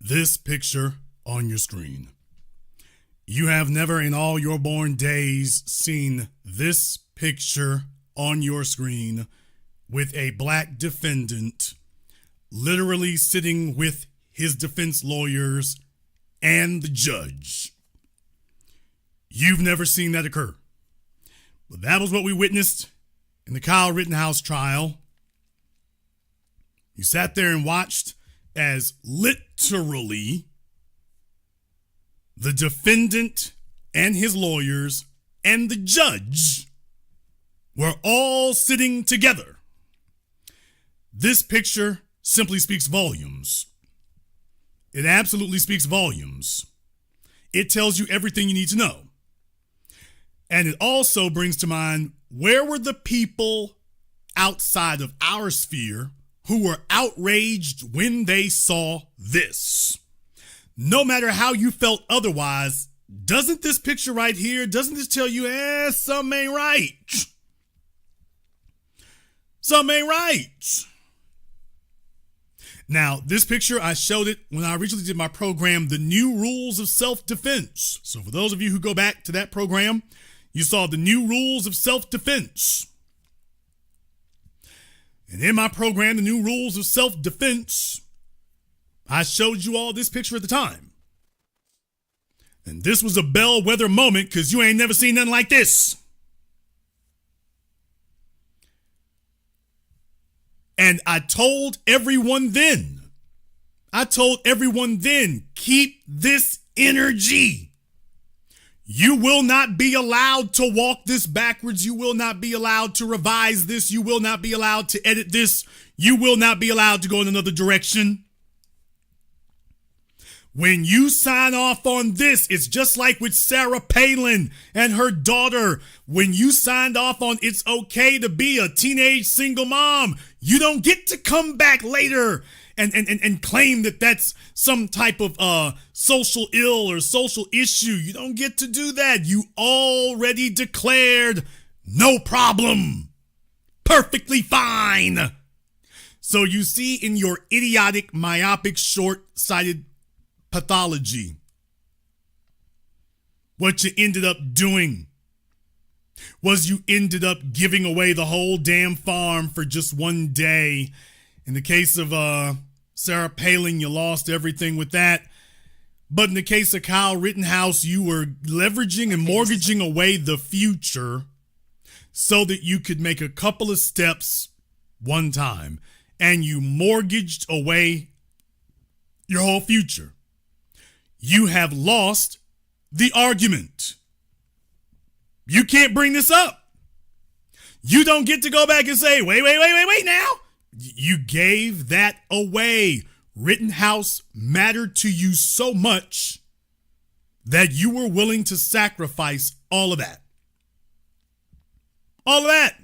this picture on your screen. You have never in all your born days seen this picture on your screen with a black defendant literally sitting with his defense lawyers and the judge. You've never seen that occur. But that was what we witnessed in the Kyle Rittenhouse trial. You sat there and watched as literally the defendant and his lawyers and the judge were all sitting together. This picture simply speaks volumes. It absolutely speaks volumes. It tells you everything you need to know. And it also brings to mind, where were the people outside of our sphere who were outraged when they saw this? No matter how you felt otherwise, doesn't this picture right here, doesn't this tell you, something ain't right? Something ain't right. Now, this picture, I showed it when I originally did my program, The New Rules of Self-Defense. So for those of you who go back to that program, you saw the new rules of self-defense. And in my program, The New Rules of Self-Defense, I showed you all this picture at the time. And this was a bellwether moment because you ain't never seen nothing like this. And I told everyone then, keep this energy. You will not be allowed to walk this backwards. You will not be allowed to revise this. You will not be allowed to edit this. You will not be allowed to go in another direction. When you sign off on this, it's just like with Sarah Palin and her daughter. When you signed off on it's okay to be a teenage single mom, you don't get to come back later and claim that that's some type of social ill or social issue. You don't get to do that. You already declared no problem. Perfectly fine. So you see in your idiotic, myopic, short-sighted pathology, what you ended up doing was you ended up giving away the whole damn farm for just one day. In the case of Sarah Palin, you lost everything with that. But in the case of Kyle Rittenhouse, you were leveraging and mortgaging away the future so that you could make a couple of steps one time. And you mortgaged away your whole future. You have lost the argument. You can't bring this up. You don't get to go back and say, wait now. You gave that away. Rittenhouse mattered to you so much that you were willing to sacrifice all of that. All of that.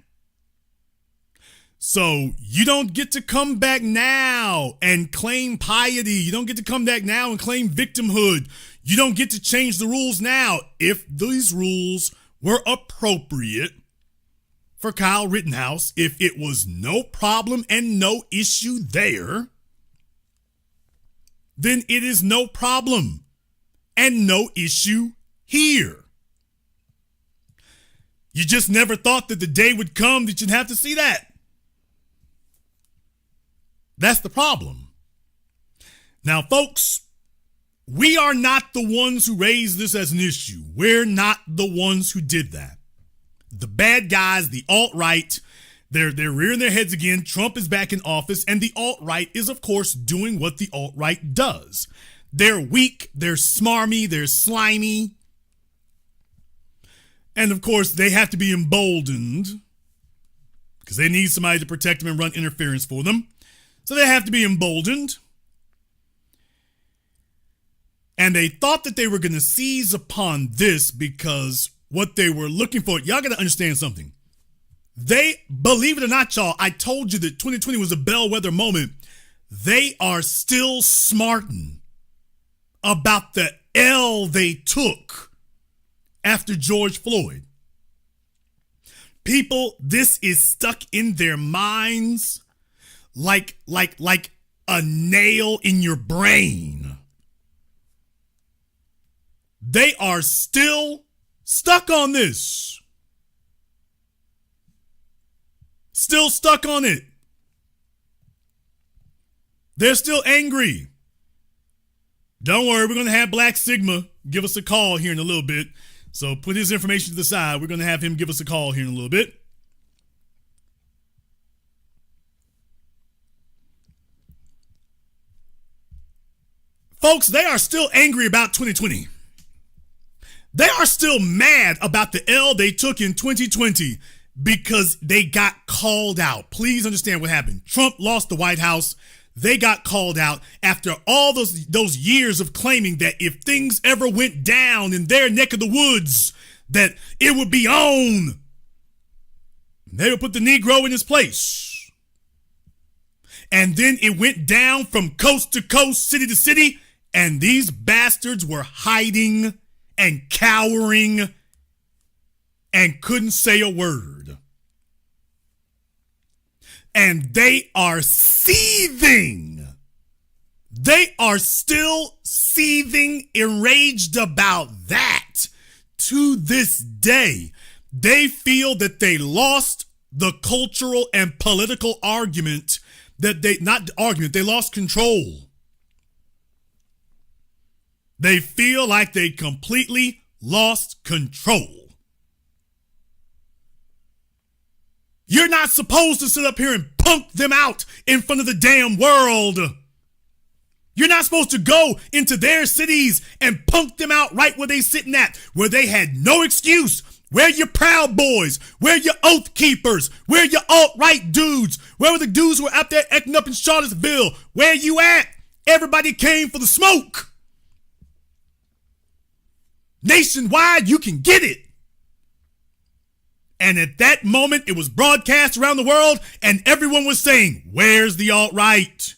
So you don't get to come back now and claim piety. You don't get to come back now and claim victimhood. You don't get to change the rules now. If these rules were appropriate for Kyle Rittenhouse, if it was no problem and no issue there, then it is no problem and no issue here. You just never thought that the day would come that you'd have to see that. That's the problem. Now, folks, we are not the ones who raised this as an issue. We're not the ones who did that. The bad guys, the alt-right, they're rearing their heads again. Trump is back in office, and the alt-right is, of course, doing what the alt-right does. They're weak, they're smarmy, they're slimy. And, of course, they have to be emboldened because they need somebody to protect them and run interference for them. So they have to be emboldened. And they thought that they were going to seize upon this because what they were looking for, y'all got to understand something. They, believe it or not, y'all, I told you that 2020 was a bellwether moment. They are still smarting about the L they took after George Floyd. People, this is stuck in their minds like a nail in your brain. they are still stuck on this. Still stuck on it. They're still angry. Don't worry, we're going to have Black Sigma give us a call here in a little bit. So put his information to the side. We're going to have him give us a call here in a little bit. Folks, they are still angry about 2020. They are still mad about the L they took in 2020 because they got called out. Please understand what happened. Trump lost the White House. They got called out after all those years of claiming that if things ever went down in their neck of the woods, that it would be on. They would put the Negro in his place. And then it went down from coast to coast, city to city, and these bastards were hiding and cowering and couldn't say a word. And they are seething. They are still seething, enraged about that to this day. They feel that they lost the cultural and political argument they lost control. They feel like they completely lost control. You're not supposed to sit up here and punk them out in front of the damn world. You're not supposed to go into their cities and punk them out right where they sitting at, where they had no excuse. Where your Proud Boys? Where your Oath Keepers? Where your alt-right dudes? Where were the dudes who were out there acting up in Charlottesville? Where you at? Everybody came for the smoke. Nationwide, you can get it. And at that moment, it was broadcast around the world, and everyone was saying, where's the alt-right?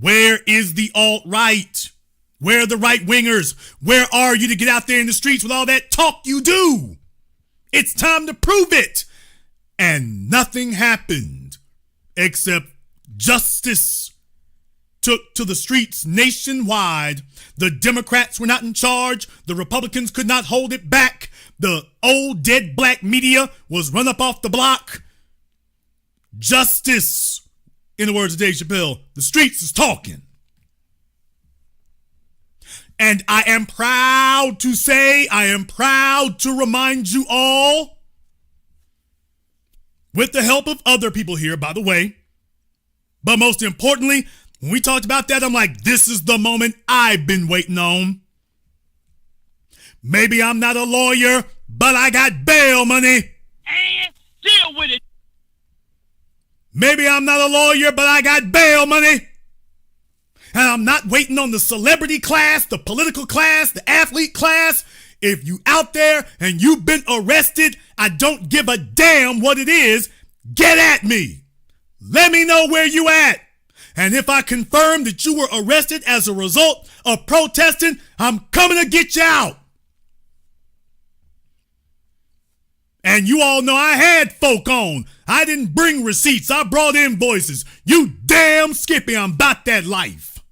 Where is the alt-right? Where are the right-wingers? Where are you to get out there in the streets with all that talk you do? It's time to prove it. And nothing happened except justice took to the streets nationwide. The Democrats were not in charge. The Republicans could not hold it back. The old dead black media was run up off the block. Justice, in the words of Dave Chappelle, the streets is talking. And I am proud to say, I am proud to remind you all, with the help of other people here, by the way, but most importantly, when we talked about that, I'm like, this is the moment I've been waiting on. Maybe I'm not a lawyer, but I got bail money. And deal with it. Maybe I'm not a lawyer, but I got bail money. And I'm not waiting on the celebrity class, the political class, the athlete class. If you out there and you've been arrested, I don't give a damn what it is. Get at me. Let me know where you at. And if I confirm that you were arrested as a result of protesting, I'm coming to get you out. And you all know I had folk on. I didn't bring receipts. I brought invoices. You damn Skippy, I'm about that life.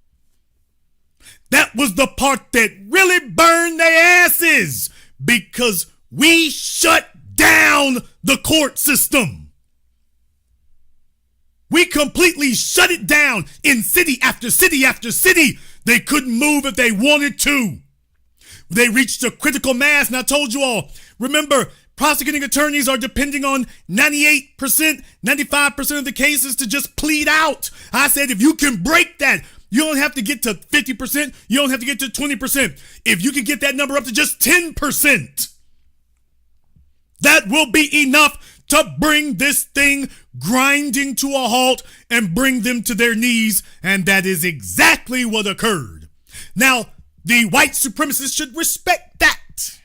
That was the part that really burned their asses because we shut down the court system. We completely shut it down in city after city after city. They couldn't move if they wanted to. They reached a critical mass, and I told you all, remember, prosecuting attorneys are depending on 98%, 95% of the cases to just plead out. I said, if you can break that, you don't have to get to 50%. You don't have to get to 20%. If you can get that number up to just 10%, that will be enough to bring this thing grinding to a halt and bring them to their knees. And that is exactly what occurred. Now, the white supremacists should respect that.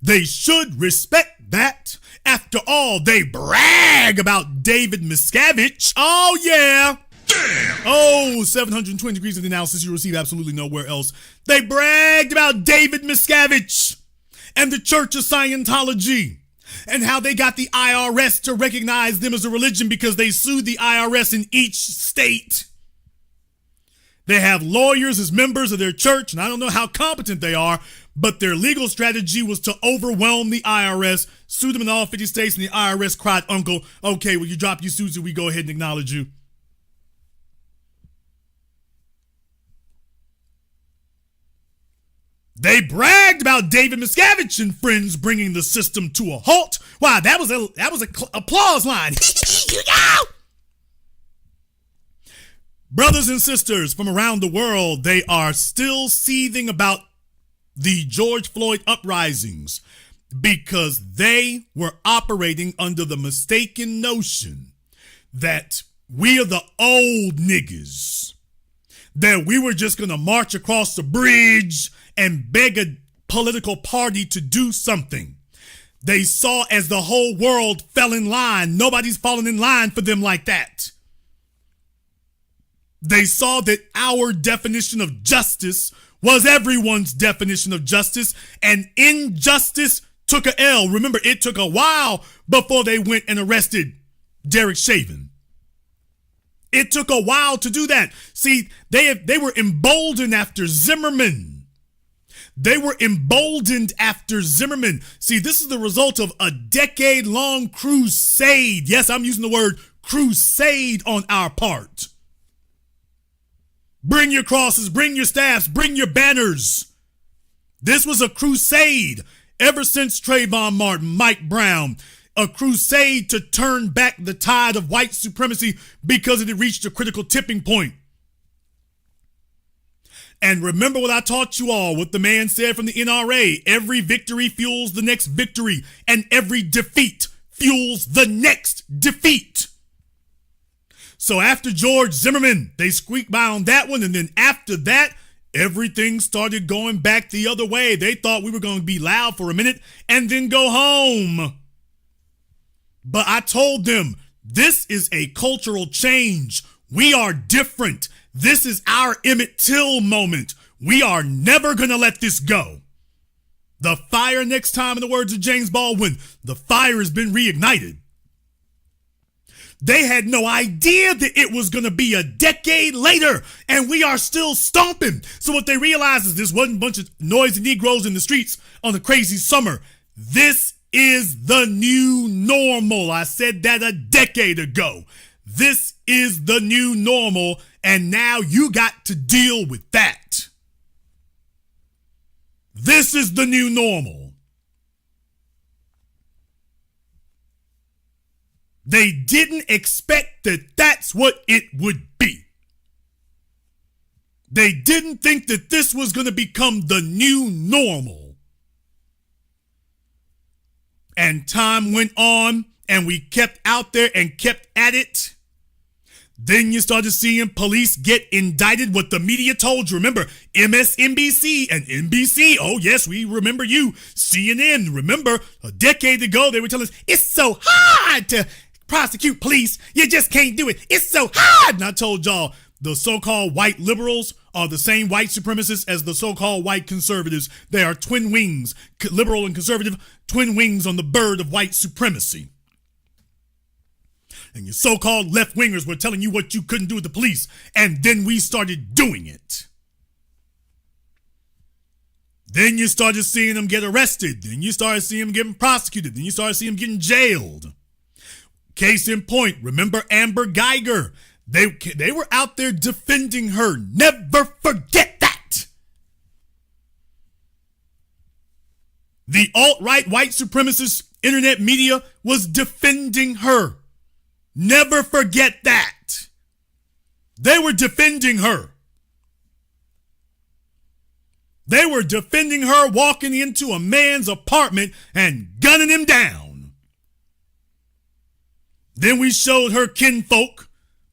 They should respect that. After all, they brag about David Miscavige. Oh, yeah. Damn. Oh, 720 degrees of the analysis you receive absolutely nowhere else. They bragged about David Miscavige and the Church of Scientology and how they got the IRS to recognize them as a religion because they sued the IRS in each state. They have lawyers as members of their church, and I don't know how competent they are, but their legal strategy was to overwhelm the IRS, sue them in all 50 states, and the IRS cried uncle. Okay, well, you drop your suits and we go ahead and acknowledge you. They bragged about David Miscavige and friends bringing the system to a halt. Wow, that was a applause line. Brothers and sisters from around the world, they are still seething about the George Floyd uprisings because they were operating under the mistaken notion that we are the old niggas, that we were just going to march across the bridge and beg a political party to do something. They saw as the whole world fell in line. Nobody's falling in line for them like that. They saw that our definition of justice was everyone's definition of justice, and injustice took a L. Remember, it took a while before they went and arrested Derek Chauvin. It took a while to do that. See, they were emboldened after Zimmerman. They were emboldened after Zimmerman. See, this is the result of a decade-long crusade. Yes, I'm using the word crusade on our part. Bring your crosses, bring your staffs, bring your banners. This was a crusade ever since Trayvon Martin, Mike Brown, a crusade to turn back the tide of white supremacy because it had reached a critical tipping point. And remember what I taught you all, what the man said from the NRA, every victory fuels the next victory, and every defeat fuels the next defeat. So after George Zimmerman, they squeaked by on that one, and then after that, everything started going back the other way. They thought we were going to be loud for a minute and then go home. But I told them, this is a cultural change. We are different. This is our Emmett Till moment. We are never going to let this go. The fire next time, in the words of James Baldwin, the fire has been reignited. They had no idea that it was going to be a decade later, and we are still stomping. So what they realized is this wasn't a bunch of noisy Negroes in the streets on a crazy summer. This is the new normal. I said that a decade ago. This is the new normal, and now you got to deal with that. This is the new normal. They didn't expect that that's what it would be. They didn't think that this was going to become the new normal. And time went on, and we kept out there and kept at it. Then you started seeing police get indicted, what the media told you. Remember, MSNBC and NBC. Oh, yes, we remember you. CNN. Remember, a decade ago, they were telling us, it's so hard to prosecute police. You just can't do it. It's so hard. And I told y'all, the so-called white liberals are the same white supremacists as the so-called white conservatives. They are twin wings, liberal and conservative, twin wings on the bird of white supremacy. And your so-called left-wingers were telling you what you couldn't do with the police, and then we started doing it. Then you started seeing them get arrested. Then you started seeing them getting prosecuted. Then you started seeing them getting jailed. Case in point, remember Amber Geiger? They were out there defending her. Never forget that. The alt-right white supremacist internet media was defending her. Never forget that. They were defending her. They were defending her walking into a man's apartment and gunning him down. Then we showed her kinfolk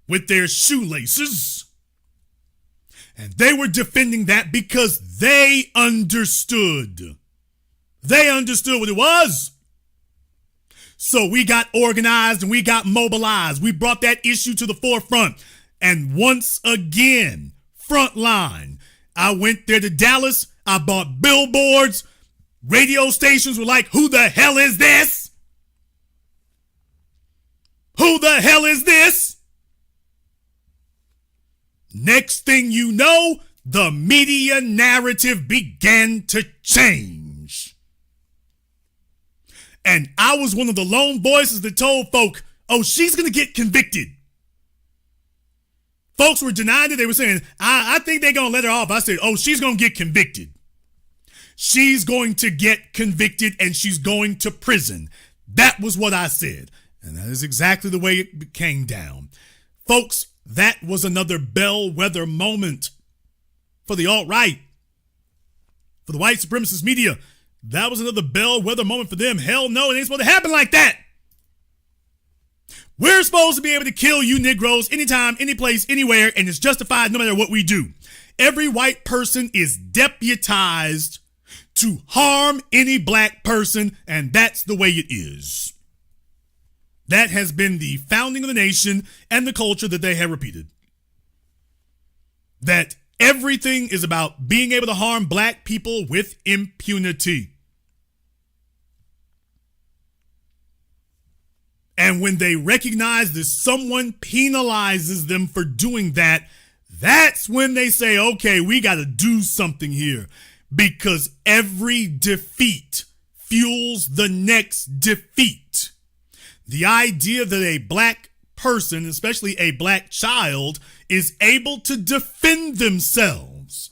with their shoelaces. And they were defending that because they understood. They understood what it was. So we got organized and we got mobilized. We brought that issue to the forefront. And once again, frontline. I went there to Dallas. I bought billboards. Radio stations were like, who the hell is this? Who the hell is this? Next thing you know, the media narrative began to change. And I was one of the lone voices that told folk, oh, she's going to get convicted. Folks were denying it. They were saying, I think they're going to let her off. I said, oh, she's going to get convicted. She's going to get convicted and she's going to prison. That was what I said. And that is exactly the way it came down. Folks, that was another bellwether moment for the alt-right, for the white supremacist media. That was another bellwether moment for them. Hell no, it ain't supposed to happen like that. We're supposed to be able to kill you Negroes anytime, any place, anywhere, and it's justified no matter what we do. Every white person is deputized to harm any black person, and that's the way it is. That has been the founding of the nation and the culture that they have repeated. That everything is about being able to harm black people with impunity. And when they recognize that someone penalizes them for doing that, that's when they say, okay, we got to do something here. Because every defeat fuels the next defeat. The idea that a black person, especially a black child, is able to defend themselves.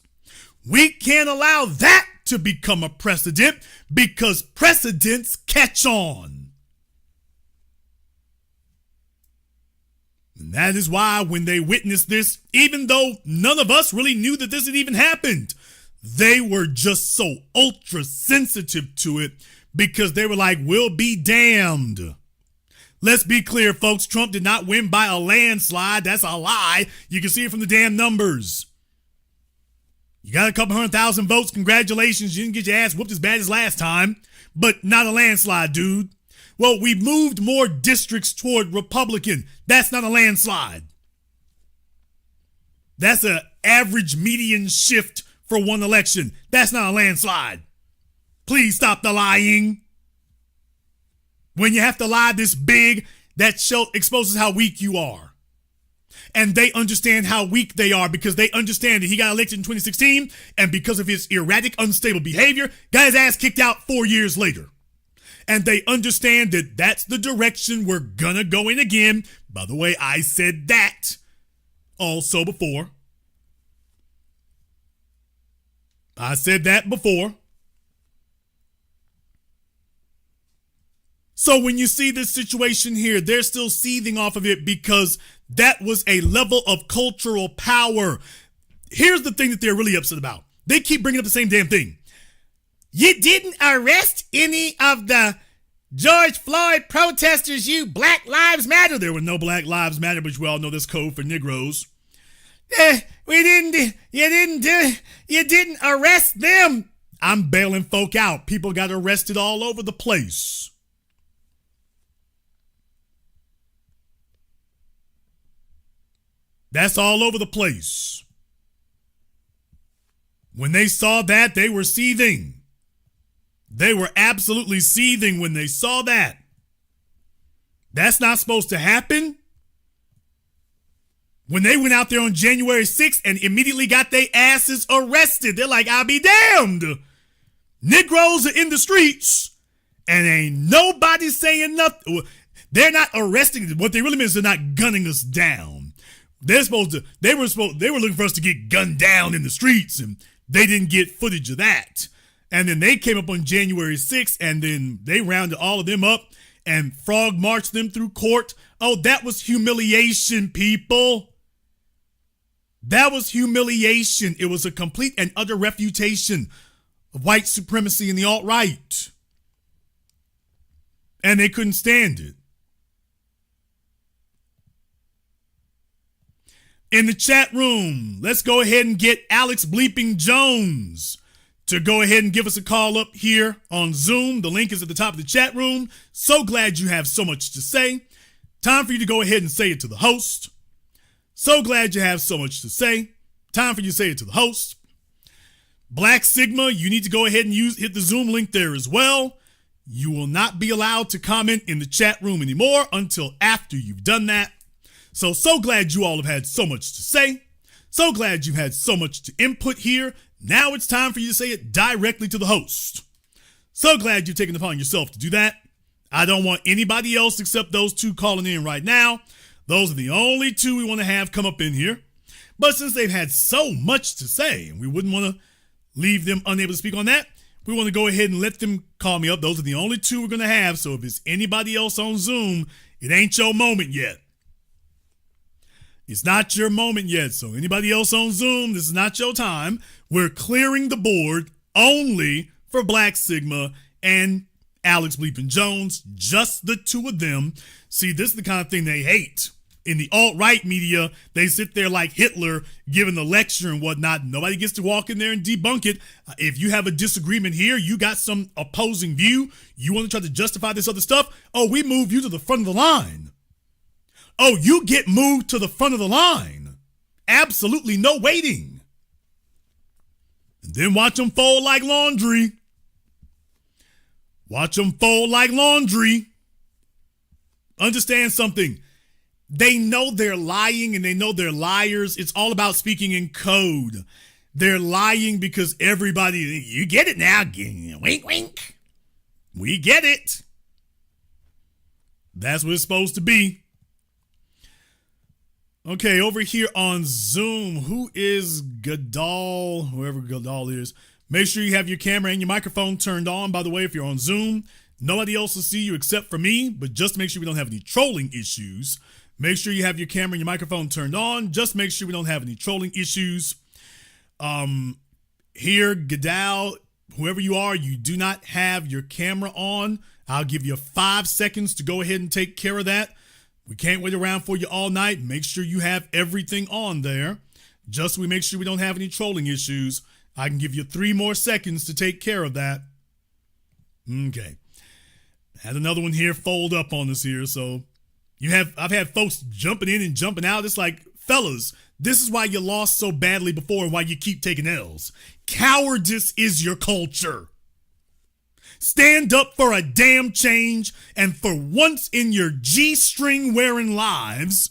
We can't allow that to become a precedent because precedents catch on. And that is why when they witnessed this, even though none of us really knew that this had even happened, they were just so ultra sensitive to it because they were like, we'll be damned. Let's be clear, folks. Trump did not win by a landslide. That's a lie. You can see it from the damn numbers. You got a couple 100,000 votes. Congratulations. You didn't get your ass whooped as bad as last time, but not a landslide, dude. Well, we moved more districts toward Republican. That's not a landslide. That's an average median shift for one election. That's not a landslide. Please stop the lying. When you have to lie this big, that exposes how weak you are. And they understand how weak they are because they understand that he got elected in 2016 and because of his erratic, unstable behavior, got his ass kicked out 4 years later. And they understand that that's the direction we're gonna go in again. By the way, I said that also before. I said that before. So when you see this situation here, they're still seething off of it because that was a level of cultural power. Here's the thing that they're really upset about. They keep bringing up the same damn thing. You didn't arrest any of the George Floyd protesters, you Black Lives Matter. There were no Black Lives Matter, but we all know this code for Negroes. You didn't arrest them. I'm bailing folk out. People got arrested all over the place. That's all over the place. When they saw that, they were seething. They were absolutely seething when they saw that. That's not supposed to happen. When they went out there on January 6th and immediately got their asses arrested, they're like, I'll be damned. Negroes are in the streets and ain't nobody saying nothing. They're not arresting. What they really mean is they're not gunning us down. They were looking for us to get gunned down in the streets, and they didn't get footage of that. And then they came up on January 6th, and then they rounded all of them up and frog marched them through court. Oh, that was humiliation, people. That was humiliation. It was a complete and utter refutation of white supremacy and the alt-right. And they couldn't stand it. In the chat room, let's go ahead and get Alex Bleeping Jones to go ahead and give us a call up here on Zoom. The link is at the top of the chat room. So glad you have so much to say. Time for you to go ahead and say it to the host. So glad you have so much to say. Time for you to say it to the host. Black Sigma, you need to go ahead and hit the Zoom link there as well. You will not be allowed to comment in the chat room anymore until after you've done that. So glad you all have had so much to say. So glad you had so much to input here. Now it's time for you to say it directly to the host. So glad you've taken it upon yourself to do that. I don't want anybody else except those two calling in right now. Those are the only two we want to have come up in here. But since they've had so much to say, and we wouldn't want to leave them unable to speak on that, we want to go ahead and let them call me up. Those are the only two we're going to have. So if it's anybody else on Zoom, it ain't your moment yet. It's not your moment yet. So anybody else on Zoom, this is not your time. We're clearing the board only for Black Sigma and Alex Bleepin Jones, just the two of them. See, this is the kind of thing they hate. In the alt-right media, they sit there like Hitler giving the lecture and whatnot. Nobody gets to walk in there and debunk it. If you have a disagreement here, you got some opposing view, you want to try to justify this other stuff, oh, we move you to the front of the line. Oh, you get moved to the front of the line. Absolutely no waiting. And then watch them fold like laundry. Watch them fold like laundry. Understand something. They know they're lying and they know they're liars. It's all about speaking in code. They're lying because everybody, you get it now. Wink, wink. We get it. That's what it's supposed to be. Okay, over here on Zoom, who is Gadal? Whoever Gadal is. Make sure you have your camera and your microphone turned on. By the way, if you're on Zoom, nobody else will see you except for me, but just to make sure we don't have any trolling issues. Make sure you have your camera and your microphone turned on. Just make sure we don't have any trolling issues. Here, Gadal, whoever you are, you do not have your camera on. I'll give you 5 seconds to go ahead and take care of that. We can't wait around for you all night. Make sure you have everything on there. Just so we make sure we don't have any trolling issues. I can give you 3 more seconds to take care of that. Okay. Had another one here fold up on us here, so I've had folks jumping in and jumping out. It's like, fellas, this is why you lost so badly before and why you keep taking L's. Cowardice is your culture. Stand up for a damn change, and for once in your G-string wearing lives,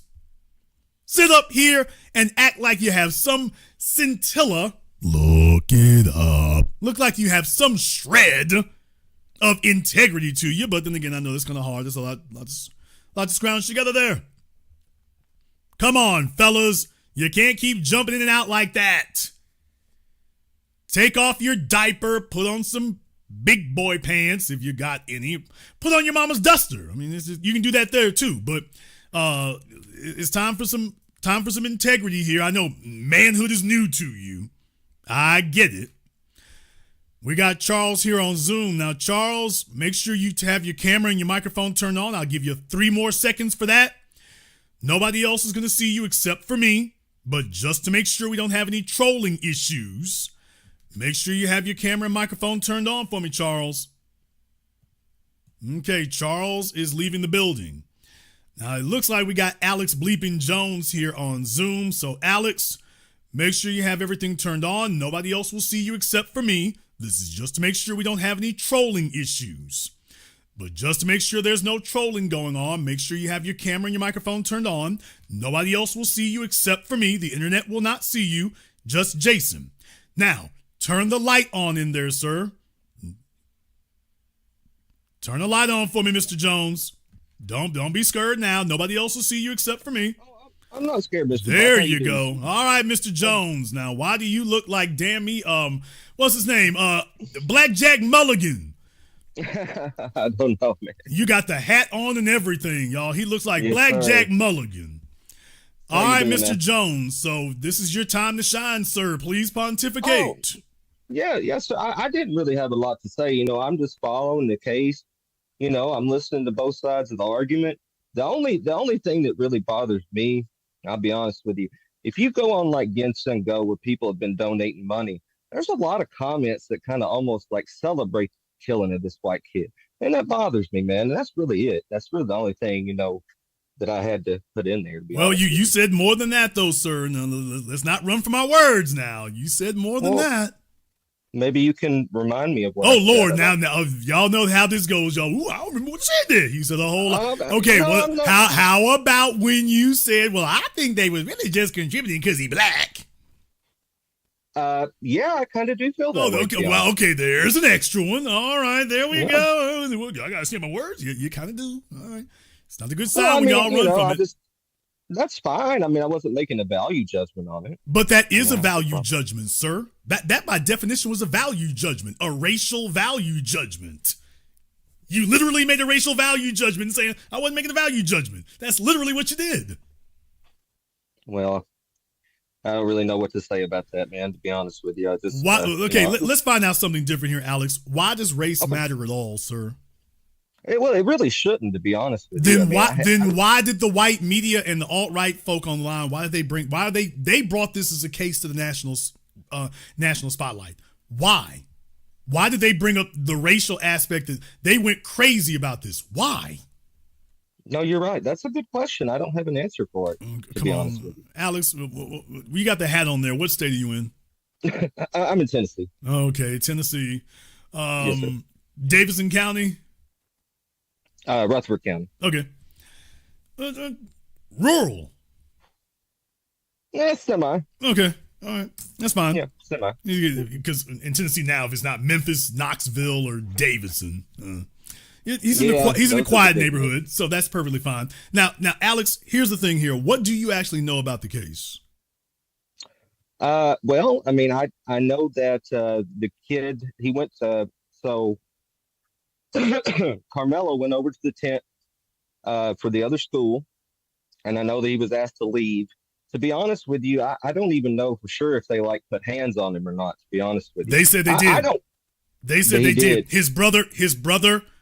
sit up here and act like you have some scintilla. Look it up. Look like you have some shred of integrity to you, but then again, I know it's kind of hard. There's a lot to scrounge together there. Come on, fellas. You can't keep jumping in and out like that. Take off your diaper, put on some big boy pants if you got any. Put on your mama's duster. I mean, you can do that there too, but it's time for some integrity here. I know manhood is new to you. I get it. We got Charles here on Zoom. Now, Charles, make sure you have your camera and your microphone turned on. I'll give you 3 more seconds for that. Nobody else is going to see you except for me. But just to make sure we don't have any trolling issues, make sure you have your camera and microphone turned on for me, Charles. Okay, Charles is leaving the building. Now, it looks like we got Alex Bleepin Jones here on Zoom. So, Alex, make sure you have everything turned on. Nobody else will see you except for me. This is just to make sure we don't have any trolling issues. But just to make sure there's no trolling going on, make sure you have your camera and your microphone turned on. Nobody else will see you except for me. The internet will not see you, just Jason. Now, turn the light on in there, sir. Turn the light on for me, Mr. Jones. Don't be scared now. Nobody else will see you except for me. I'm not scared, Mr. There you go. All right, Mr. Jones. Now, why do you look like, damn me, what's his name? Blackjack Mulligan. I don't know, man. You got the hat on and everything, y'all. He looks like Yes, Blackjack sir. Mulligan. How All you right, doing, Mr. man? Jones. So this is your time to shine, sir. Please pontificate. Yes, sir. I didn't really have a lot to say. I'm just following the case. I'm listening to both sides of the argument. The only thing that really bothers me, I'll be honest with you, if you go on like Ginseng Go where people have been donating money, there's a lot of comments that kind of almost like celebrate the killing of this white kid. And that bothers me, man. And that's really it. That's really the only thing, that I had to put in there. To be Well, honest with you said more than that, though, sir. Now, let's not run from our words now. You said more than Well, that. Maybe you can remind me of what. Oh, I said. Lord. Now, y'all know how this goes, y'all. Ooh, I don't remember what you said there. He said a whole lot. Okay, No, well, I'm not- how about when you said, well, I think they was really just contributing because he black? Yeah, I kind of do feel that Oh, way. okay. Well, okay. There's an extra one. All right, there we go. I gotta see my words. You kind of do. All right. It's not a good sign Well, I when mean, y'all run from it. that's fine. I mean, I wasn't making a value judgment on it. But that is a value judgment, sir. That by definition was a value judgment, a racial value judgment. You literally made a racial value judgment saying, I wasn't making a value judgment. That's literally what you did. Well, I don't really know what to say about that, man, to be honest with you. Let's find out something different here, Alex. Why does race matter at all, sir? It really shouldn't, to be honest with you. Then why did the white media and the alt-right folk online, they brought this as a case to the national spotlight? Why? Why did they bring up the racial aspect? That they went crazy about this? Why? No, you're right. That's a good question. I don't have an answer for it, to be honest with you. Alex, you got the hat on there. What state are you in? I'm in Tennessee. Okay, Tennessee. Yes, sir. Davidson County? Rutherford County. Okay. Rural? Yeah, semi. Okay. All right. That's fine. Yeah, semi. Because in Tennessee now, if it's not Memphis, Knoxville, or Davidson, he's in a quiet neighborhood, so that's perfectly fine. Now, Alex, here's the thing here. What do you actually know about the case? Well, I mean, I know that the kid, he went so Karmelo went over to the tent for the other school, and I know that he was asked to leave. To be honest with you, I don't even know for sure if they put hands on him or not. To be honest with you, they said they did. I don't. They said they did. His brother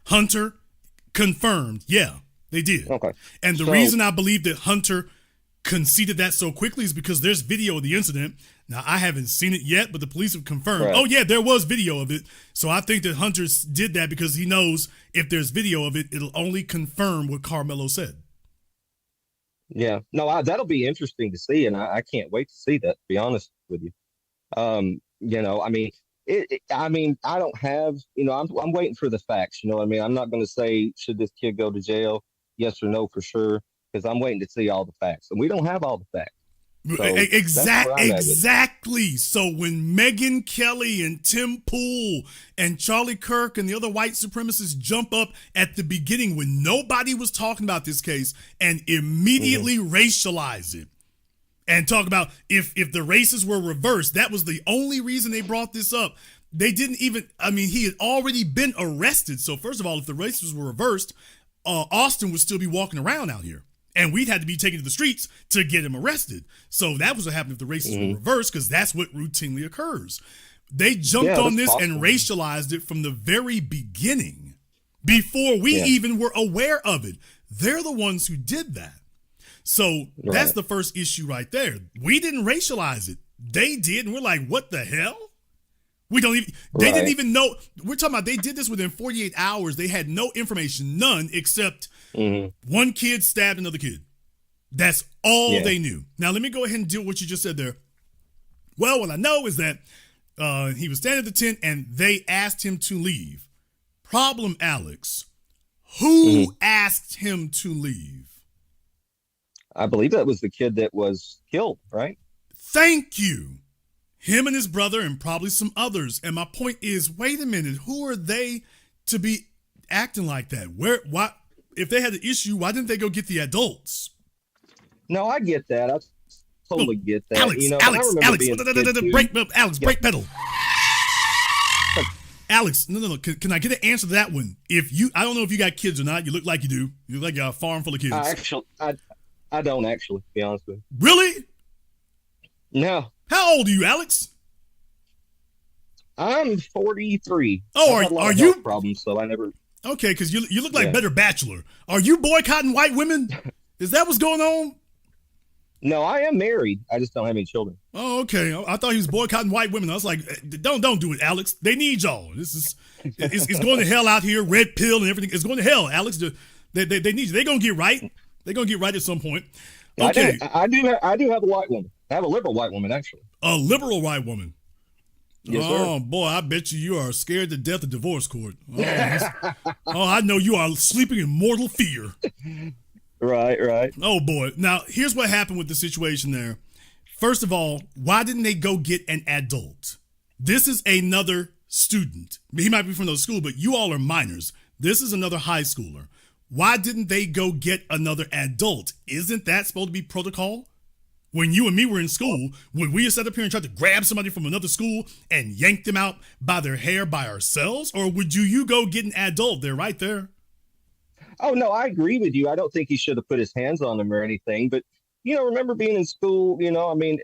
Hunter confirmed. Yeah, they did. Okay. And the reason I believe that Hunter conceded that so quickly is because there's video of the incident. Now, I haven't seen it yet, but the police have confirmed. Right. Oh, yeah, there was video of it. So I think that Hunter did that because he knows if there's video of it, it'll only confirm what Karmelo said. Yeah, no, that'll be interesting to see, and I can't wait to see that. To be honest with you, I mean, I don't have, I'm waiting for the facts. You know what I mean? I'm not going to say should this kid go to jail, yes or no for sure, because I'm waiting to see all the facts, and we don't have all the facts. So exactly. So when Megyn Kelly and Tim Pool and Charlie Kirk and the other white supremacists jump up at the beginning when nobody was talking about this case and immediately racialize it and talk about if the races were reversed, that was the only reason they brought this up. They didn't even, he had already been arrested. So first of all, if the races were reversed, Austin would still be walking around out here. And we'd had to be taken to the streets to get him arrested. So that was what happened if the races were reversed, because that's what routinely occurs. They jumped on this and racialized it from the very beginning, before we even were aware of it. They're the ones who did that. So that's the first issue right there. We didn't racialize it. They did, and we're like, what the hell? We don't even, they didn't even know. We're talking about they did this within 48 hours. They had no information, none, except one kid stabbed another kid. That's all they knew. Now, let me go ahead and deal with what you just said there. Well, what I know is that he was standing at the tent and they asked him to leave. Problem, Alex. Who asked him to leave? I believe that was the kid that was killed, right? Thank you. Him and his brother and probably some others. And my point is, wait a minute, who are they to be acting like that? Why, if they had an issue, why didn't they go get the adults? No, I get that. I totally get that. Brake pedal. Alex, no. Can I get an answer to that one? I don't know if you got kids or not. You look like you do. You look like you got a farm full of kids. I don't actually, to be honest with you. Really? No. How old are you, Alex? I'm 43. Oh, are you problems? So I never. Okay, because you look like Better Bachelor. Are you boycotting white women? Is that what's going on? No, I am married. I just don't have any children. Oh, okay. I thought he was boycotting white women. I was like, don't do it, Alex. They need y'all. It's going to hell out here. Red pill and everything. It's going to hell, Alex. They need you. They're gonna get right. They're gonna get right at some point. Okay. I do have a white woman. I have a liberal white woman, actually. A liberal white woman. Yes, sir. Boy, I bet you are scared to death of divorce court. I know you are sleeping in mortal fear. Right. Oh, boy. Now, here's what happened with the situation there. First of all, why didn't they go get an adult? This is another student. He might be from those school, but you all are minors. This is another high schooler. Why didn't they go get another adult? Isn't that supposed to be protocol? When you and me were in school, would we have sat up here and tried to grab somebody from another school and yank them out by their hair by ourselves? Or would you go get an adult? They're right there. Oh no, I agree with you. I don't think he should have put his hands on him or anything. But remember being in school. I mean,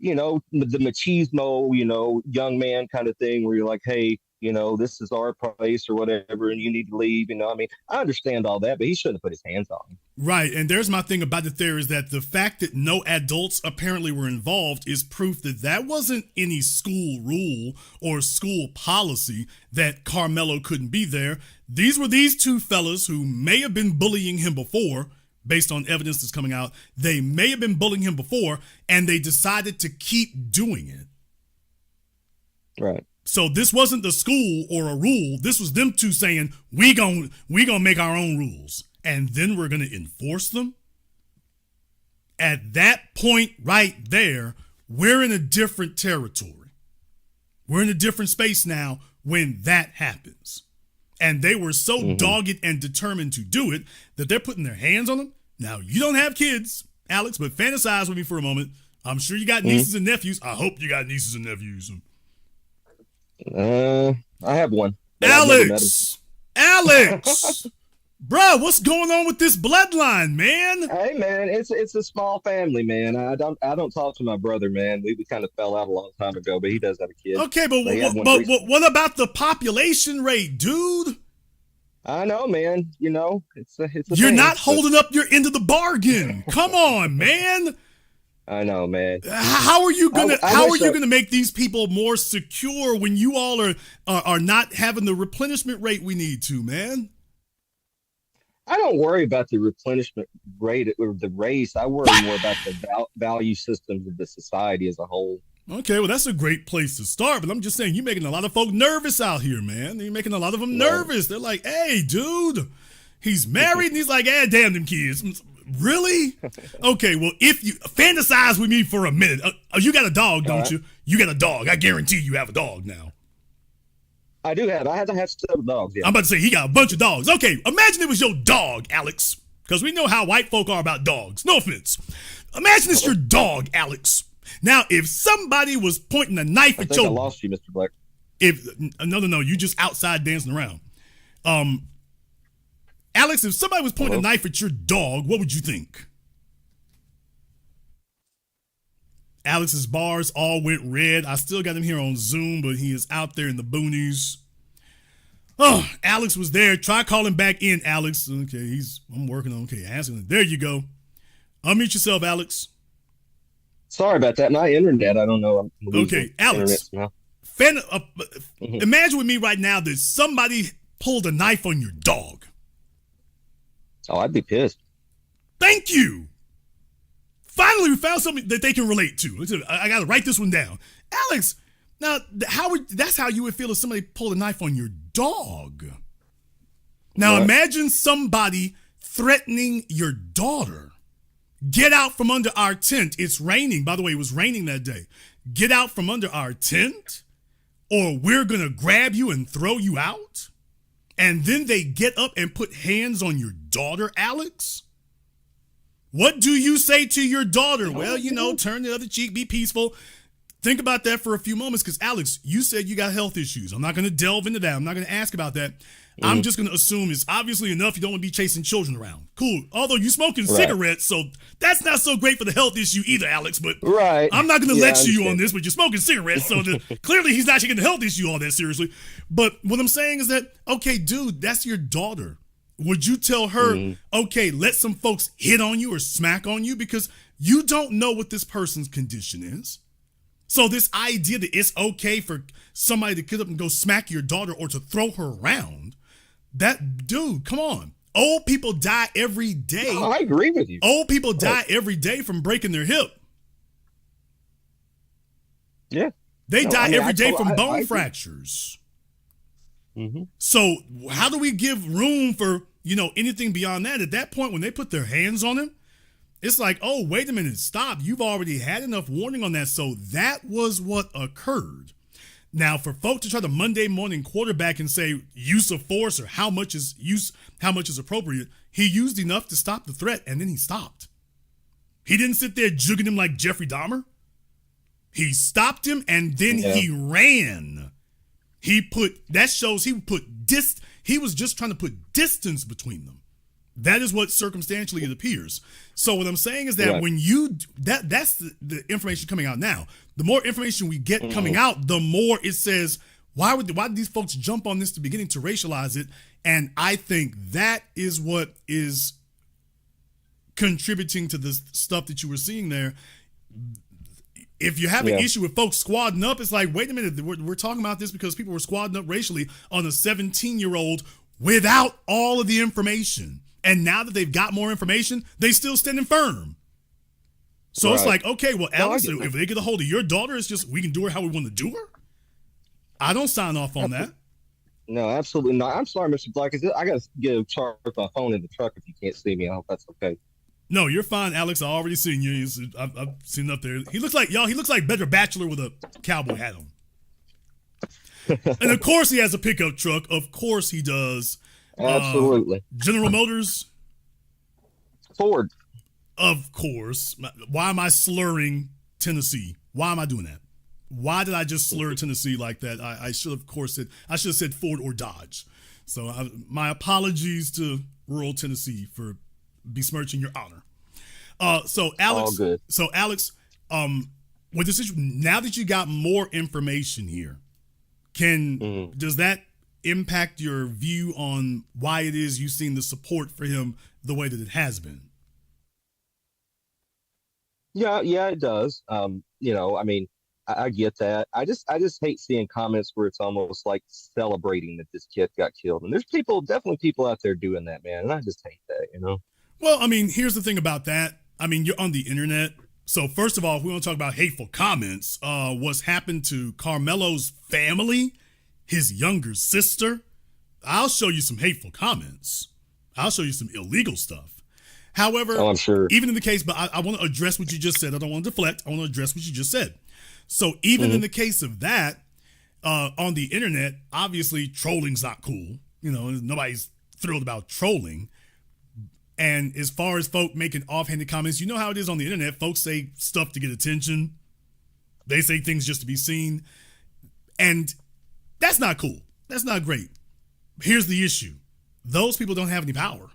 the machismo, young man kind of thing, where you're like, hey, this is our place or whatever, and you need to leave. I mean, I understand all that, but he shouldn't have put his hands on him. Right, and there's my thing about it there is that the fact that no adults apparently were involved is proof that that wasn't any school rule or school policy that Karmelo couldn't be there. These were these two fellas who may have been bullying him before, based on evidence that's coming out. They may have been bullying him before, and they decided to keep doing it. Right. So this wasn't the school or a rule. This was them two saying, we gonna make our own rules, and then we're going to enforce them. At that point right there, we're in a different territory. We're in a different space now when that happens. And they were so dogged and determined to do it that they're putting their hands on them. Now, you don't have kids, Alex, but fantasize with me for a moment. I'm sure you got nieces and nephews. I hope you got nieces and nephews. I have one. Alex, bro, what's going on with this bloodline, man? Hey, man, it's a small family, man. I don't talk to my brother, man. We kind of fell out a long time ago, but he does have a kid. Okay, but what about the population rate, dude? I know, man. It's a You're thing, not holding up your end of the bargain. Come on, man. I know, man. How are you gonna make these people more secure when you all are not having the replenishment rate we need to, man? I don't worry about the replenishment rate or the race. I worry more about the value systems of the society as a whole. Okay, well, that's a great place to start, but I'm just saying you're making a lot of folk nervous out here, man. You're making a lot of them nervous. They're like, hey, dude, he's married, and he's like, damn them kids. Really? Okay, well, if you fantasize with me for a minute. You got a dog, don't you? You got a dog. I guarantee you have a dog now. I do have. I had to have several dogs, yeah. I'm about to say he got a bunch of dogs. Okay, imagine it was your dog, Alex, because we know how white folk are about dogs. No offense. Imagine it's your dog, Alex. Now, if somebody was pointing a knife at your... I lost you, Mr. Black. No, you just outside dancing around. Alex, if somebody was pointing a knife at your dog, what would you think? Alex's bars all went red. I still got him here on Zoom, but he is out there in the boonies. Oh, Alex was there. Try calling back in, Alex. Okay, I'm working on, asking. There you go. Unmute yourself, Alex. Sorry about that. My internet, I don't know. Okay, Alex. Imagine with me right now that somebody pulled a knife on your dog. Oh, I'd be pissed. Thank you. Finally, we found something that they can relate to. I got to write this one down. Alex, now, that's how you would feel if somebody pulled a knife on your dog. Now, imagine somebody threatening your daughter. Get out from under our tent. It's raining. By the way, it was raining that day. Get out from under our tent, or we're going to grab you and throw you out. And then they get up and put hands on your daughter, Alex. What do you say to your daughter? Well, turn the other cheek, be peaceful. Think about that for a few moments, because Alex, you said you got health issues. I'm not going to delve into that. I'm not going to ask about that. I'm just going to assume it's obviously enough you don't want to be chasing children around. Cool. Although you're smoking cigarettes, so that's not so great for the health issue either, Alex. But I'm not going to lecture you on this, but you're smoking cigarettes, so clearly he's not taking the health issue all that seriously. But what I'm saying is that, okay, dude, that's your daughter. Would you tell her, okay, let some folks hit on you or smack on you? Because you don't know what this person's condition is. So this idea that it's okay for somebody to get up and go smack your daughter or to throw her around, that, dude, come on. Old people die every day. No, I agree with you. Old people die every day from breaking their hip. Yeah. They die every day from bone fractures. So how do we give room for, anything beyond that? At that point, when they put their hands on him, It's like, oh, wait a minute, stop. You've already had enough warning on that. So that was what occurred. Now, for folks to try to Monday morning quarterback and say use of force or how much is appropriate, he used enough to stop the threat, and then he stopped. He didn't sit there jugging him like Jeffrey Dahmer. He stopped him, and then he ran. He was just trying to put distance between them. That is what circumstantially it appears. So what I'm saying is that when that's the information coming out now. The more information we get coming out, the more it says, why did these folks jump on this to beginning to racialize it? And I think that is what is contributing to the stuff that you were seeing there. If you have an issue with folks squadding up, it's like, wait a minute, we're talking about this because people were squadding up racially on a 17-year-old without all of the information. And now that they've got more information, they still standing firm. So it's like, okay, well, Alex, if they get a hold of your daughter, it's just we can do her how we want to do her. I don't sign off on that. No, absolutely not. I'm sorry, Mr. Black. I got to get charge my phone in the truck if you can't see me. I hope that's okay. No, you're fine, Alex. I already seen you. I've seen up there. He looks like Better Bachelor with a cowboy hat on. And of course he has a pickup truck. Of course he does. Absolutely. General Motors. Ford. Of course. Why am I slurring Tennessee? Why am I doing that? Why did I just slur Tennessee like that? I should have said Ford or Dodge. So my apologies to rural Tennessee for besmirching your honor. So Alex, all good. With this issue, now that you got more information here, does that impact your view on why it is you've seen the support for him the way that it has been? Yeah, it does. I mean, I get that. I just hate seeing comments where it's almost like celebrating that this kid got killed. And there's definitely people out there doing that, man. And I just hate that, Well, I mean, here's the thing about that. I mean, you're on the internet. So first of all, if we want to talk about hateful comments, what's happened to Karmelo's family, his younger sister, I'll show you some hateful comments. I'll show you some illegal stuff. However, I'm sure. Even in the case, but I want to address what you just said. I don't want to deflect. I want to address what you just said. So even in the case of that, on the internet, obviously trolling's not cool. Nobody's thrilled about trolling. And as far as folk making offhanded comments, you know how it is on the internet. Folks say stuff to get attention. They say things just to be seen. And that's not cool. That's not great. Here's the issue. Those people don't have any power.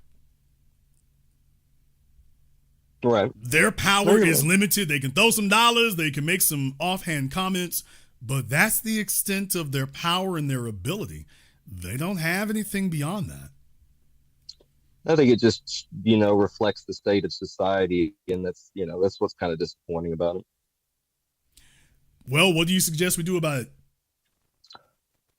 Right. Their power is limited. They can throw some dollars. They can make some offhand comments. But that's the extent of their power and their ability. They don't have anything beyond that. I think it just, reflects the state of society. And that's what's kind of disappointing about it. Well, what do you suggest we do about it?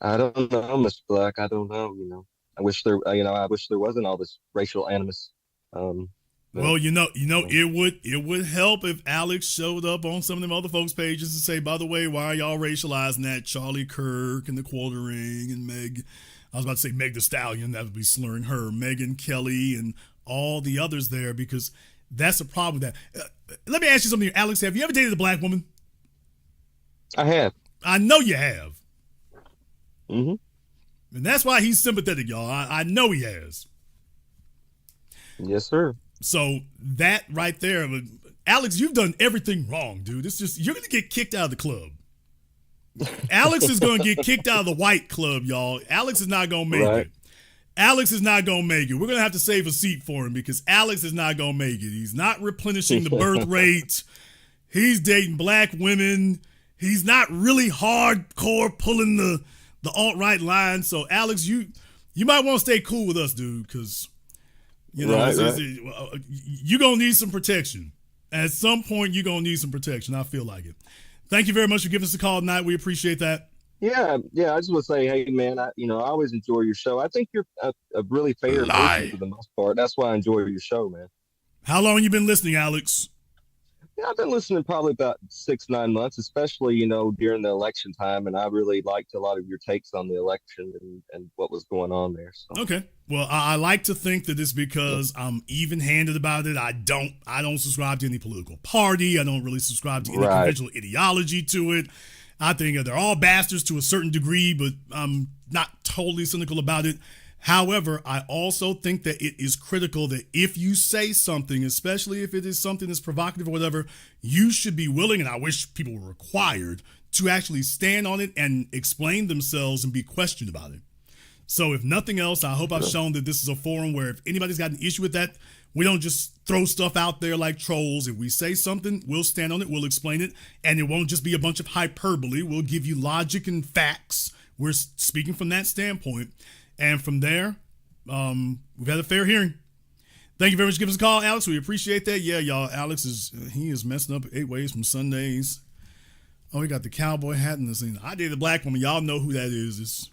I don't know, Mr. Black. I don't know. I wish there wasn't all this racial animus. Well, it would help if Alex showed up on some of them other folks' pages and say, by the way, why are y'all racializing that? Charlie Kirk and the Quartering and Meg. I was about to say Meg the Stallion. That would be slurring her. Megan Kelly and all the others there, because that's a problem with that. Let me ask you something, Alex. Have you ever dated a black woman? I have. I know you have. Mm-hmm. And that's why he's sympathetic, y'all. I know he has. Yes, sir. So that right there, Alex, you've done everything wrong, dude. It's just, you're going to get kicked out of the club. Alex is going to get kicked out of the white club, y'all. Alex is not going to make it. Alex is not going to make it. We're going to have to save a seat for him because Alex is not going to make it. He's not replenishing the birth rate. He's dating black women. He's not really hardcore pulling the alt-right line. So, Alex, you might want to stay cool with us, dude, because, you're going to need some protection. At some point, you're going to need some protection. I feel like it. Thank you very much for giving us a call tonight. We appreciate that. Yeah. I just want to say, hey, man, I always enjoy your show. I think you're a really fair person for the most part. That's why I enjoy your show, man. How long you been listening, Alex? Yeah, I've been listening probably about 6, 9 months, especially, during the election time. And I really liked a lot of your takes on the election and what was going on there. So, Okay. Well, I like to think that it's because I'm even-handed about it. I don't subscribe to any political party. I don't really subscribe to any right. conventional ideology to it. I think they're all bastards to a certain degree, but I'm not totally cynical about it. However, I also think that it is critical that if you say something, especially if it is something that's provocative or whatever, you should be willing, and I wish people were required, to actually stand on it and explain themselves and be questioned about it. So if nothing else, I hope I've shown that this is a forum where if anybody's got an issue with that, we don't just throw stuff out there like trolls. If we say something, we'll stand on it, we'll explain it, and it won't just be a bunch of hyperbole. We'll give you logic and facts. We're speaking from that standpoint. And from there, we've had a fair hearing. Thank you very much for giving us a call, Alex. We appreciate that. Yeah, y'all, Alex is messing up 8 ways from Sundays. Oh, he got the cowboy hat and this thing. I dated a black woman. Y'all know who that is. It's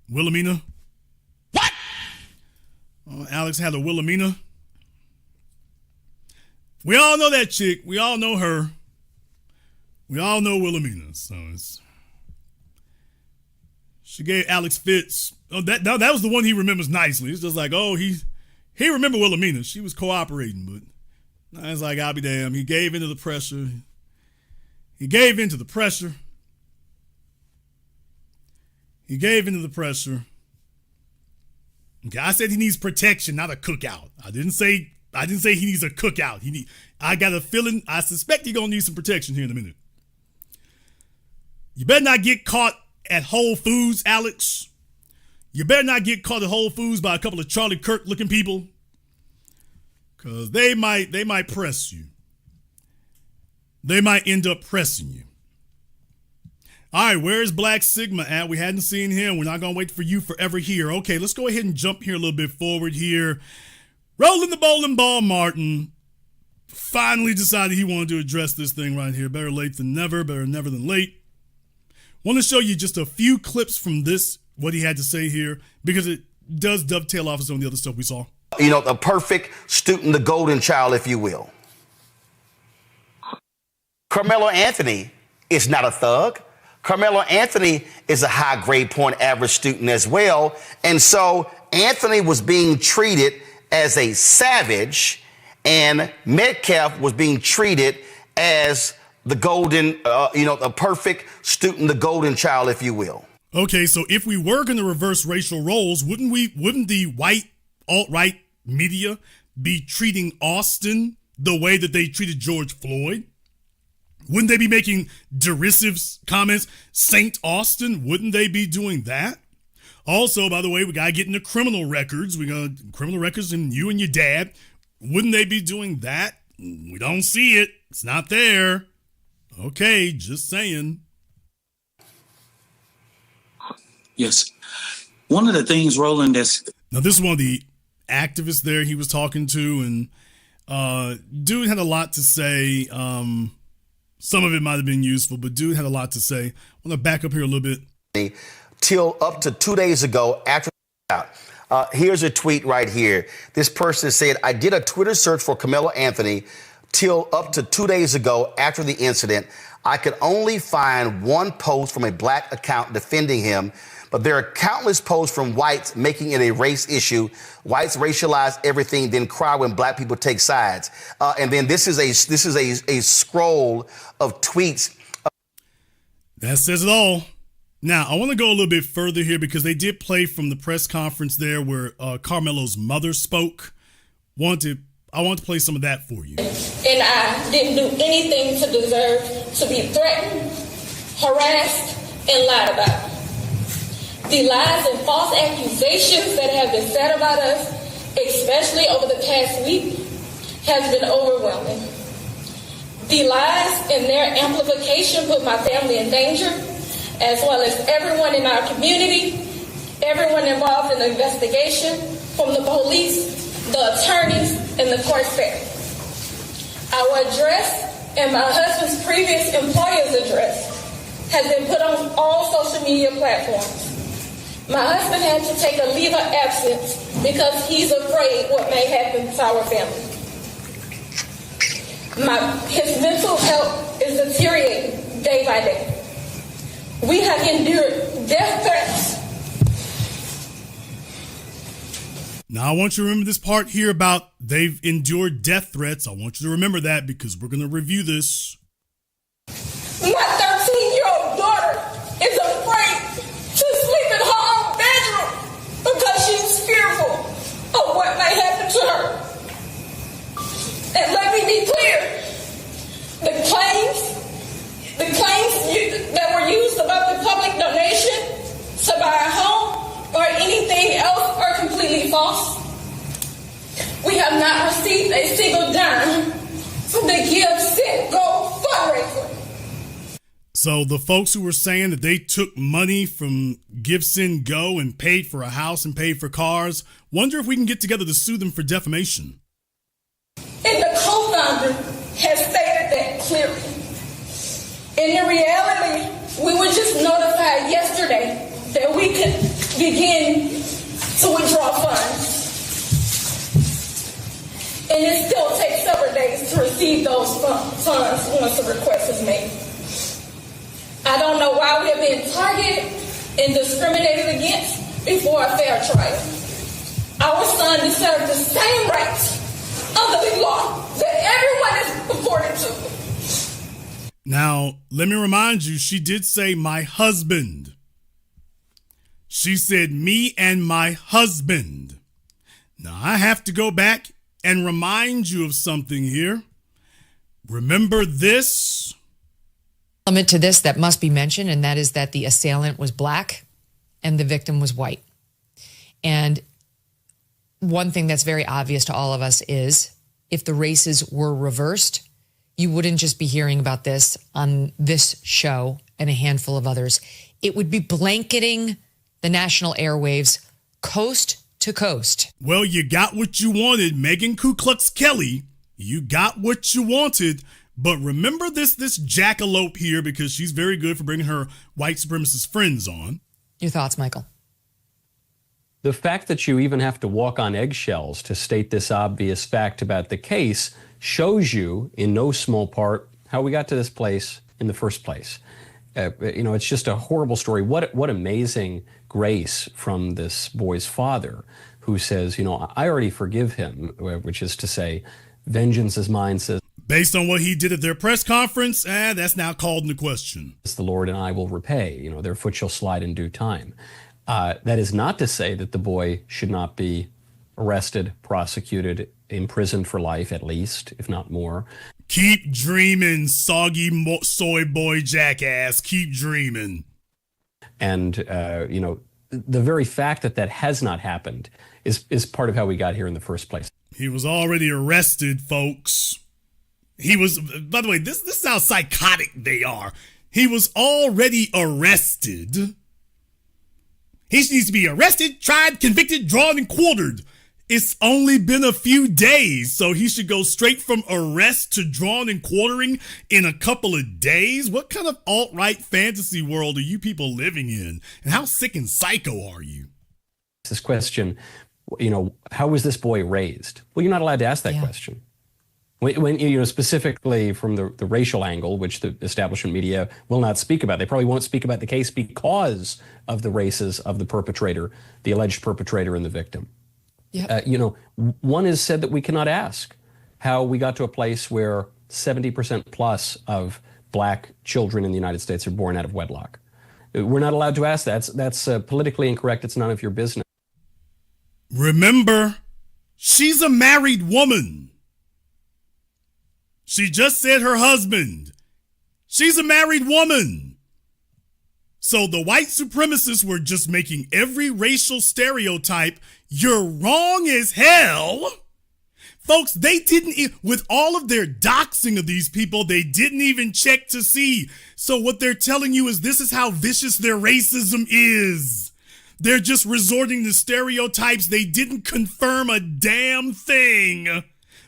Wilhelmina. What? Alex had a Wilhelmina. We all know that chick. We all know her. We all know Wilhelmina. So she gave Alex fits. Oh, that was the one he remembers nicely. It's just like, oh, he remembered Wilhelmina. She was cooperating, but it's like, I'll be damned. He gave into the pressure. He gave into the pressure. Okay, I said he needs protection, not a cookout. I didn't say he needs a cookout. I got a feeling, I suspect he's gonna need some protection here in a minute. You better not get caught at Whole Foods, Alex. You better not get caught at Whole Foods by a couple of Charlie Kirk looking people, because they might press you. They might end up pressing you. All right, where's Black Sigma at? We hadn't seen him. We're not going to wait for you forever here. Okay, let's go ahead and jump here a little bit forward here. Rolling the bowling ball, Martin finally decided he wanted to address this thing right here. Better late than never, better never than late. Want to show you just a few clips from this, what he had to say here, because it does dovetail off of some of the other stuff we saw. The perfect student, the golden child, if you will. Karmelo Anthony is not a thug. Karmelo Anthony is a high grade point average student as well. And so Anthony was being treated as a savage, and Metcalf was being treated as the golden, the perfect student, the golden child, if you will. Okay, so if we were going to reverse racial roles, wouldn't the white alt-right media be treating Austin the way that they treated George Floyd? Wouldn't they be making derisive comments? Saint Austin, wouldn't they be doing that? Also, by the way, we got to get into criminal records. We got criminal records in you and your dad. Wouldn't they be doing that? We don't see it. It's not there. Okay, just saying. Yes. One of the things, Roland, Now, this is one of the activists there he was talking to, and dude had a lot to say. Some of it might have been useful, but dude had a lot to say. I want to back up here a little bit. Till up to 2 days ago after here's a tweet right here. This person said, I did a Twitter search for Karmelo Anthony till up to 2 days ago after the incident. I could only find one post from a black account defending him, but there are countless posts from whites making it a race issue. Whites racialize everything, then cry when black people take sides. And then this is a scroll of tweets. That says it all. Now, I want to go a little bit further here because they did play from the press conference there where Karmelo's mother spoke. I want to play some of that for you. And I didn't do anything to deserve to be threatened, harassed, and lied about. The lies and false accusations that have been said about us, especially over the past week, has been overwhelming. The lies and their amplification put my family in danger, as well as everyone in our community, everyone involved in the investigation, from the police, the attorneys, and the court staff. Our address and my husband's previous employer's address has been put on all social media platforms. My husband had to take a leave of absence because he's afraid what may happen to our family. His mental health is deteriorating day by day. We have endured death threats. Now, I want you to remember this part here about they've endured death threats. I want you to remember that because we're going to review this. My 13-year-old daughter is afraid to sleep in her own bedroom because she's fearful of what might happen to her. And let me be clear, the claims that were used about the public donation to buy a home or anything else are completely false. We have not received a single dime from the Give, Send, Go fundraiser. So the folks who were saying that they took money from Give, Send, Go and paid for a house and paid for cars, wonder if we can get together to sue them for defamation. And the co-founder has stated that clearly. In reality, we were just notified yesterday that we could begin to withdraw funds. And it still takes several days to receive those funds once the request is made. I don't know why we are being targeted and discriminated against before a fair trial. Our son deserves the same rights under the law that everyone is afforded to. Now, let me remind you, she did say my husband. She said me and my husband. Now, I have to go back and remind you of something here. Remember this? Element to this that must be mentioned, and that is that the assailant was black and the victim was white. And one thing that's very obvious to all of us is if the races were reversed, you wouldn't just be hearing about this on this show and a handful of others. It would be blanketing the national airwaves coast to coast. Well, you got what you wanted, Megan Ku Klux Kelly. You got what you wanted. But remember this jackalope here, because she's very good for bringing her white supremacist friends on. Your thoughts, Michael? The fact that you even have to walk on eggshells to state this obvious fact about the case shows you, in no small part, how we got to this place in the first place. It's just a horrible story. What amazing grace from this boy's father, who says, I already forgive him, which is to say, vengeance is mine, says based on what he did at their press conference, that's now called into question. the Lord, and I will repay. Their foot shall slide in due time. That is not to say that the boy should not be arrested, prosecuted, imprisoned for life at least, if not more. Keep dreaming, soggy soy boy jackass. Keep dreaming. And, the very fact that has not happened is part of how we got here in the first place. He was already arrested, folks. He was, by the way, this is how psychotic they are. He was already arrested. He needs to be arrested, tried, convicted, drawn, and quartered. It's only been a few days, so he should go straight from arrest to drawn and quartering in a couple of days? What kind of alt-right fantasy world are you people living in? And how sick and psycho are you? This question, how was this boy raised? Well, you're not allowed to ask that question. When specifically from the racial angle, which the establishment media will not speak about. They probably won't speak about the case because of the races of the perpetrator, the alleged perpetrator, and the victim. One is said that we cannot ask how we got to a place where 70% plus of black children in the United States are born out of wedlock. We're not allowed to ask that. That's politically incorrect. It's none of your business. Remember, she's a married woman. She just said her husband. She's a married woman. So the white supremacists were just making every racial stereotype. You're wrong as hell. Folks, they didn't, with all of their doxing of these people, they didn't even check to see. So what they're telling you is this is how vicious their racism is. They're just resorting to stereotypes. They didn't confirm a damn thing.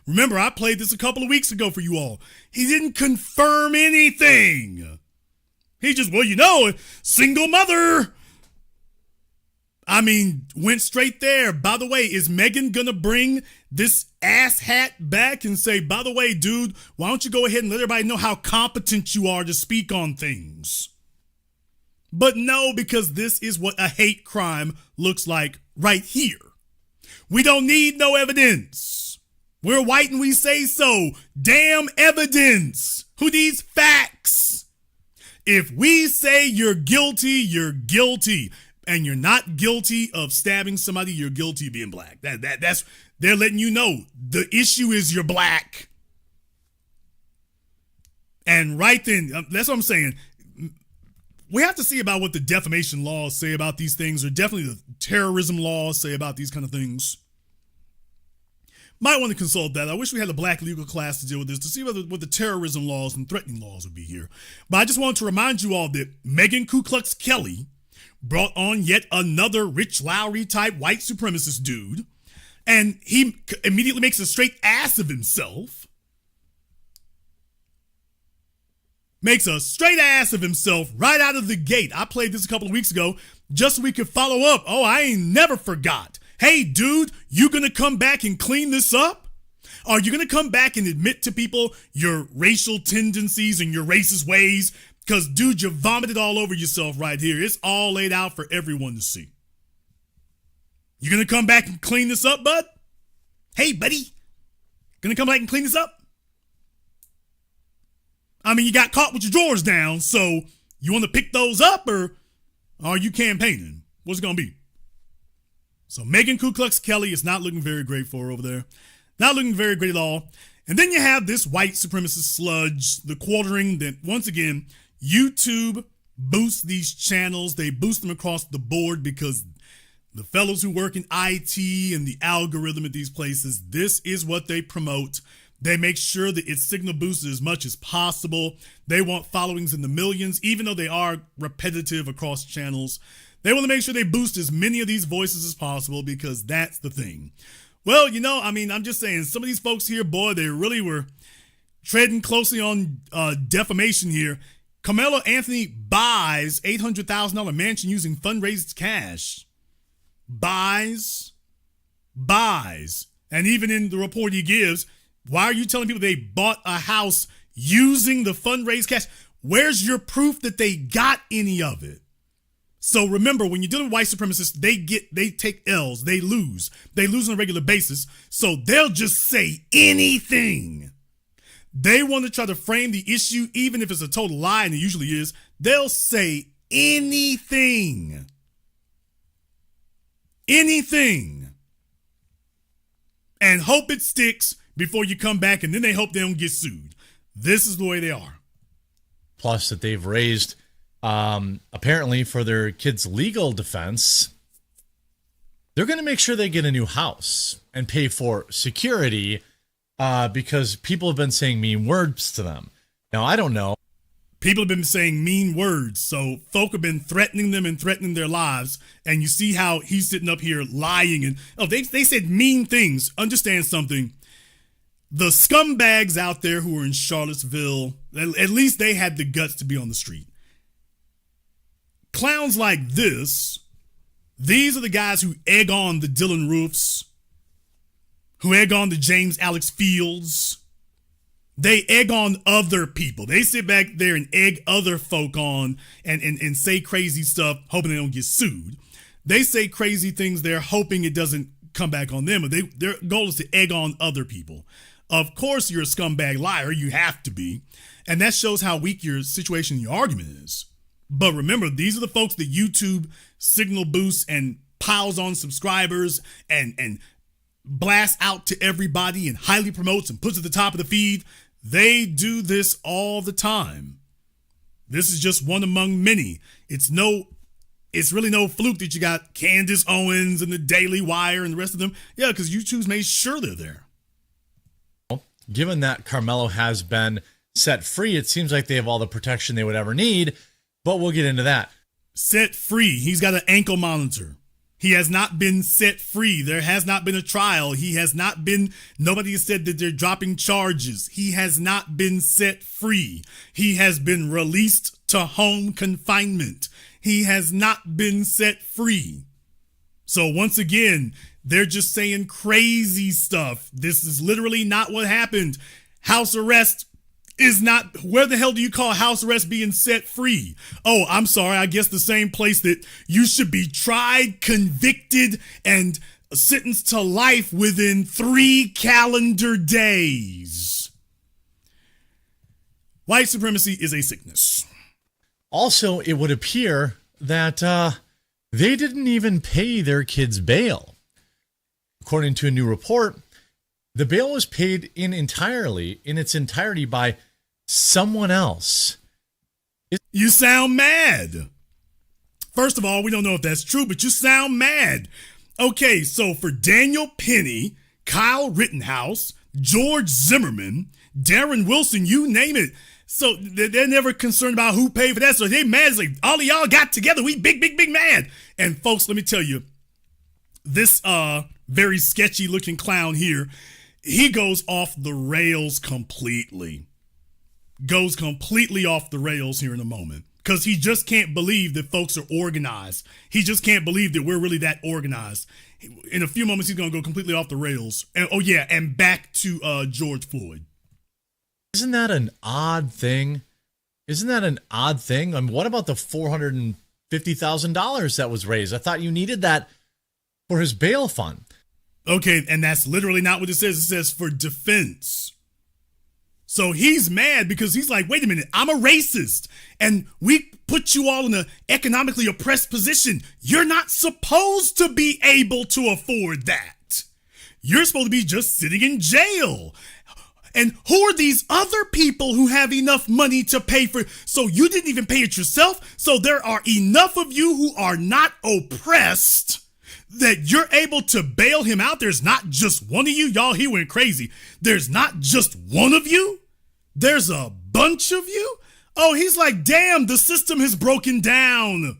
Remember, I played this a couple of weeks ago for you all. He didn't confirm anything. He just, single mother. I mean, went straight there. By the way, is Megan going to bring this ass hat back and say, by the way, dude, why don't you go ahead and let everybody know how competent you are to speak on things? But no, because this is what a hate crime looks like right here. We don't need no evidence. We're white and we say so. Damn evidence. Who needs facts? If we say you're guilty, you're guilty. And you're not guilty of stabbing somebody, you're guilty of being black. That's they're letting you know. The issue is you're black. And right then, that's what I'm saying. We have to see about what the defamation laws say about these things, or definitely the terrorism laws say about these kind of things. Might want to consult that. I wish we had a black legal class to deal with this, to see what the terrorism laws and threatening laws would be here. But I just want to remind you all that Megan Ku Klux Kelly brought on yet another Rich Lowry type white supremacist dude, and he immediately makes a straight ass of himself. Makes a straight ass of himself right out of the gate. I played this a couple of weeks ago just so we could follow up. Oh, I ain't never forgot. Hey, dude, you gonna come back and clean this up? Are you gonna come back and admit to people your racial tendencies and your racist ways? Because, dude, you vomited all over yourself right here. It's all laid out for everyone to see. You gonna come back and clean this up, bud? Hey, buddy. Gonna come back and clean this up? I mean, you got caught with your drawers down, so you want to pick those up, or are you campaigning? What's it gonna be? So Megan Ku Klux Kelly is not looking very great for her over there. Not looking very great at all. And then you have this white supremacist sludge, the quartering that, once again, YouTube boosts these channels. They boost them across the board because the fellows who work in IT and the algorithm at these places, this is what they promote. They make sure that it's signal boosted as much as possible. They want followings in the millions, even though they are repetitive across channels. They want to make sure they boost as many of these voices as possible because that's the thing. Well, you know, I mean, I'm just saying, some of these folks here, boy, they really were treading closely on defamation here. Karmelo Anthony buys $800,000 mansion using fundraised cash. Buys. And even in the report he gives, why are you telling people they bought a house using the fundraised cash? Where's your proof that they got any of it? So remember, when you're dealing with white supremacists, they take L's, they lose on a regular basis. So they'll just say anything. They want to try to frame the issue, even if it's a total lie, and it usually is. They'll say anything. Anything. And hope it sticks before you come back, and then they hope they don't get sued. This is the way they are. Plus that they've raised, apparently for their kids' legal defense, they're going to make sure they get a new house and pay for security because people have been saying mean words to them. Now, I don't know. People have been saying mean words, so folk have been threatening them and threatening their lives, and you see how he's sitting up here lying, and they said mean things. Understand something. The scumbags out there who are in Charlottesville, at least they had the guts to be on the street. Clowns like this, these are the guys who egg on the Dylan Roofs, who egg on the James Alex Fields. They egg on other people. They sit back there and egg other folk on and say crazy stuff, hoping they don't get sued. They say crazy things there, hoping it doesn't come back on them. Their goal is to egg on other people. Of course, you're a scumbag liar. You have to be. And that shows how weak your situation, your argument is. But remember, these are the folks that YouTube signal boosts and piles on subscribers and blasts out to everybody and highly promotes and puts at the top of the feed. They do this all the time. This is just one among many. It's really no fluke that you got Candace Owens and the Daily Wire and the rest of them. Yeah, because YouTube's made sure they're there. Given that Karmelo has been set free, it seems like they have all the protection they would ever need, but we'll get into that. Set free. He's got an ankle monitor. He has not been set free. There has not been a trial. Nobody has said that they're dropping charges. He has not been set free. He has been released to home confinement. He has not been set free. So once again, they're just saying crazy stuff. This is literally not what happened. House arrest is not, where the hell do you call house arrest being set free? Oh, I'm sorry. I guess the same place that you should be tried, convicted, and sentenced to life within 3 calendar days. White supremacy is a sickness. Also, it would appear that they didn't even pay their kids bail. According to a new report, the bail was paid in its entirety by someone else. You sound mad. First of all, we don't know if that's true, but you sound mad. Okay, so for Daniel Penny, Kyle Rittenhouse, George Zimmerman, Darren Wilson, you name it. So they're never concerned about who paid for that. So they mad. It's like all of y'all got together. We big mad. And folks, let me tell you, this very sketchy looking clown here, he goes off the rails completely. Goes completely off the rails here in a moment. Because he just can't believe that folks are organized. He just can't believe that we're really that organized. In a few moments, he's going to go completely off the rails. And, oh, yeah, and back to George Floyd. Isn't that an odd thing? I mean, what about the $450,000 that was raised? I thought you needed that for his bail fund. Okay, and that's literally not what it says. It says for defense. So he's mad because he's like, wait a minute, I'm a racist. And we put you all in an economically oppressed position. You're not supposed to be able to afford that. You're supposed to be just sitting in jail. And who are these other people who have enough money to pay for it? So you didn't even pay it yourself. So there are enough of you who are not oppressed that you're able to bail him out. There's not just one of you. Y'all, he went crazy. There's not just one of you. There's a bunch of you. Oh, he's like, damn, the system has broken down.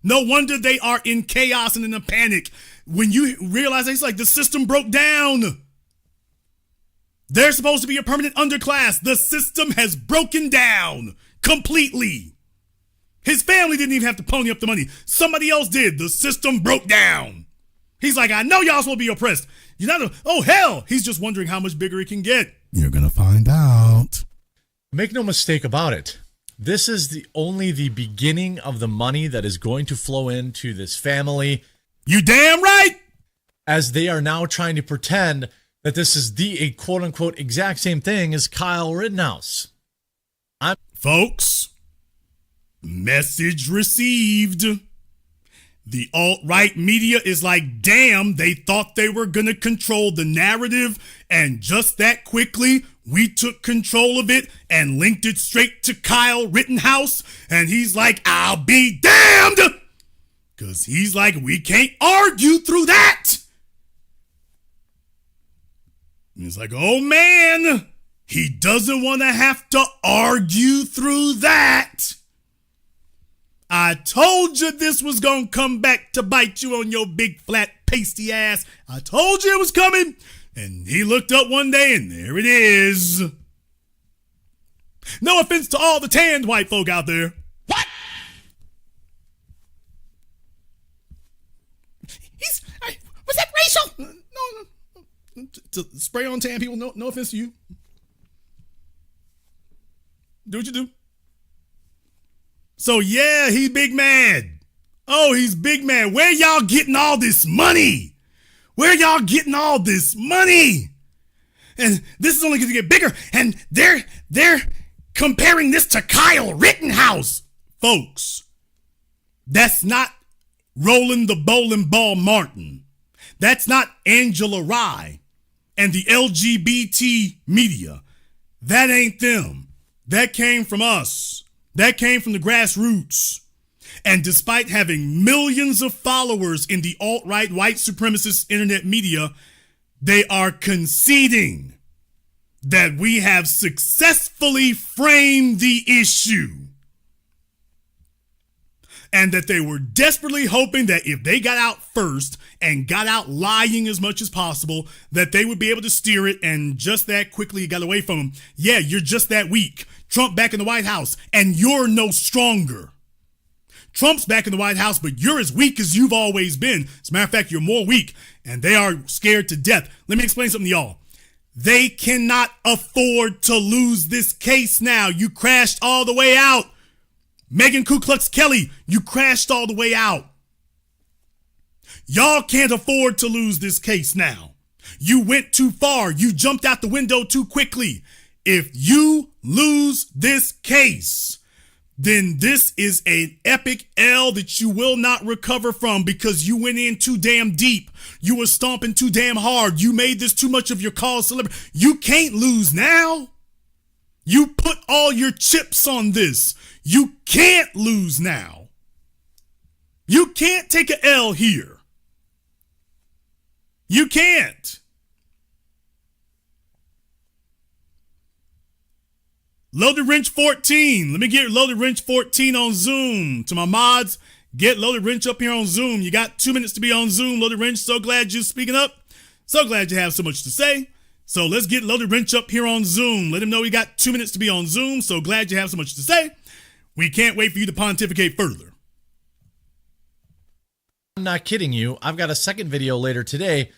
No wonder they are in chaos and in a panic. When you realize, he's like, the system broke down. They're supposed to be a permanent underclass. The system has broken down completely. His family didn't even have to pony up the money. Somebody else did. The system broke down. He's like, I know y'all supposed to be oppressed. You're not. Oh, hell. He's just wondering how much bigger it can get. You're going to find out. Make no mistake about it. This is only the beginning of the money that is going to flow into this family. You damn right. As they are now trying to pretend that this is the quote-unquote exact same thing as Kyle Rittenhouse. Folks, message received. The alt-right media is like, damn, they thought they were going to control the narrative, and just that quickly, we took control of it and linked it straight to Kyle Rittenhouse, and he's like, I'll be damned! Because he's like, we can't argue through that! And it's like, oh man, he doesn't want to have to argue through that. I told you this was going to come back to bite you on your big flat pasty ass. I told you it was coming. And he looked up one day and there it is. No offense to all the tanned white folk out there. What? Was that racial? No. To spray on tan people, no offense to you. Do what you do. So yeah, he's big mad. Oh, he's big mad. Where y'all getting all this money? Where y'all getting all this money? And this is only going to get bigger. And they're comparing this to Kyle Rittenhouse. Folks, that's not Roland the Bowling Ball Martin. That's not Angela Rye and the LGBT media. That ain't them. That came from us. That came from the grassroots. And despite having millions of followers in the alt-right white supremacist internet media, they are conceding that we have successfully framed the issue. And that they were desperately hoping that if they got out first and got out lying as much as possible, that they would be able to steer it, and just that quickly it got away from them. Yeah, you're just that weak. Trump back in the White House, and you're no stronger. Trump's back in the White House, but you're as weak as you've always been. As a matter of fact, you're more weak, and they are scared to death. Let me explain something to y'all. They cannot afford to lose this case now. You crashed all the way out. Megan Ku Klux Kelly, you crashed all the way out. Y'all can't afford to lose this case now. You went too far. You jumped out the window too quickly. If you lose this case, then this is an epic L that you will not recover from because you went in too damn deep. You were stomping too damn hard. You made this too much of your cause celebrity. You can't lose now. You put all your chips on this. You can't lose now. You can't take an L here. You can't. Loaded Wrench 14. Let me get Loaded Wrench 14 on Zoom. To my mods, get Loaded Wrench up here on Zoom. You got 2 minutes to be on Zoom. Loaded Wrench, so glad you're speaking up. So glad you have so much to say. So let's get Loaded Wrench up here on Zoom. Let him know we got 2 minutes to be on Zoom. So glad you have so much to say. We can't wait for you to pontificate further. I'm not kidding you. I've got a second video later today.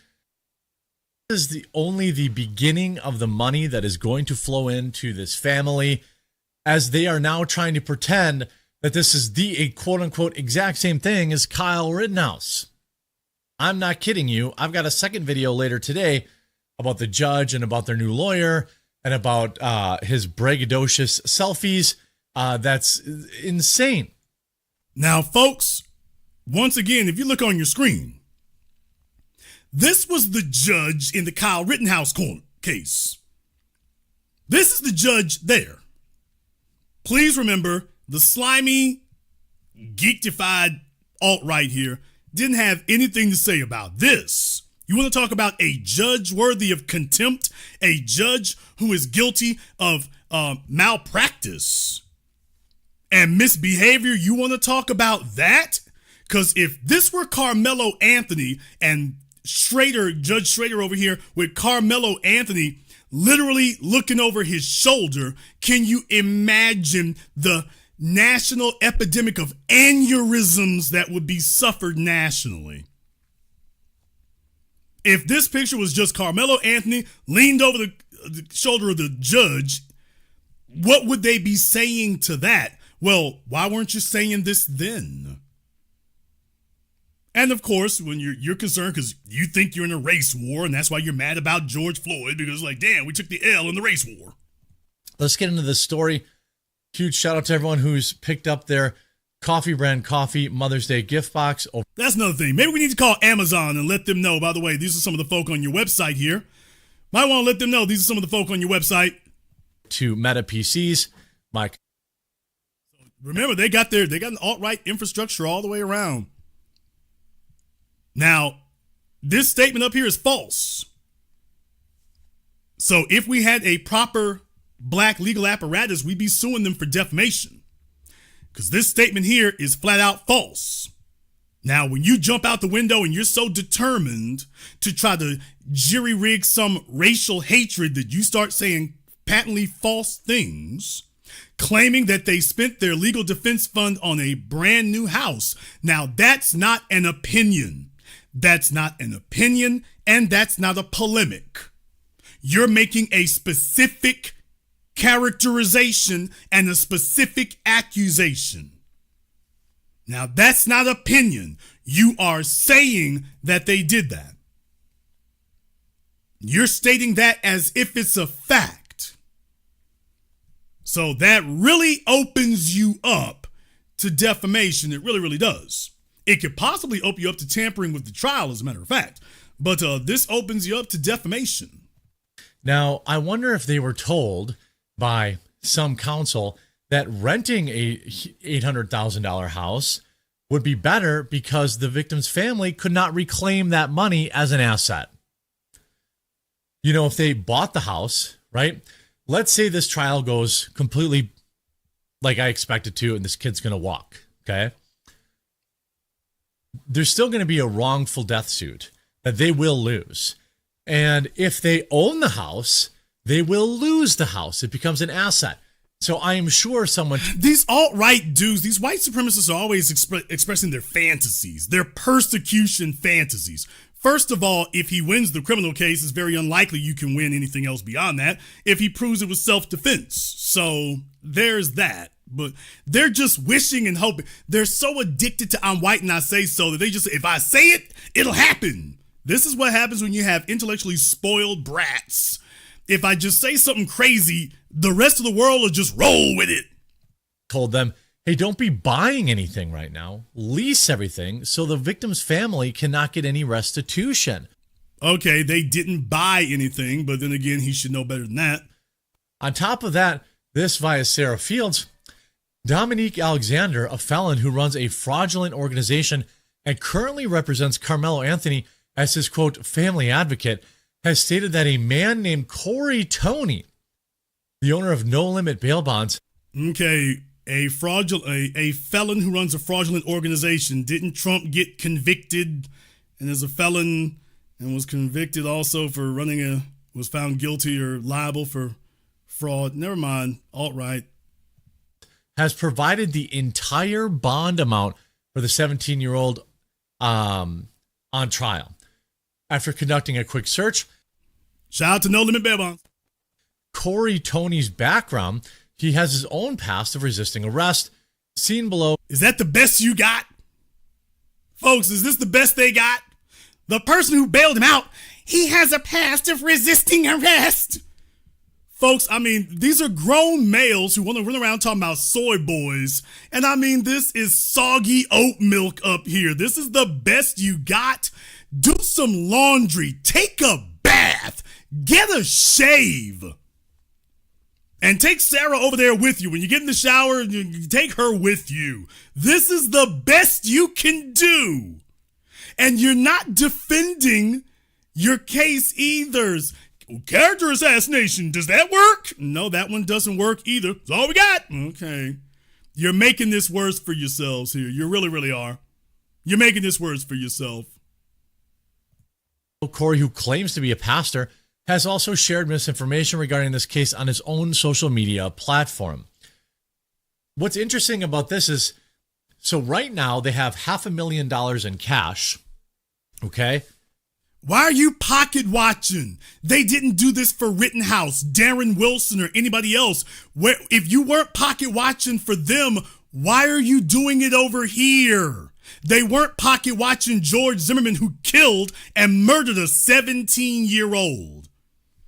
This is only the beginning of the money that is going to flow into this family as they are now trying to pretend that this is the quote unquote exact same thing as Kyle Rittenhouse. I'm not kidding you. I've got a second video later today about the judge and about their new lawyer and about his braggadocious selfies. That's insane. Now, folks, once again, if you look on your screen, this was the judge in the Kyle Rittenhouse case. This is the judge there. Please remember, the slimy, geektified alt-right here didn't have anything to say about this. You want to talk about a judge worthy of contempt, a judge who is guilty of malpractice and misbehavior? You want to talk about that? Because if this were Karmelo Anthony and Judge Schrader over here with Karmelo Anthony literally looking over his shoulder, can you imagine the national epidemic of aneurysms that would be suffered nationally? If this picture was just Karmelo Anthony leaned over the shoulder of the judge, what would they be saying to that? Well, why weren't you saying this then? And of course, when you're concerned because you think you're in a race war, and that's why you're mad about George Floyd, because like, damn, we took the L in the race war. Let's get into this story. Huge shout out to everyone who's picked up their Coffee Brand Coffee Mother's Day gift box. That's another thing. Maybe we need to call Amazon and let them know, by the way, these are some of the folk on your website here. Might want to let them know these are some of the folk on your website. To Meta PCs. Remember, they got an alt-right infrastructure all the way around. Now, this statement up here is false. So if we had a proper black legal apparatus, we'd be suing them for defamation. Because this statement here is flat out false. Now, when you jump out the window and you're so determined to try to jury-rig some racial hatred that you start saying patently false things, claiming that they spent their legal defense fund on a brand new house. Now, that's not an opinion. That's not an opinion, and that's not a polemic. You're making a specific characterization and a specific accusation. Now, that's not opinion. You are saying that they did that. You're stating that as if it's a fact. So that really opens you up to defamation. It really, really does. It could possibly open you up to tampering with the trial, as a matter of fact. But this opens you up to defamation. Now, I wonder if they were told by some counsel that renting a $800,000 house would be better because the victim's family could not reclaim that money as an asset. You know, if they bought the house, right? Let's say this trial goes completely like I expect it to, and this kid's going to walk, okay? There's still going to be a wrongful death suit that they will lose. And if they own the house, they will lose the house. It becomes an asset. So I am sure someone. These alt-right dudes, these white supremacists are always expressing their fantasies, their persecution fantasies. First of all, if he wins the criminal case, it's very unlikely you can win anything else beyond that if he proves it was self-defense. So there's that. But they're just wishing and hoping. They're so addicted to "I'm white and I say so" that they just, if I say it, it'll happen. This is what happens when you have intellectually spoiled brats. If I just say something crazy, the rest of the world will just roll with it. Told them, hey, don't be buying anything right now. Lease everything so the victim's family cannot get any restitution. Okay, they didn't buy anything, but then again, he should know better than that. On top of that, this via Sarah Fields, Dominique Alexander, a felon who runs a fraudulent organization and currently represents Karmelo Anthony as his, quote, family advocate, has stated that a man named Corey Toney, the owner of No Limit Bail Bonds. Okay, a felon who runs a fraudulent organization. Didn't Trump get convicted and as a felon and was convicted also for was found guilty or liable for fraud? Never mind, alt-right. Has provided the entire bond amount for the 17-year-old on trial. After conducting a quick search, shout out to No Limit Bail Bonds. Corey Toney's background, he has his own past of resisting arrest. Seen below. Is that the best you got? Folks, is this the best they got? The person who bailed him out, he has a past of resisting arrest. Folks, I mean, these are grown males who want to run around talking about soy boys. And I mean, this is soggy oat milk up here. This is the best you got. Do some laundry. Take a bath. Get a shave. And take Sarah over there with you. When you get in the shower, you take her with you. This is the best you can do. And you're not defending your case either. Character assassination, does that work? No, that one doesn't work either. That's all we got. Okay. You're making this worse for yourselves here. You really, really are. You're making this worse for yourself. Corey, who claims to be a pastor, has also shared misinformation regarding this case on his own social media platform. What's interesting about this is, so right now they have $500,000 in cash. Okay. Why are you pocket watching? They didn't do this for Rittenhouse, Darren Wilson, or anybody else. If you weren't pocket watching for them, why are you doing it over here? They weren't pocket watching George Zimmerman, who killed and murdered a 17-year-old.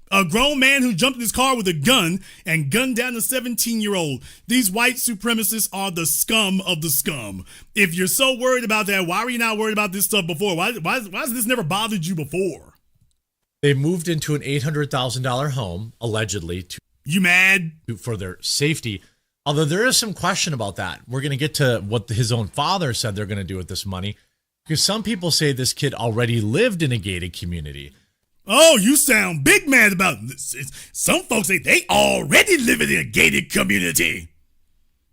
A grown man who jumped in his car with a gun and gunned down a 17-year-old. These white supremacists are the scum of the scum. If you're so worried about that, why were you not worried about this stuff before? Why has this never bothered you before? They moved into an $800,000 home, allegedly. You mad? For their safety. Although there is some question about that. We're going to get to what his own father said they're going to do with this money. Because some people say this kid already lived in a gated community. Oh, you sound big mad about this. Some folks say they already live in a gated community.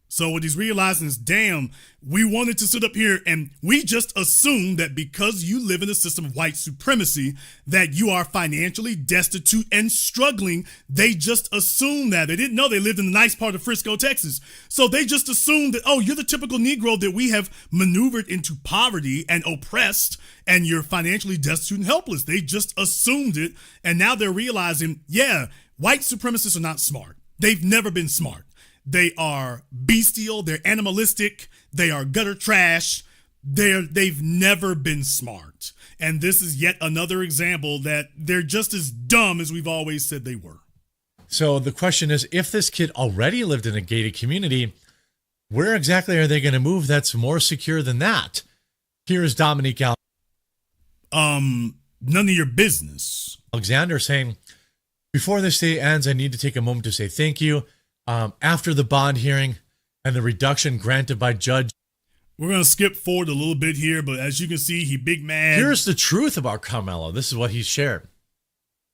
So what he's realizing is, damn, we wanted to sit up here and we just assumed that because you live in a system of white supremacy, that you are financially destitute and struggling. They just assumed that. They didn't know they lived in the nice part of Frisco, Texas. So they just assumed that, oh, you're the typical Negro that we have maneuvered into poverty and oppressed, and you're financially destitute and helpless. They just assumed it. And now they're realizing, yeah, white supremacists are not smart. They've never been smart. They are bestial, they're animalistic, they are gutter trash, they've never been smart. And this is yet another example that they're just as dumb as we've always said they were. So the question is, if this kid already lived in a gated community, where exactly are they going to move that's more secure than that? Here's Dominique None of your business. Alexander saying, before this day ends, I need to take a moment to say thank you. After the bond hearing and the reduction granted by Judge. We're going to skip forward a little bit here, but as you can see, he big mad. Here's the truth about Karmelo. This is what he shared.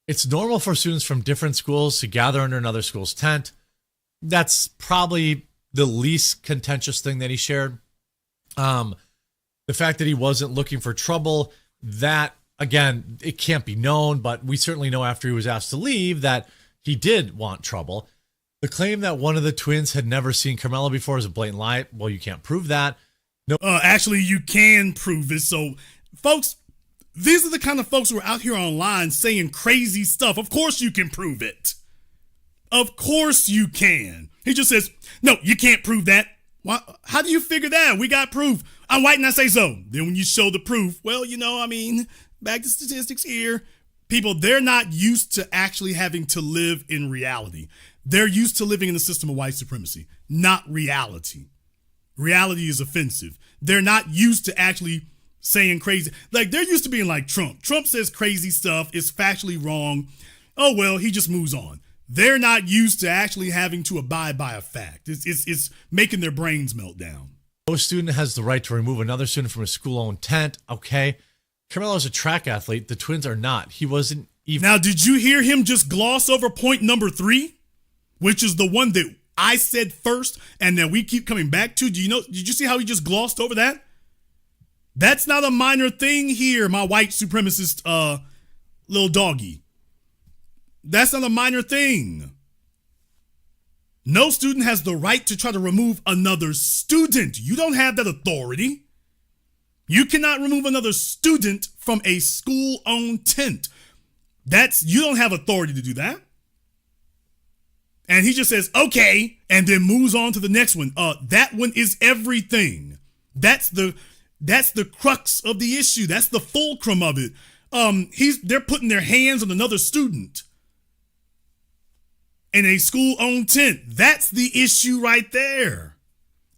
It's normal for students from different schools to gather under another school's tent. That's probably the least contentious thing that he shared. The fact that he wasn't looking for trouble, that, again, it can't be known, but we certainly know after he was asked to leave that he did want trouble. The claim that one of the twins had never seen Karmelo before is a blatant lie. Well, you can't prove that. No, Actually, you can prove it. So, folks, these are the kind of folks who are out here online saying crazy stuff. Of course you can prove it. Of course you can. He just says, no, you can't prove that. Why, how do you figure that? We got proof. I'm white and I say so. Then when you show the proof, well, back to statistics here. People, they're not used to actually having to live in reality. They're used to living in the system of white supremacy, not reality. Reality is offensive. They're not used to actually saying crazy. Like, they're used to being like Trump. Trump says crazy stuff. It's factually wrong. Oh, well, he just moves on. They're not used to actually having to abide by a fact. It's making their brains melt down. No student has the right to remove another student from a school-owned tent. Okay. Karmelo's a track athlete. The twins are not. He wasn't even. Now, did you hear him just gloss over point number 3? Which is the one that I said first and that we keep coming back to. Did you see how he just glossed over that? That's not a minor thing here, my white supremacist little doggy. That's not a minor thing. No student has the right to try to remove another student. You don't have that authority. You cannot remove another student from a school-owned tent. You don't have authority to do that. And he just says, okay, and then moves on to the next one. That one is everything. That's the crux of the issue. That's the fulcrum of it. They're putting their hands on another student in a school-owned tent. That's the issue right there.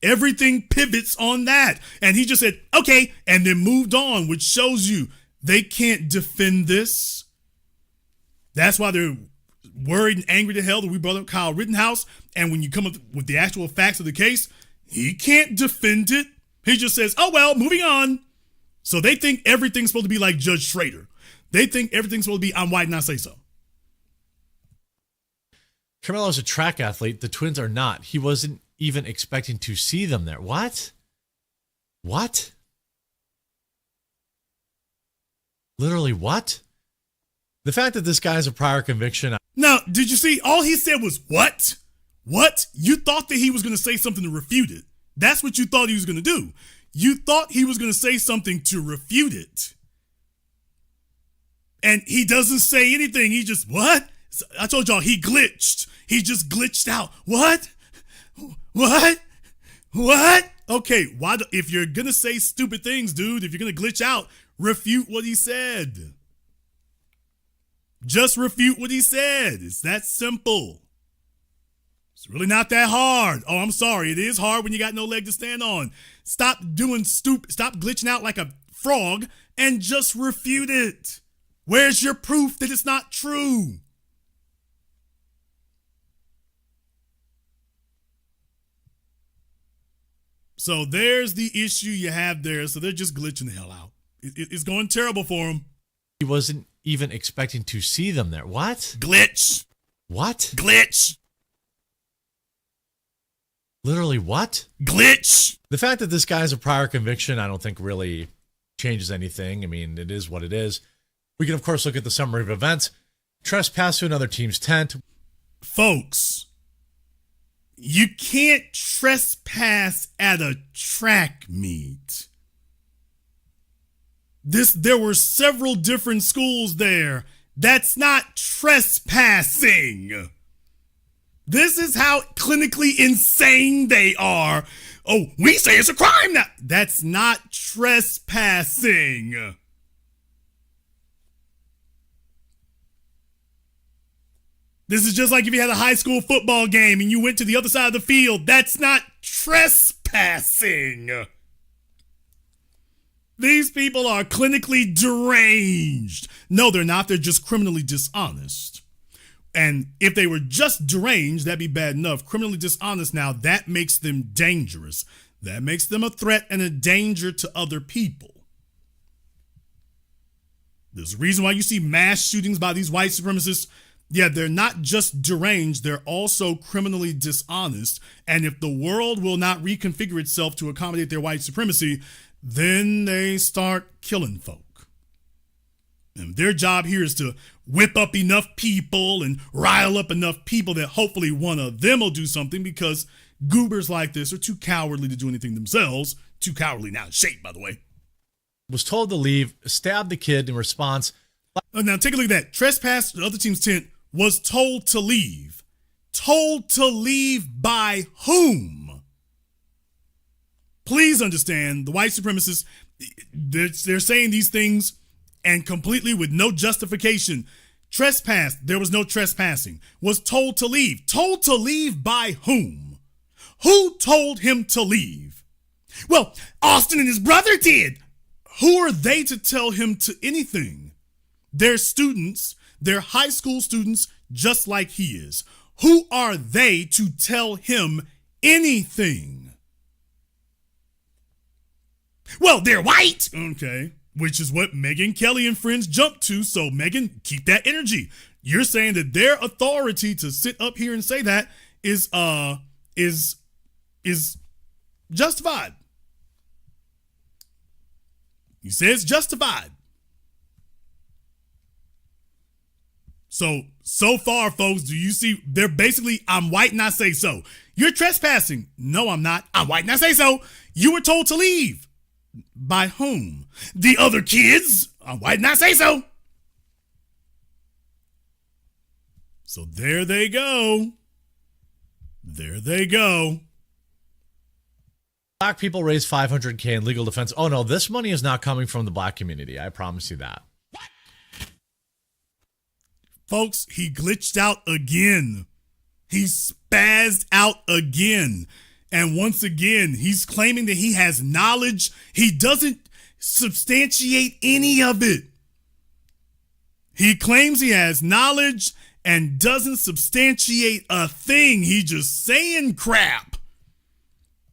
Everything pivots on that. And he just said, okay, and then moved on, which shows you they can't defend this. That's why they're worried and angry to hell that we brought up Kyle Rittenhouse. And when you come up with the actual facts of the case, he can't defend it. He just says, oh, well, moving on. So they think everything's supposed to be like Judge Schrader. They think everything's supposed to be, I'm white and I say so. Karmelo's a track athlete. The twins are not. He wasn't even expecting to see them there. What? Literally what? The fact that this guy has a prior conviction. Now, did you see? All he said was, what? What? You thought that he was going to say something to refute it. That's what you thought he was going to do. You thought he was going to say something to refute it. And he doesn't say anything. He just, what? I told y'all, he glitched. He just glitched out. What? Okay, if you're going to say stupid things, dude, if you're going to glitch out, refute what he said. Just refute what he said. It's that simple. It's really not that hard. Oh, I'm sorry. It is hard when you got no leg to stand on. Stop doing stop glitching out like a frog and just refute it. Where's your proof that it's not true? So there's the issue you have there. So they're just glitching the hell out. It's going terrible for them. He wasn't even expecting to see them there. What? Glitch. What? Glitch. Literally what? Glitch. The fact that this guy has a prior conviction, I don't think really changes anything. I mean, it is what it is. We can, of course, look at the summary of events. Trespass to another team's tent. Folks, you can't trespass at a track meet. There were several different schools there. That's not trespassing. This is how clinically insane they are. Oh, we say it's a crime now. That's not trespassing. This is just like if you had a high school football game and you went to the other side of the field. That's not trespassing. These people are clinically deranged. No, they're not. They're just criminally dishonest. And if they were just deranged, that'd be bad enough. Criminally dishonest now, that makes them dangerous. That makes them a threat and a danger to other people. There's a reason why you see mass shootings by these white supremacists. Yeah, they're not just deranged, they're also criminally dishonest. And if the world will not reconfigure itself to accommodate their white supremacy, then they start killing folk. And their job here is to whip up enough people and rile up enough people that hopefully one of them will do something, because goobers like this are too cowardly to do anything themselves. Too cowardly now in shape, by the way. Was told to leave, stabbed the kid in response. Now take a look at that. Trespassed the other team's tent, was told to leave. Told to leave by whom? Please understand, the white supremacists, they're saying these things and completely with no justification. Trespassed, there was no trespassing. Was told to leave. Told to leave by whom? Who told him to leave? Well, Austin and his brother did. Who are they to tell him to anything? They're students. They're high school students just like he is. Who are they to tell him anything? Well, they're white. Okay. Which is what Megyn Kelly and friends jumped to. So, Megyn, keep that energy. You're saying that their authority to sit up here and say that is justified. You say it's justified. So far, folks, do you see? They're basically, I'm white and I say so. You're trespassing. No, I'm not. I'm white and I say so. You were told to leave. By whom? The other kids. I'm white and I say so. So there they go. There they go. Black people raise $500K in legal defense. Oh no, this money is not coming from the black community. I promise you that. Folks, he glitched out again. He spazzed out again. And once again, he's claiming that he has knowledge. He doesn't substantiate any of it. He claims he has knowledge and doesn't substantiate a thing. He just saying crap.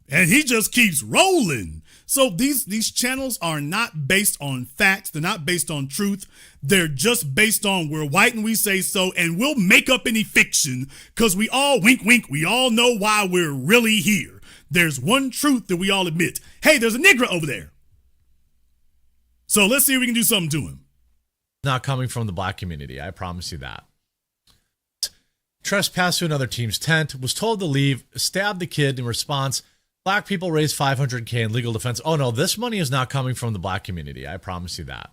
And he just keeps rolling. So these channels are not based on facts. They're not based on truth. They're just based on we're white and we say so, and we'll make up any fiction because we all wink, wink. We all know why we're really here. There's one truth that we all admit. Hey, there's a Negro over there. So let's see if we can do something to him. Not coming from the black community. I promise you that. Trespassed to another team's tent, was told to leave, stabbed the kid in response. Black people raise $500K in legal defense. Oh no, this money is not coming from the black community. I promise you that.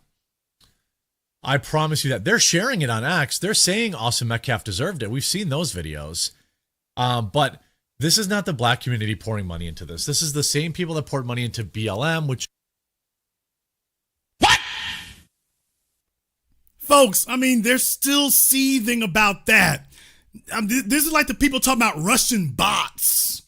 I promise you that. They're sharing it on X. They're saying Austin Metcalf deserved it. We've seen those videos. But this is not the black community pouring money into this. This is the same people that poured money into BLM, which... What? Folks, I mean, they're still seething about that. This is like the people talking about Russian bots.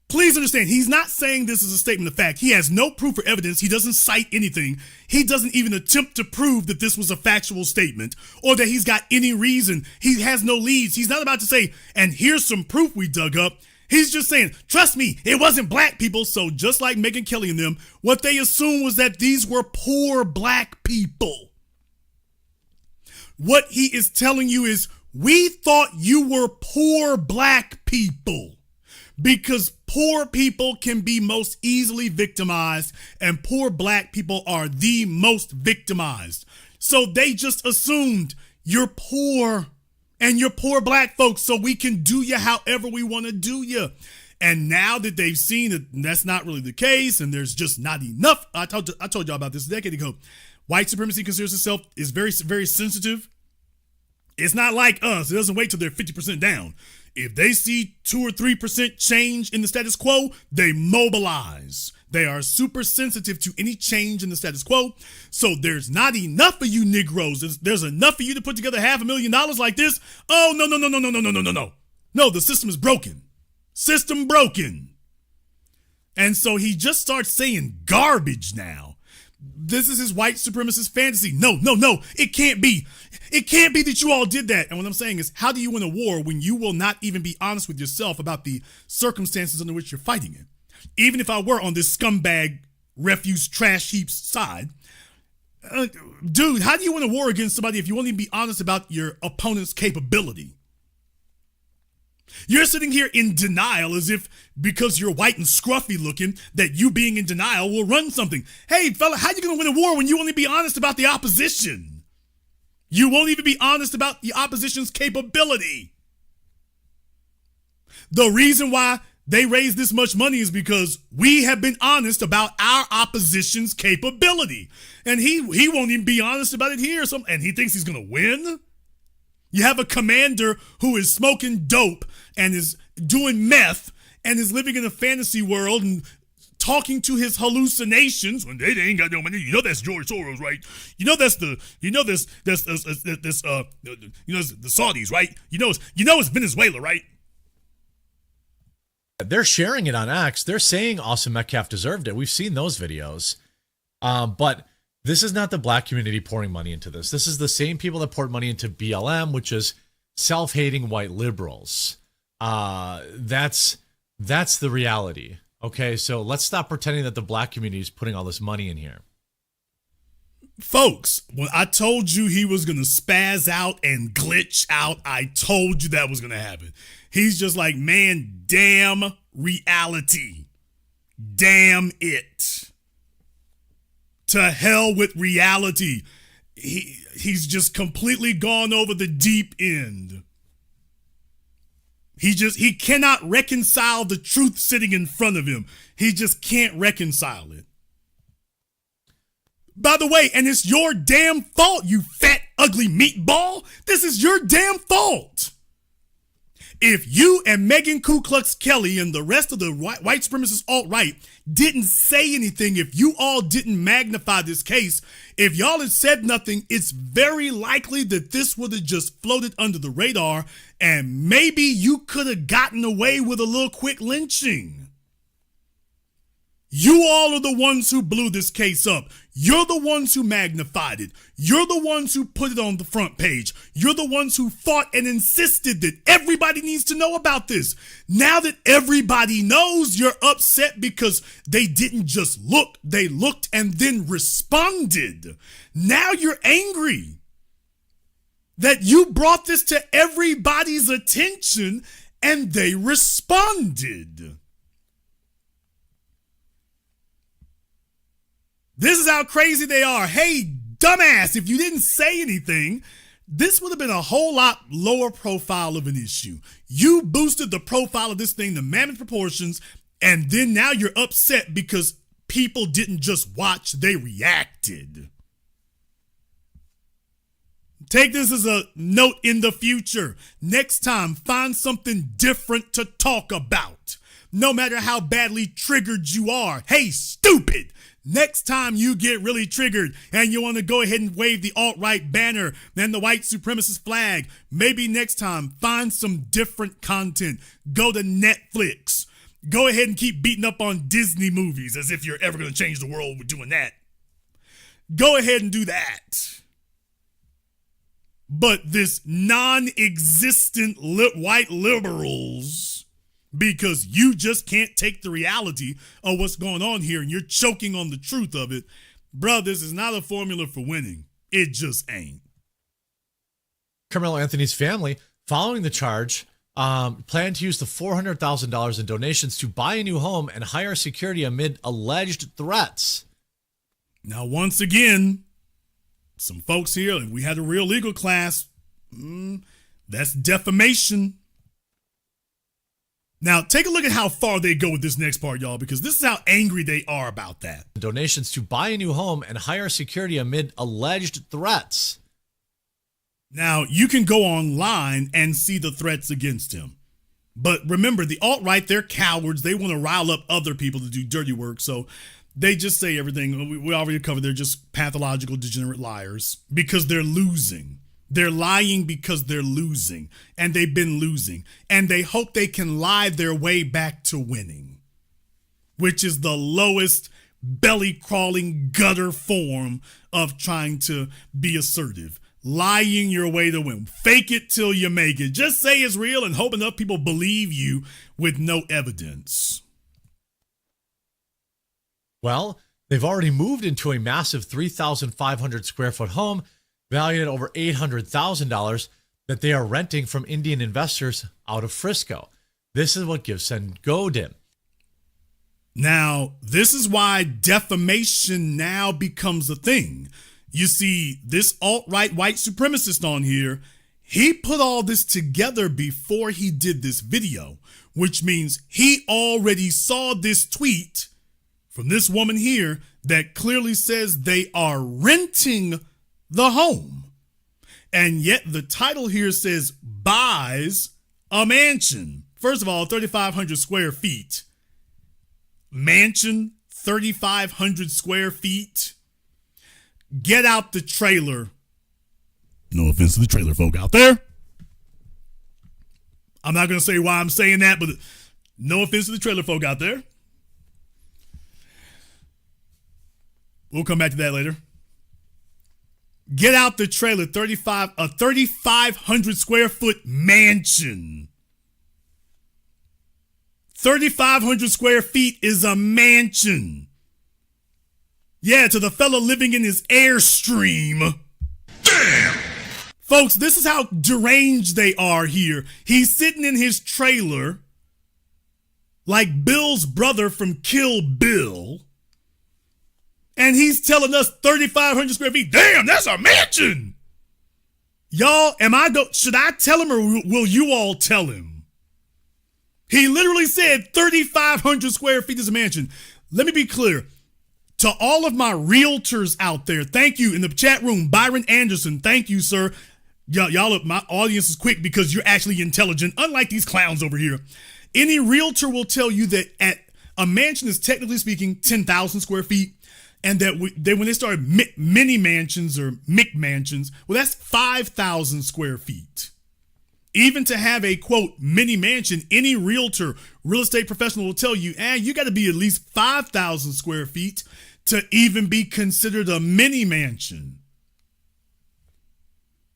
Please understand, he's not saying this is a statement of fact. He has no proof or evidence. He doesn't cite anything. He doesn't even attempt to prove that this was a factual statement or that he's got any reason. He has no leads. He's not about to say, and here's some proof we dug up. He's just saying, trust me, it wasn't black people. So just like Megyn Kelly and them, what they assumed was that these were poor black people. What he is telling you is, we thought you were poor black people. Because poor people can be most easily victimized and poor black people are the most victimized. So they just assumed you're poor and you're poor black folks, so we can do you however we want to do you. And now that they've seen that that's not really the case and there's just not enough. I told y'all about this a decade ago. White supremacy considers itself is very, very sensitive. It's not like us. It doesn't wait till they're 50% down. If they see 2 or 3% change in the status quo, they mobilize. They are super sensitive to any change in the status quo. So there's not enough of you Negroes. There's enough for you to put together $500,000 like this. Oh, no. No, the system is broken. System broken. And so he just starts saying garbage now. This is his white supremacist fantasy. No. It can't be. It can't be that you all did that. And what I'm saying is, how do you win a war when you will not even be honest with yourself about the circumstances under which you're fighting it? Even if I were on this scumbag, refuse, trash heaps side, dude, how do you win a war against somebody if you won't even be honest about your opponent's capability? You're sitting here in denial as if because you're white and scruffy looking that you being in denial will run something. Hey, fella, how you going to win a war when you only be honest about the opposition? You won't even be honest about the opposition's capability. The reason why they raise this much money is because we have been honest about our opposition's capability. And he won't even be honest about it here. And he thinks he's going to win? You have a commander who is smoking dope and is doing meth and is living in a fantasy world and talking to his hallucinations when they ain't got no money. You know that's George Soros, right? You know that's the Saudis, right? You know it's Venezuela, right? They're sharing it on X. They're saying Austin Metcalf deserved it. We've seen those videos. But this is not the black community pouring money into this. This is the same people that poured money into BLM, which is self-hating white liberals. That's the reality. Okay, so let's stop pretending that the black community is putting all this money in here. Folks, when I told you he was going to spaz out and glitch out, I told you that was going to happen. He's just like, man, damn reality. Damn it. To hell with reality. He's just completely gone over the deep end. He cannot reconcile the truth sitting in front of him. He just can't reconcile it. By the way, and it's your damn fault, you fat, ugly meatball. This is your damn fault. If you and Megan Ku Klux Kelly and the rest of the white supremacist alt-right didn't say anything, if you all didn't magnify this case, if y'all had said nothing, it's very likely that this would have just floated under the radar and maybe you could have gotten away with a little quick lynching. You all are the ones who blew this case up. You're the ones who magnified it. You're the ones who put it on the front page. You're the ones who fought and insisted that everybody needs to know about this. Now that everybody knows, you're upset because they didn't just look. They looked and then responded. Now you're angry that you brought this to everybody's attention and they responded. This is how crazy they are. Hey, dumbass, if you didn't say anything, this would have been a whole lot lower profile of an issue. You boosted the profile of this thing to mammoth proportions, and then now you're upset because people didn't just watch, they reacted. Take this as a note in the future. Next time, find something different to talk about. No matter how badly triggered you are. Hey, stupid! Next time you get really triggered and you want to go ahead and wave the alt-right banner and the white supremacist flag, maybe next time find some different content. Go to Netflix. Go ahead and keep beating up on Disney movies as if you're ever going to change the world with doing that. Go ahead and do that. But this non-existent white liberals, because you just can't take the reality of what's going on here and you're choking on the truth of it. Bro, this is not a formula for winning. It just ain't. Karmelo Anthony's family, following the charge, plan to use the $400,000 in donations to buy a new home and hire security amid alleged threats. Now, once again, some folks here, if we had a real legal class, that's defamation. Now, take a look at how far they go with this next part, y'all, because this is how angry they are about that. Donations to buy a new home and hire security amid alleged threats. Now, you can go online and see the threats against him. But remember, the alt-right, they're cowards. They want to rile up other people to do dirty work. So they just say everything. We already covered. They're just pathological, degenerate liars because they're losing. They're lying because they're losing, and they've been losing, and they hope they can lie their way back to winning, which is the lowest belly-crawling gutter form of trying to be assertive. Lying your way to win. Fake it till you make it. Just say it's real and hope enough people believe you with no evidence. Well, they've already moved into a massive 3,500 square foot home valued at over $800,000. that they are renting from Indian investors out of Frisco. This is what Gibson Godin. Now, this is why defamation now becomes a thing. You see, this alt-right white supremacist on here, he put all this together before he did this video, which means he already saw this tweet from this woman here that clearly says they are renting the home. And yet the title here says buys a mansion. First of all, 3,500 square feet. Mansion, 3,500 square feet. Get out the trailer. No offense to the trailer folk out there. I'm not going to say why I'm saying that, but no offense to the trailer folk out there. We'll come back to that later. Get out the trailer, a 3,500 square foot mansion. 3,500 square feet is a mansion. Yeah, to the fella living in his Airstream. Damn! Folks, this is how deranged they are here. He's sitting in his trailer like Bill's brother from Kill Bill. And he's telling us 3,500 square feet. Damn, that's a mansion. Y'all, should I tell him or will you all tell him? He literally said 3,500 square feet is a mansion. Let me be clear. To all of my realtors out there, thank you in the chat room. Byron Anderson, thank you, sir. Y'all, my audience is quick because you're actually intelligent, unlike these clowns over here. Any realtor will tell you that a mansion is technically speaking 10,000 square feet. And that when they started mini mansions or McMansions, well, that's 5,000 square feet. Even to have a, quote, mini mansion, any realtor, real estate professional will tell you, you got to be at least 5,000 square feet to even be considered a mini mansion.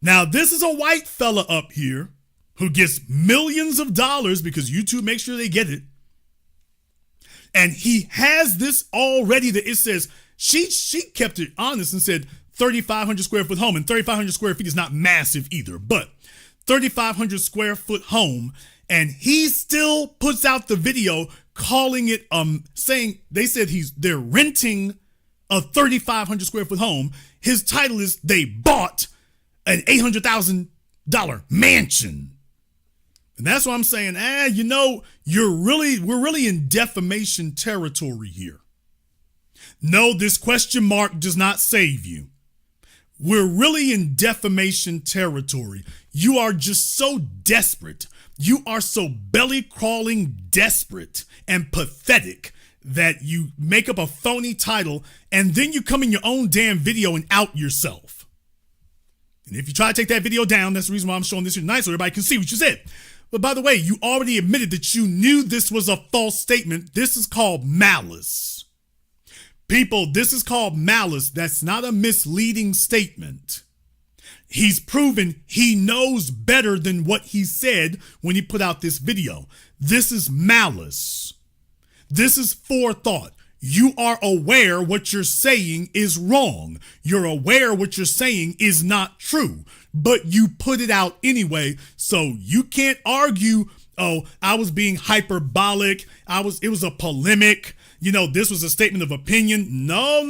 Now, this is a white fella up here who gets millions of dollars because YouTube makes sure they get it. And he has this already that it says, she kept it honest and said 3,500 square foot home, and 3,500 square feet is not massive either, but 3,500 square foot home, and he still puts out the video calling it saying they're renting a 3,500 square foot home. His title is they bought an $800,000 mansion. And that's why I'm saying, we're really in defamation territory here. No, this question mark does not save you. We're really in defamation territory. You are just so desperate. You are so belly crawling desperate and pathetic that you make up a phony title and then you come in your own damn video and out yourself. And if you try to take that video down, that's the reason why I'm showing this here tonight so everybody can see what you said. But by the way, you already admitted that you knew this was a false statement. This is called malice. People, this is called malice. That's not a misleading statement. He's proven he knows better than what he said when he put out this video. This is malice. This is forethought. You are aware what you're saying is wrong. You're aware what you're saying is not true, but you put it out anyway. So you can't argue, oh, I was being hyperbolic. It was a polemic. This was a statement of opinion. No.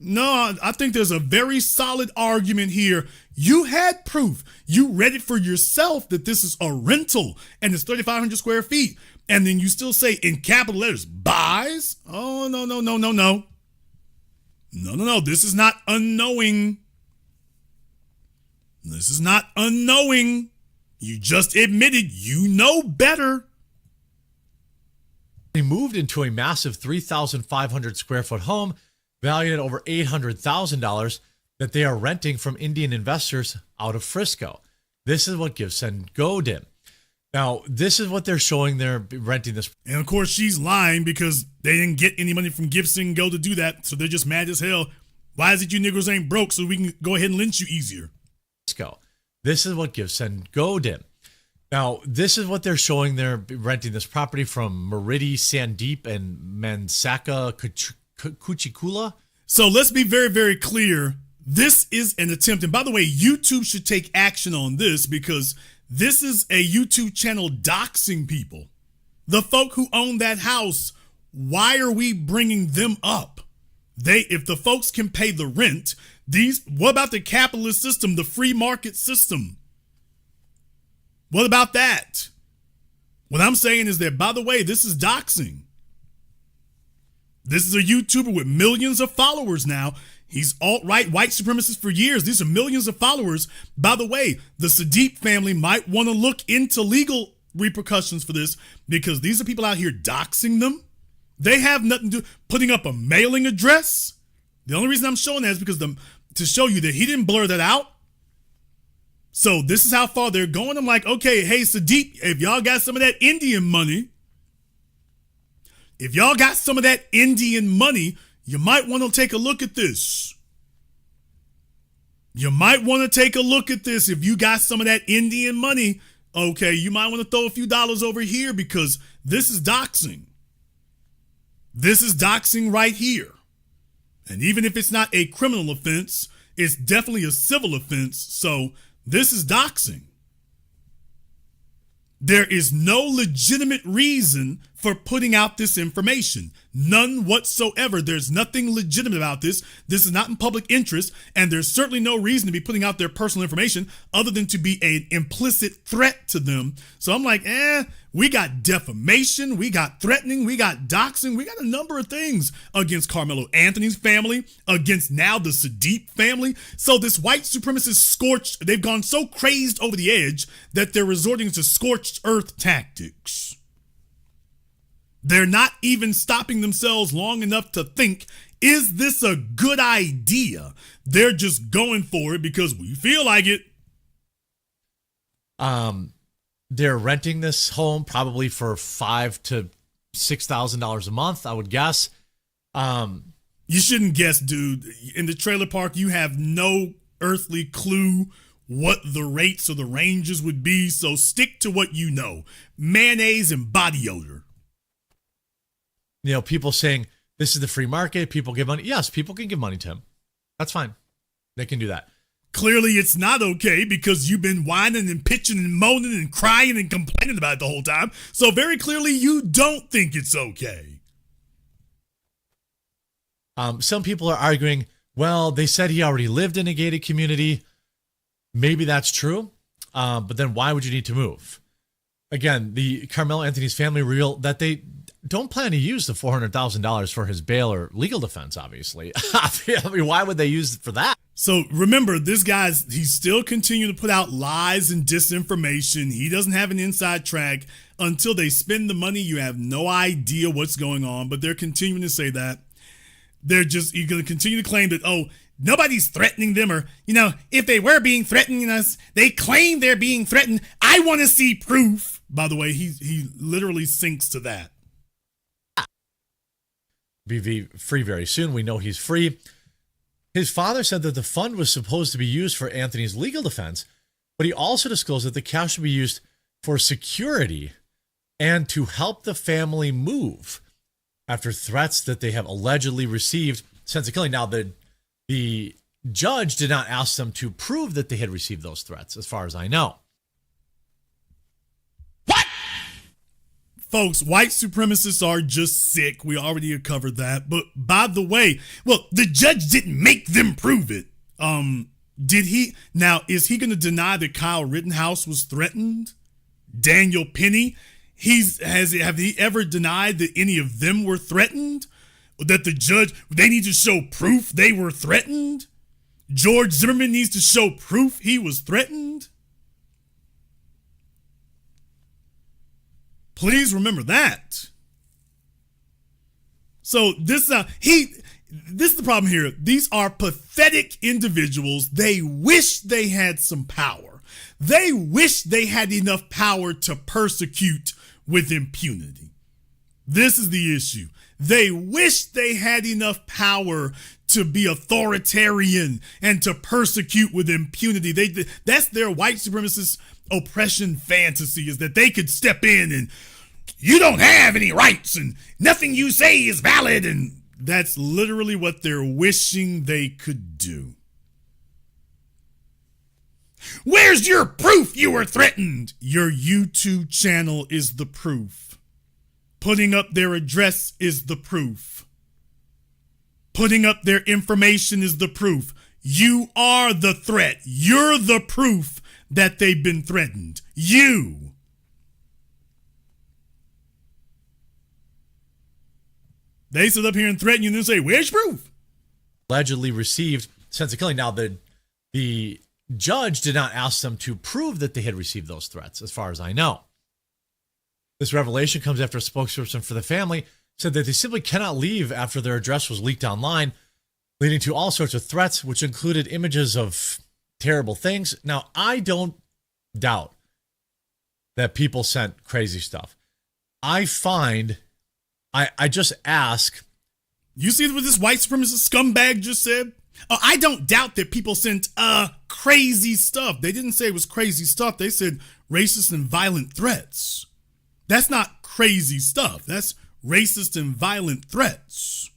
No, I think there's a very solid argument here. You had proof. You read it for yourself that this is a rental and it's 3,500 square feet. And then you still say in capital letters, buys? Oh, no. No. This is not unknowing. This is not unknowing. You just admitted you know better. He moved into a massive 3,500 square foot home valued at over $800,000 that they are renting from Indian investors out of Frisco. This is what Gibson Godin. Now, this is what they're showing they're renting this. And of course, she's lying because they didn't get any money from Gibson Go to do that. So they're just mad as hell. Why is it you niggers ain't broke so we can go ahead and lynch you easier? This is what Gibson Godin. Now, this is what they're showing they're renting this property from Meridi, Sandeep, and Mansaka Kuchikula. So let's be very, very clear This is an attempt, and by the way, YouTube should take action on this because this is a YouTube channel doxing people. The folk who own that house, why are we bringing them up? If the folks can pay the rent, what about the capitalist system, the free market system? What about that? What I'm saying is that, by the way, this is doxing. This is a YouTuber with millions of followers now. He's alt-right white supremacist for years. These are millions of followers. By the way, the Sadiq family might want to look into legal repercussions for this because these are people out here doxing them. They have nothing to do putting up a mailing address. The only reason I'm showing that is because to show you that he didn't blur that out. So this is how far they're going. I'm like, okay, hey, Sadiq, if y'all got some of that Indian money, you might want to take a look at this. You might want to take a look at this. If you got some of that Indian money, okay, you might want to throw a few dollars over here because this is doxing. This is doxing right here. And even if it's not a criminal offense, it's definitely a civil offense. So this is doxing. There is no legitimate reason for putting out this information. None whatsoever. There's nothing legitimate about this. This is not in public interest, and there's certainly no reason to be putting out their personal information other than to be an implicit threat to them. So I'm like, we got defamation, we got threatening, we got doxing, we got a number of things against Karmelo Anthony's family, against now the Sadiq family. So this white supremacist they've gone so crazed over the edge that they're resorting to scorched earth tactics. They're not even stopping themselves long enough to think, is this a good idea? They're just going for it because we feel like it. They're renting this home probably for $5,000 to $6,000 a month, I would guess. You shouldn't guess, dude. In the trailer park, you have no earthly clue what the rates or the ranges would be, so stick to what you know. Mayonnaise and body odor. You know, people saying this is the free market, people give money. Yes, people can give money to him. That's fine. They can do that. Clearly it's not okay because you've been whining and pitching and moaning and crying and complaining about it the whole time. So very clearly you don't think it's okay. Some people are arguing, well, they said he already lived in a gated community. Maybe that's true. But then why would you need to move? Again, the Karmelo Anthony's family revealed that they don't plan to use the $400,000 for his bail or legal defense, obviously. I mean, why would they use it for that? So remember, he's still continuing to put out lies and disinformation. He doesn't have an inside track. Until they spend the money, you have no idea what's going on, but they're continuing to say that. You're going to continue to claim that, nobody's threatening them, or, if they were being threatening us, they claim they're being threatened. I want to see proof. By the way, he literally sinks to that. Be free very soon. We know he's free. His father said that the fund was supposed to be used for Anthony's legal defense, but he also disclosed that the cash should be used for security and to help the family move after threats that they have allegedly received since the killing. Now, the judge did not ask them to prove that they had received those threats, as far as I know. Folks, white supremacists are just sick. We already covered that. But by the way, the judge didn't make them prove it. Did he? Now, is he going to deny that Kyle Rittenhouse was threatened? Daniel Penny? Have he ever denied that any of them were threatened? That the judge, they need to show proof they were threatened? George Zimmerman needs to show proof he was threatened? Please remember that. So this is the problem here. These are pathetic individuals. They wish they had some power. They wish they had enough power to persecute with impunity. This is the issue. They wish they had enough power to be authoritarian and to persecute with impunity. That's their white supremacist oppression fantasy, is that they could step in and you don't have any rights and nothing you say is valid. And that's literally what they're wishing they could do. Where's your proof you were threatened? Your YouTube channel is the proof. Putting up their address is the proof. Putting up their information is the proof. You are the threat. You're the proof that they've been threatened. You. They sit up here and threaten you and then say, where's your proof? Allegedly received sense of killing. Now, the judge did not ask them to prove that they had received those threats, as far as I know. This revelation comes after a spokesperson for the family said that they simply cannot leave after their address was leaked online, leading to all sorts of threats, which included images of terrible things. Now, I don't doubt that people sent crazy stuff. I just ask. You see what this white supremacist scumbag just said? I don't doubt that people sent crazy stuff. They didn't say it was crazy stuff. They said racist and violent threats. That's not crazy stuff. That's racist and violent threats.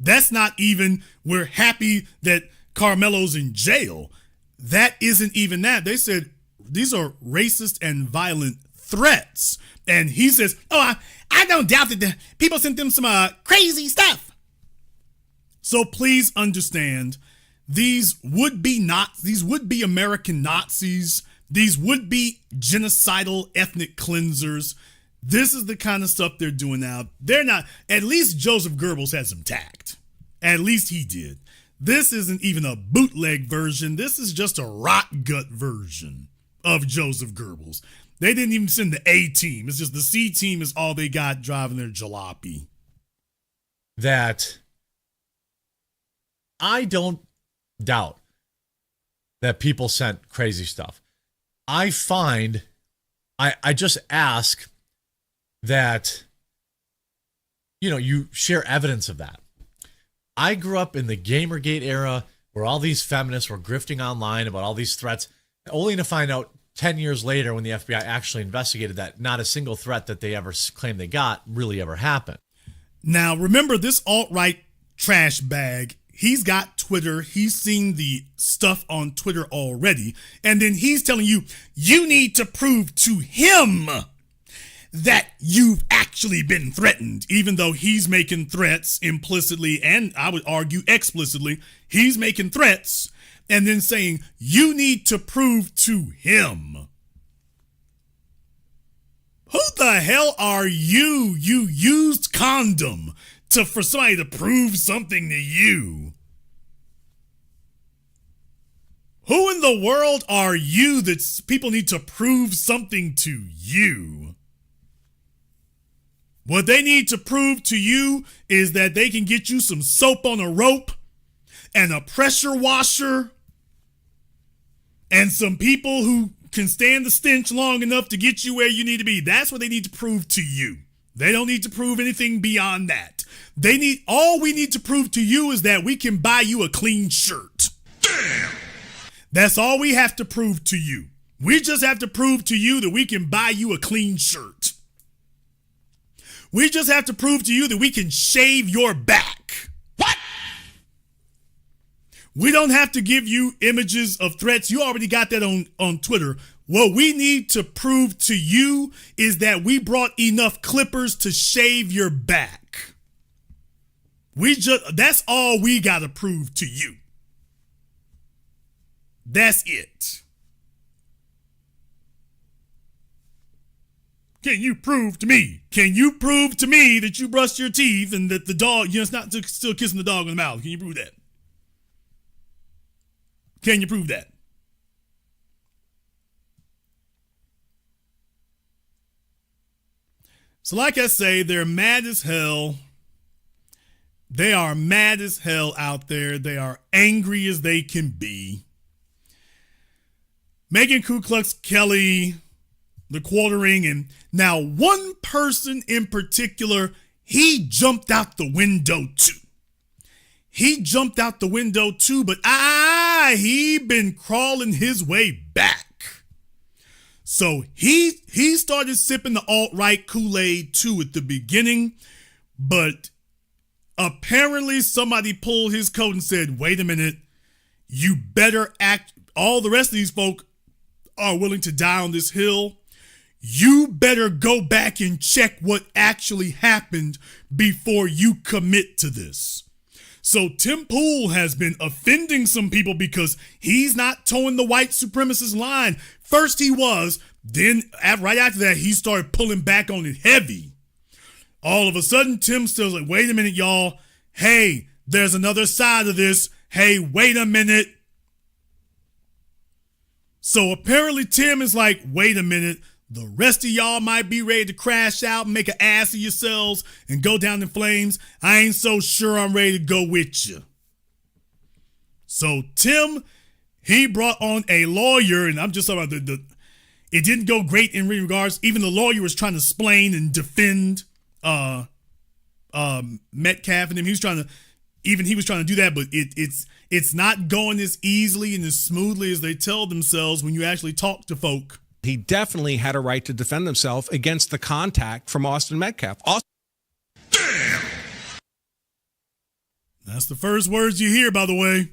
That's not even, we're happy that Karmelo's in jail. That isn't even that. They said these are racist and violent threats. And he says, I don't doubt that the people sent them some crazy stuff. So please understand, these would-be American Nazis, these would-be genocidal ethnic cleansers, this is the kind of stuff they're doing now. They're not, at least Joseph Goebbels had some tact. At least he did. This isn't even a bootleg version. This is just a rot gut version of Joseph Goebbels. They didn't even send the A team. It's just the C team is all they got driving their jalopy. That I don't doubt that people sent crazy stuff. I just ask that, you share evidence of that. I grew up in the Gamergate era where all these feminists were grifting online about all these threats, only to find out 10 years later when the FBI actually investigated that not a single threat that they ever claimed they got really ever happened. Now, remember this alt-right trash bag, he's got Twitter, he's seen the stuff on Twitter already, and then he's telling you, you need to prove to him that you've actually been threatened, even though he's making threats implicitly, and I would argue explicitly, he's making threats, and then saying, you need to prove to him. Who the hell are you, you used condom, for somebody to prove something to you? Who in the world are you that people need to prove something to you? What they need to prove to you is that they can get you some soap on a rope and a pressure washer and some people who can stand the stench long enough to get you where you need to be. That's what they need to prove to you. They don't need to prove anything beyond that. All we need to prove to you is that we can buy you a clean shirt. Damn! That's all we have to prove to you. We just have to prove to you that we can buy you a clean shirt. We just have to prove to you that we can shave your back. What? We don't have to give you images of threats. You already got that on Twitter. What we need to prove to you is that we brought enough clippers to shave your back. That's all we got to prove to you. That's it. Can you prove to me? Can you prove to me that you brushed your teeth and that the dog, it's not still kissing the dog in the mouth? Can you prove that? Can you prove that? So like I say, they're mad as hell. They are mad as hell out there. They are angry as they can be. Megan Ku Klux Kelly, the quartering, and now one person in particular, he jumped out the window too. He jumped out the window too, but he been crawling his way back. So he started sipping the alt-right Kool-Aid too at the beginning, but apparently somebody pulled his coat and said, wait a minute, you better act. all the rest of these folk are willing to die on this hill, you better go back and check what actually happened before you commit to this. So Tim Pool has been offending some people because he's not towing the white supremacist line. First he was, then right after that, he started pulling back on it heavy. All of a sudden, Tim Still's like, wait a minute, y'all. Hey, there's another side of this. Hey, wait a minute. So apparently Tim is like, wait a minute. The rest of y'all might be ready to crash out and make an ass of yourselves and go down in flames. I ain't so sure I'm ready to go with you. So Tim, he brought on a lawyer, and I'm just talking about it didn't go great in regards. Even the lawyer was trying to explain and defend Metcalf and him. He was trying to do that, but it's not going as easily and as smoothly as they tell themselves when you actually talk to folk. He definitely had a right to defend himself against the contact from Austin Metcalf. That's the first words you hear, by the way.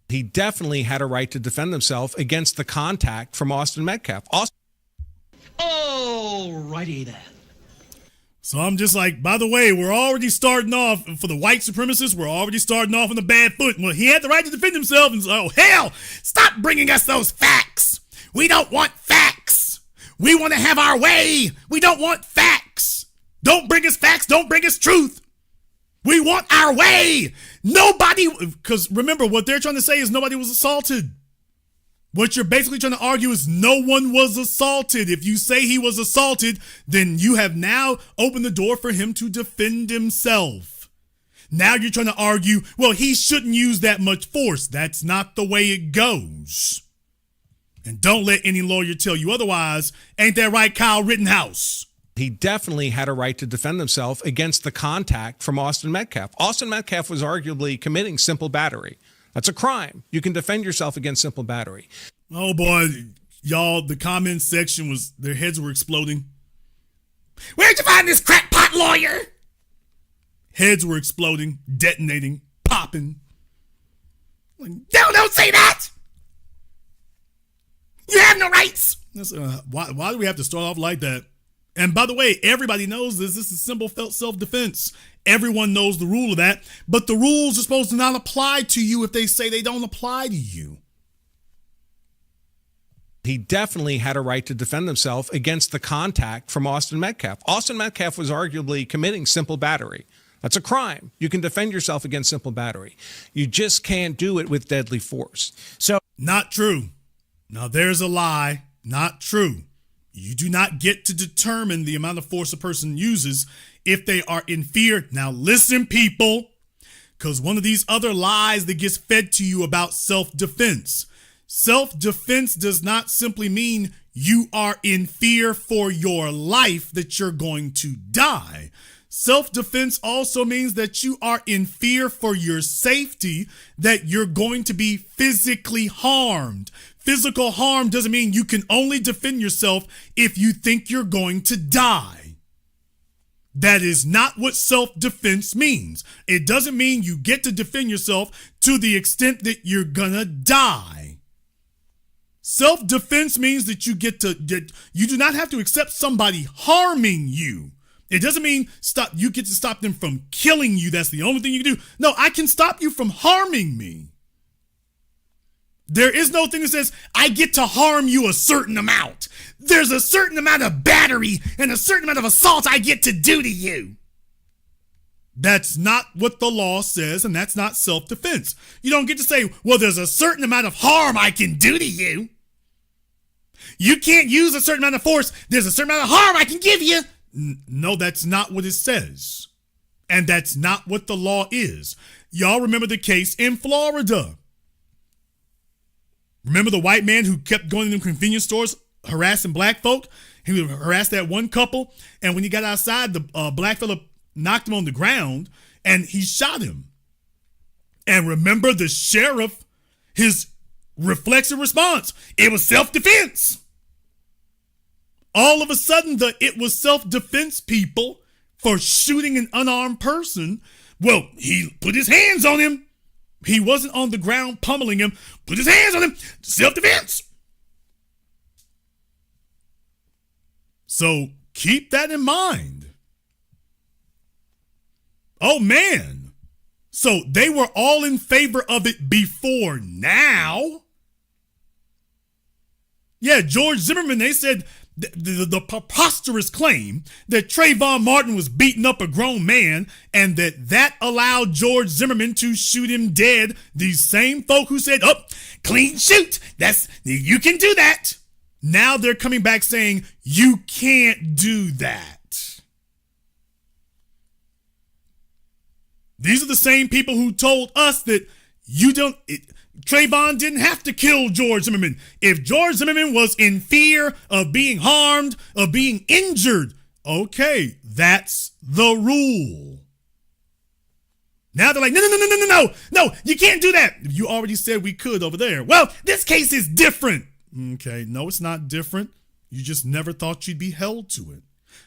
He definitely had a right to defend himself against the contact from Austin Metcalf. Alrighty then. So I'm just like, by the way, we're already starting off, for the white supremacists, we're already starting off on the bad foot. Well, he had the right to defend himself, and oh, hell, stop bringing us those facts. We don't want facts. We want to have our way. We don't want facts. Don't bring us facts. Don't bring us truth. We want our way. Nobody, because remember, what they're trying to say is nobody was assaulted. What you're basically trying to argue is no one was assaulted. If you say he was assaulted, then you have now opened the door for him to defend himself. Now you're trying to argue, well, he shouldn't use that much force. That's not the way it goes. And don't let any lawyer tell you otherwise. Ain't that right, Kyle Rittenhouse? He definitely had a right to defend himself against the contact from Austin Metcalf. Austin Metcalf was arguably committing simple battery. That's a crime. You can defend yourself against simple battery. Oh boy, y'all, the comment section their heads were exploding. Where'd you find this crackpot lawyer? Heads were exploding, detonating, popping. Like, don't say that! You have no rights! Why do we have to start off like that? And by the way, everybody knows this. This is simple self-defense. Everyone knows the rule of that. But the rules are supposed to not apply to you if they say they don't apply to you. He definitely had a right to defend himself against the contact from Austin Metcalf. Austin Metcalf was arguably committing simple battery. That's a crime. You can defend yourself against simple battery. You just can't do it with deadly force. So, not true. Now there's a lie. Not true. You do not get to determine the amount of force a person uses if they are in fear. Now listen, people, because one of these other lies that gets fed to you about self-defense. Self-defense does not simply mean you are in fear for your life, that you're going to die. Self-defense also means that you are in fear for your safety, that you're going to be physically harmed. Physical harm doesn't mean you can only defend yourself if you think you're going to die. That is not what self-defense means. It doesn't mean you get to defend yourself to the extent that you're gonna die. Self-defense means that you do not have to accept somebody harming you. It doesn't mean you get to stop them from killing you. That's the only thing you can do. No, I can stop you from harming me. There is no thing that says, I get to harm you a certain amount. There's a certain amount of battery and a certain amount of assault I get to do to you. That's not what the law says, and that's not self-defense. You don't get to say, well, there's a certain amount of harm I can do to you. You can't use a certain amount of force. There's a certain amount of harm I can give you. No, that's not what it says. And that's not what the law is. Y'all remember the case in Florida. Remember the white man who kept going to them convenience stores harassing black folk? He harassed that one couple, and when he got outside, the black fella knocked him on the ground, and he shot him. And remember the sheriff, his reflexive response, it was self-defense. All of a sudden, it was self-defense people for shooting an unarmed person. Well, he put his hands on him. He wasn't on the ground pummeling him. Put his hands on him. Self-defense. So keep that in mind. Oh, man. So they were all in favor of it before now. Yeah, George Zimmerman, they said the preposterous claim that Trayvon Martin was beating up a grown man and that allowed George Zimmerman to shoot him dead. These same folk who said, oh, clean shoot. You can do that. Now they're coming back saying you can't do that. These are the same people who told us that Trayvon didn't have to kill George Zimmerman. If George Zimmerman was in fear of being harmed, of being injured, okay, that's the rule. Now they're like, no, you can't do that. You already said we could over there. Well, this case is different. Okay, no, it's not different. You just never thought you'd be held to it.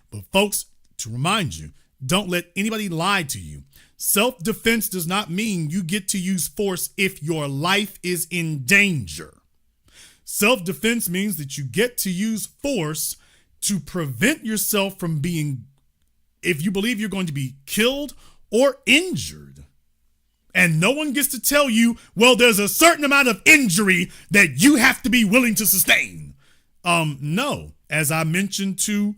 But folks, to remind you, don't let anybody lie to you. Self-defense does not mean you get to use force if your life is in danger. Self-defense means that you get to use force to prevent yourself from being, if you believe you're going to be killed or injured. And no one gets to tell you, well, there's a certain amount of injury that you have to be willing to sustain. No, as I mentioned to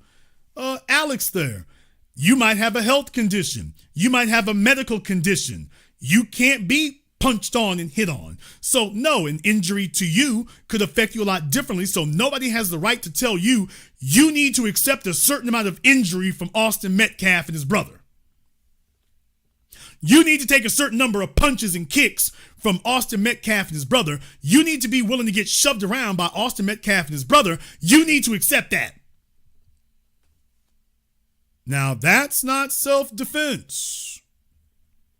Alex there, you might have a health condition. You might have a medical condition. You can't be punched on and hit on. So no, an injury to you could affect you a lot differently. So nobody has the right to tell you you need to accept a certain amount of injury from Austin Metcalf and his brother. You need to take a certain number of punches and kicks from Austin Metcalf and his brother. You need to be willing to get shoved around by Austin Metcalf and his brother. You need to accept that. Now, that's not self-defense.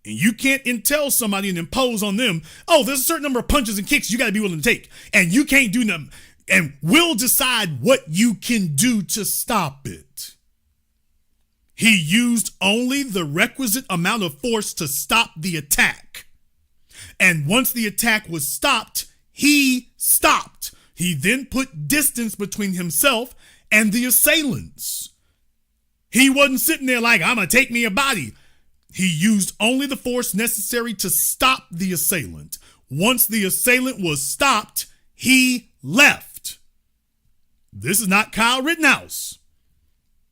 And you can't tell somebody and impose on them, oh, there's a certain number of punches and kicks you got to be willing to take. And you can't do them. And we'll decide what you can do to stop it. He used only the requisite amount of force to stop the attack. And once the attack was stopped, he stopped. He then put distance between himself and the assailants. He wasn't sitting there like, I'm going to take me a body. He used only the force necessary to stop the assailant. Once the assailant was stopped, he left. This is not Kyle Rittenhouse.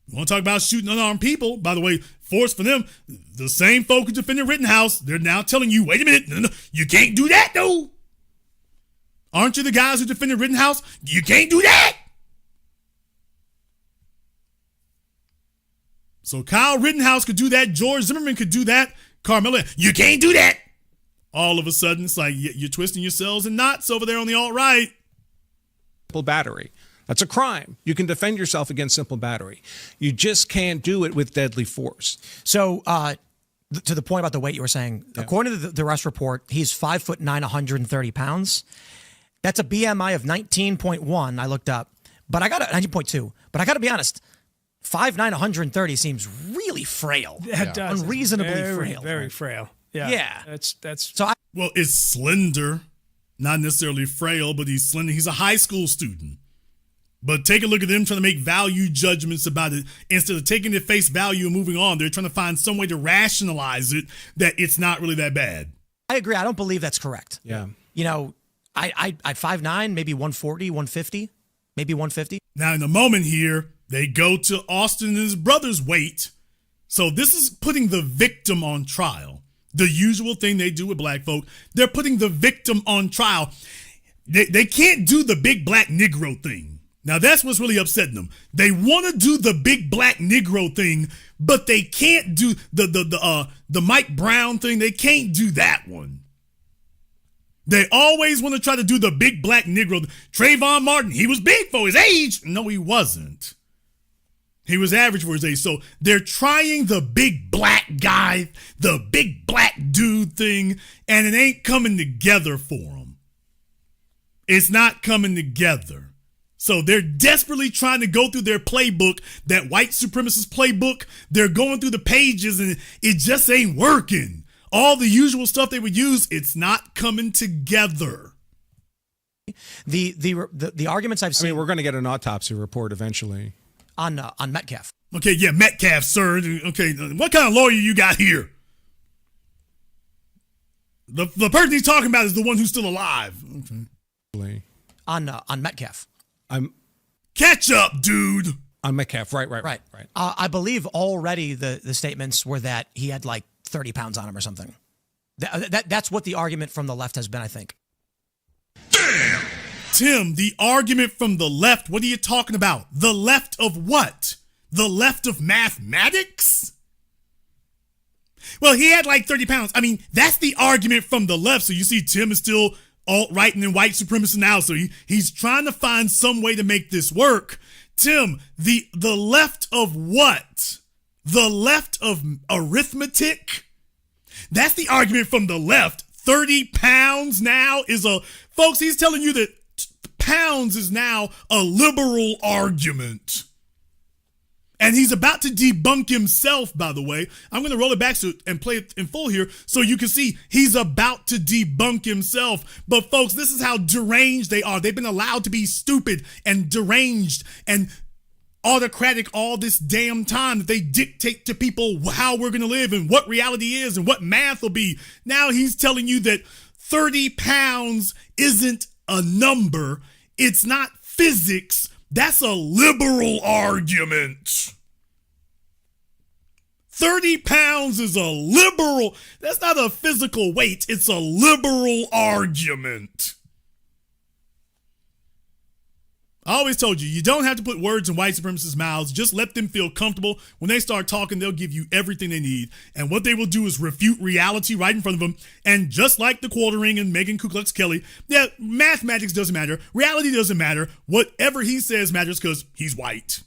You want to talk about shooting unarmed people? By the way, force for them, the same folk who defended Rittenhouse, they're now telling you, wait a minute, no, you can't do that, though. Aren't you the guys who defended Rittenhouse? You can't do that. So Kyle Rittenhouse could do that. George Zimmerman could do that. Karmelo, you can't do that. All of a sudden, it's like you're twisting yourselves in knots over there on the alt-right. Simple battery. That's a crime. You can defend yourself against simple battery. You just can't do it with deadly force. So to the point about the weight you were saying, according to the arrest report, he's 5'9", 130 pounds. That's a BMI of 19.1. I looked up, but I got 19.2. But I got to be honest. 5'9", 130 seems really frail. That does. Unreasonably frail. Very frail. Yeah. Yeah. That's so. Well, it's slender, not necessarily frail, but he's slender. He's a high school student. But take a look at them trying to make value judgments about it. Instead of taking it face value and moving on, they're trying to find some way to rationalize it that it's not really that bad. I agree. I don't believe that's correct. Yeah. You know, I 5'9", maybe 140, 150, maybe 150. Now, in the moment here, they go to Austin and his brother's weight. So this is putting the victim on trial. The usual thing they do with black folk. They're putting the victim on trial. They can't do the big black Negro thing. Now, that's what's really upsetting them. They want to do the big black Negro thing, but they can't do the Mike Brown thing. They can't do that one. They always want to try to do the big black Negro. Trayvon Martin, he was big for his age. No, he wasn't. He was average for his age. So they're trying the big black guy, the big black dude thing, and it ain't coming together for them. It's not coming together. So they're desperately trying to go through their playbook, that white supremacist playbook. They're going through the pages and it just ain't working. all the usual stuff they would use, it's not coming together. The arguments I've seen. I mean, we're going to get an autopsy report eventually on Metcalf. Okay, yeah, Metcalf, sir. Okay, what kind of lawyer you got here? The person he's talking about is the one who's still alive. Okay. On Metcalf. Catch up, dude. On Metcalf, right. I believe already the statements were that he had like 30 pounds on him or something. That's what the argument from the left has been, I think. Damn! Tim, the argument from the left, what are you talking about? The left of what? The left of mathematics? Well, he had like 30 pounds. I mean, that's the argument from the left. So you see Tim is still alt-right and white supremacist now. So he's trying to find some way to make this work. Tim, the left of what? The left of arithmetic? That's the argument from the left. 30 pounds now is folks, he's telling you that pounds is now a liberal argument. And he's about to debunk himself, by the way. I'm going to roll it back and play it in full here so you can see he's about to debunk himself. But folks, this is how deranged they are. They've been allowed to be stupid and deranged and autocratic all this damn time that they dictate to people how we're going to live and what reality is and what math will be. Now he's telling you that 30 pounds isn't a number. It's not physics. That's a liberal argument. 30 pounds is a liberal. That's not a physical weight. It's a liberal argument. I always told you, you don't have to put words in white supremacists' mouths. Just let them feel comfortable. When they start talking, they'll give you everything they need. And what they will do is refute reality right in front of them. And just like the quartering and Megan Ku Klux Kelly, yeah, mathematics doesn't matter. Reality doesn't matter. Whatever he says matters because he's white.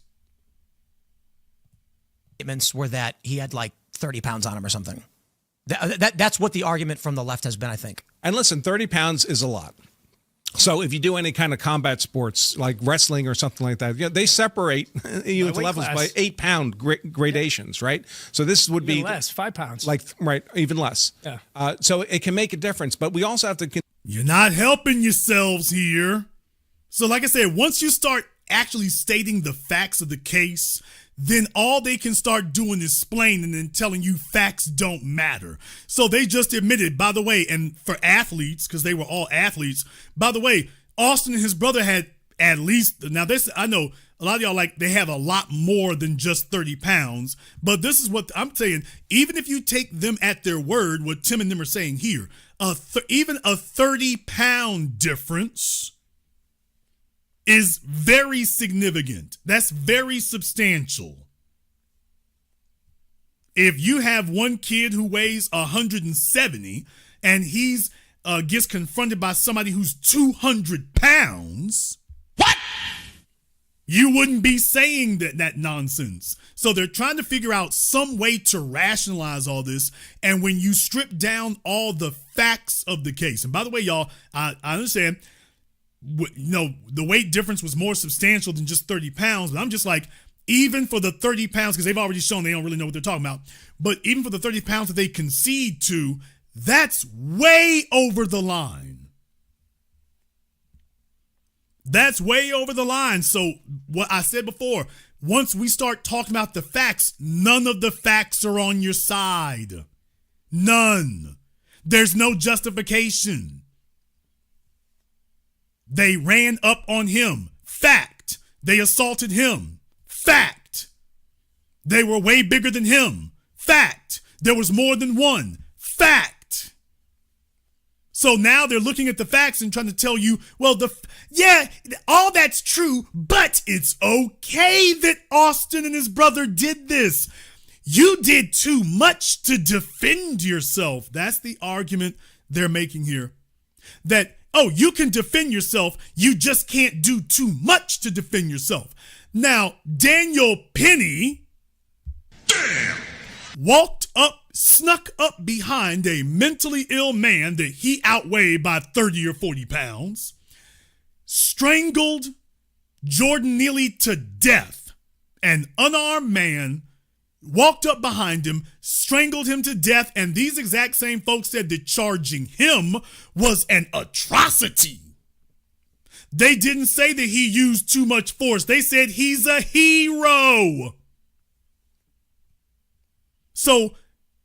Statements were that he had like 30 pounds on him or something. That's what the argument from the left has been, I think. And listen, 30 pounds is a lot. So if you do any kind of combat sports like wrestling or something like that, they separate you into levels by 8 pound gradations, right? So this would be even less, 5 pounds. Even less. Yeah. So it can make a difference, but we also have to. You're not helping yourselves here. So like I said, once you start actually stating the facts of the case, then all they can start doing is explaining and telling you facts don't matter. So they just admitted, by the way, and for athletes, because they were all athletes, by the way, Austin and his brother had at least, now this, I know a lot of y'all they have a lot more than just 30 pounds, but this is what I'm saying. Even if you take them at their word, what Tim and them are saying here, even a 30-pound difference is very significant. That's very substantial. If you have one kid who weighs 170 and he's gets confronted by somebody who's 200 pounds, what? You wouldn't be saying that nonsense. So they're trying to figure out some way to rationalize all this. And when you strip down all the facts of the case, and by the way, y'all, I understand, the weight difference was more substantial than just 30 pounds. But I'm just like, even for the 30 pounds, because they've already shown they don't really know what they're talking about, but even for the 30 pounds that they concede to, that's way over the line. That's way over the line. So what I said before, once we start talking about the facts, none of the facts are on your side. None. There's no justification. They ran up on him. Fact. They assaulted him. Fact. They were way bigger than him. Fact. There was more than one. Fact. So now they're looking at the facts and trying to tell you, well, all that's true, but it's okay that Austin and his brother did this. You did too much to defend yourself. That's the argument they're making here. That, you can defend yourself. You just can't do too much to defend yourself. Now, Daniel Penny snuck up behind a mentally ill man that he outweighed by 30 or 40 pounds, strangled Jordan Neely to death, an unarmed man walked up behind him, strangled him to death, and these exact same folks said that charging him was an atrocity. They didn't say that he used too much force. They said he's a hero. So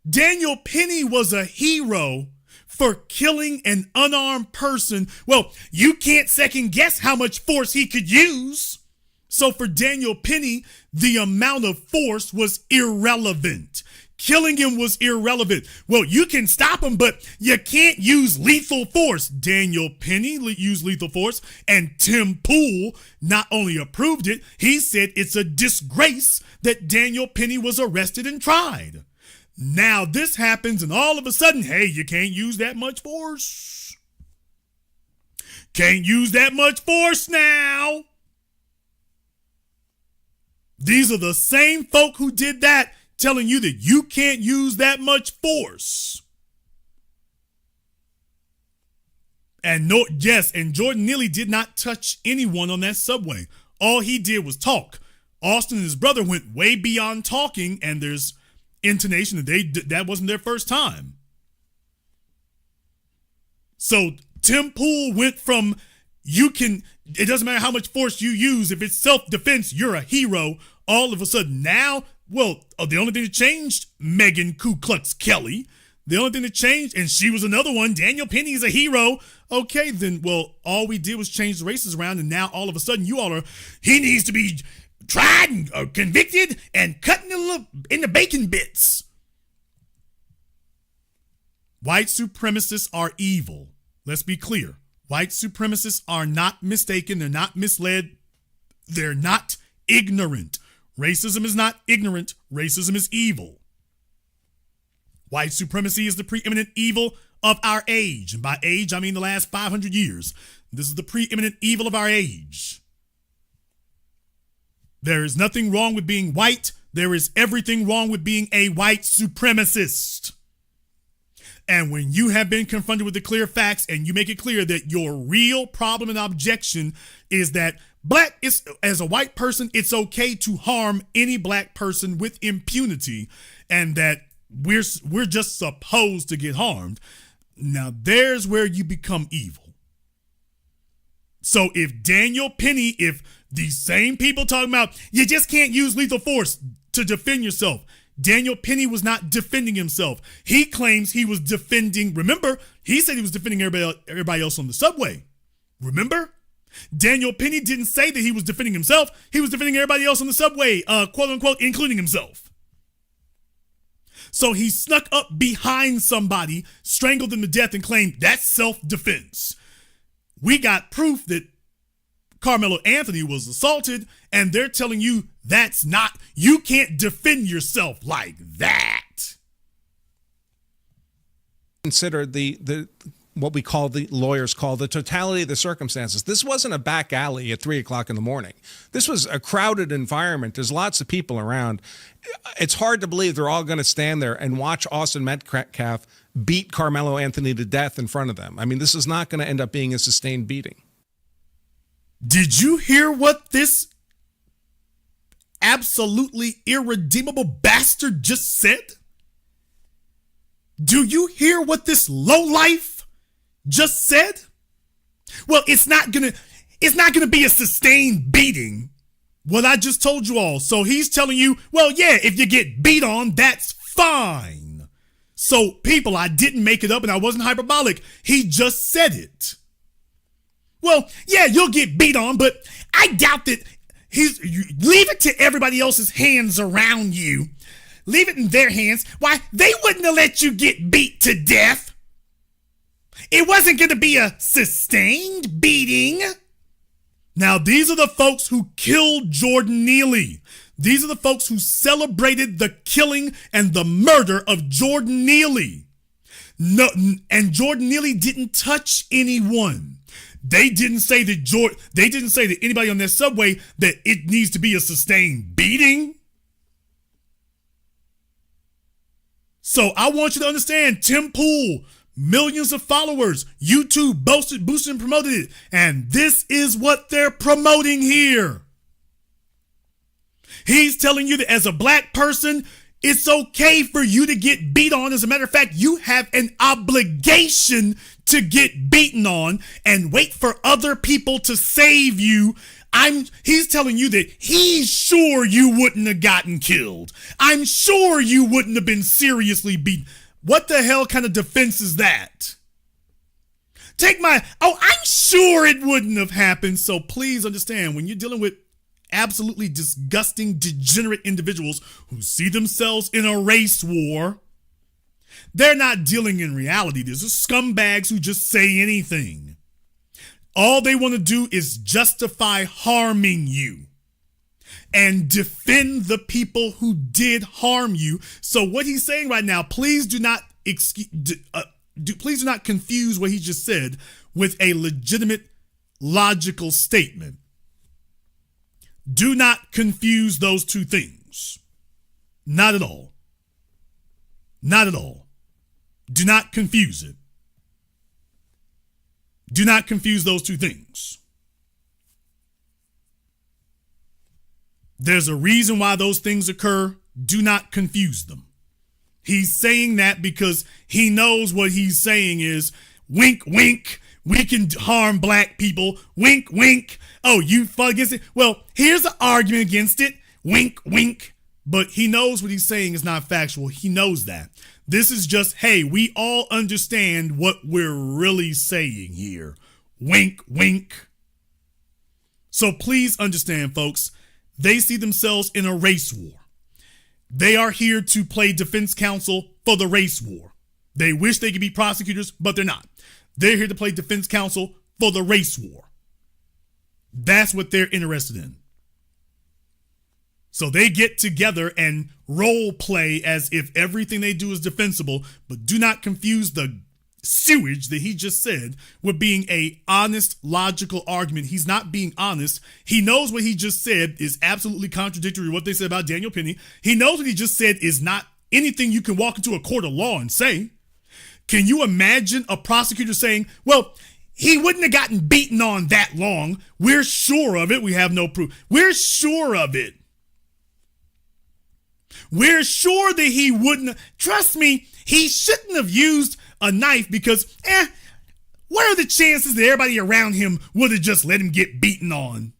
Daniel Penny was a hero for killing an unarmed person. Well, you can't second guess how much force he could use. So for Daniel Penny, the amount of force was irrelevant. Killing him was irrelevant. Well, you can stop him, but you can't use lethal force. Daniel Penny used lethal force, and Tim Pool not only approved it, he said it's a disgrace that Daniel Penny was arrested and tried. Now this happens, and all of a sudden, hey, you can't use that much force. Can't use that much force now. These are the same folk who did that, telling you that you can't use that much force. And and Jordan Neely did not touch anyone on that subway. All he did was talk. Austin and his brother went way beyond talking, and there's intonation that that wasn't their first time. So Tim Pool went from it doesn't matter how much force you use, if it's self-defense, you're a hero. All of a sudden now, the only thing that changed, Megan Ku Klux Kelly. The only thing that changed, and she was another one, Daniel Penny's a hero. Okay, then, all we did was change the races around, and now all of a sudden you all he needs to be tried and convicted and cut in the bacon bits. White supremacists are evil. Let's be clear. White supremacists are not mistaken. They're not misled. They're not ignorant. Racism is not ignorant. Racism is evil. White supremacy is the preeminent evil of our age. And by age, I mean the last 500 years. This is the preeminent evil of our age. There is nothing wrong with being white. There is everything wrong with being a white supremacist. And when you have been confronted with the clear facts and you make it clear that your real problem and objection is that as a white person, it's okay to harm any black person with impunity, and that we're just supposed to get harmed. Now there's where you become evil. So if Daniel Penny, if these same people talking about you just can't use lethal force to defend yourself, Daniel Penny was not defending himself. He claims he was defending, remember, he said he was defending everybody else on the subway. Remember? Daniel Penny didn't say that he was defending himself. He was defending everybody else on the subway, quote unquote, including himself. So he snuck up behind somebody, strangled them to death, and claimed that's self-defense. We got proof that Karmelo Anthony was assaulted, and they're telling you that's not, you can't defend yourself like that. Consider the what the lawyers call the totality of the circumstances. This wasn't a back alley at 3:00 in the morning. This was a crowded environment. There's lots of people around. It's hard to believe they're all going to stand there and watch Austin Metcalf beat Karmelo Anthony to death in front of them. I mean, this is not going to end up being a sustained beating. Did you hear what this absolutely irredeemable bastard just said? Do you hear what this lowlife just said? Well, it's not gonna be a sustained beating. What I just told you all. So he's telling you, well, yeah, if you get beat on, that's fine. So people, I didn't make it up and I wasn't hyperbolic. He just said it. Well, yeah, you'll get beat on, but I doubt that leave it to everybody else's hands around you. Leave it in their hands. Why, they wouldn't have let you get beat to death. It wasn't going to be a sustained beating. Now, these are the folks who killed Jordan Neely. These are the folks who celebrated the killing and the murder of Jordan Neely. No, and Jordan Neely didn't touch anyone. They didn't say that anybody on that subway that it needs to be a sustained beating. So I want you to understand, Tim Pool, millions of followers, YouTube boosted and promoted it. And this is what they're promoting here. He's telling you that as a black person, It's okay for you to get beat on. As a matter of fact, you have an obligation to get beaten on and wait for other people to save you. He's telling you that he's sure you wouldn't have gotten killed. I'm sure you wouldn't have been seriously beaten. What the hell kind of defense is that? I'm sure it wouldn't have happened. So please understand, when you're dealing with absolutely disgusting, degenerate individuals who see themselves in a race war, they're not dealing in reality. These are scumbags who just say anything. All they want to do is justify harming you and defend the people who did harm you. So what he's saying right now, please do not confuse what he just said with a legitimate, logical statement. Do not confuse those two things. Not at all. Not at all. Do not confuse it. Do not confuse those two things. There's a reason why those things occur. Do not confuse them. He's saying that because he knows what he's saying is, wink, wink, we can harm black people. Wink, wink. Oh, you fought against it? Well, here's an argument against it. Wink, wink. But he knows what he's saying is not factual. He knows that. This is just, hey, we all understand what we're really saying here. Wink, wink. So please understand, folks, they see themselves in a race war. They are here to play defense counsel for the race war. They wish they could be prosecutors, but they're not. They're here to play defense counsel for the race war. That's what they're interested in. So they get together and role play as if everything they do is defensible, but do not confuse the sewage that he just said with being a honest, logical argument. He's not being honest. He knows what he just said is absolutely contradictory to what they said about Daniel Penny. He knows what he just said is not anything you can walk into a court of law and say. Can you imagine a prosecutor saying, well, he wouldn't have gotten beaten on that long. We're sure of it. We have no proof. We're sure of it. We're sure that he wouldn't. Trust me, he shouldn't have used a knife because, what are the chances that everybody around him would have just let him get beaten on?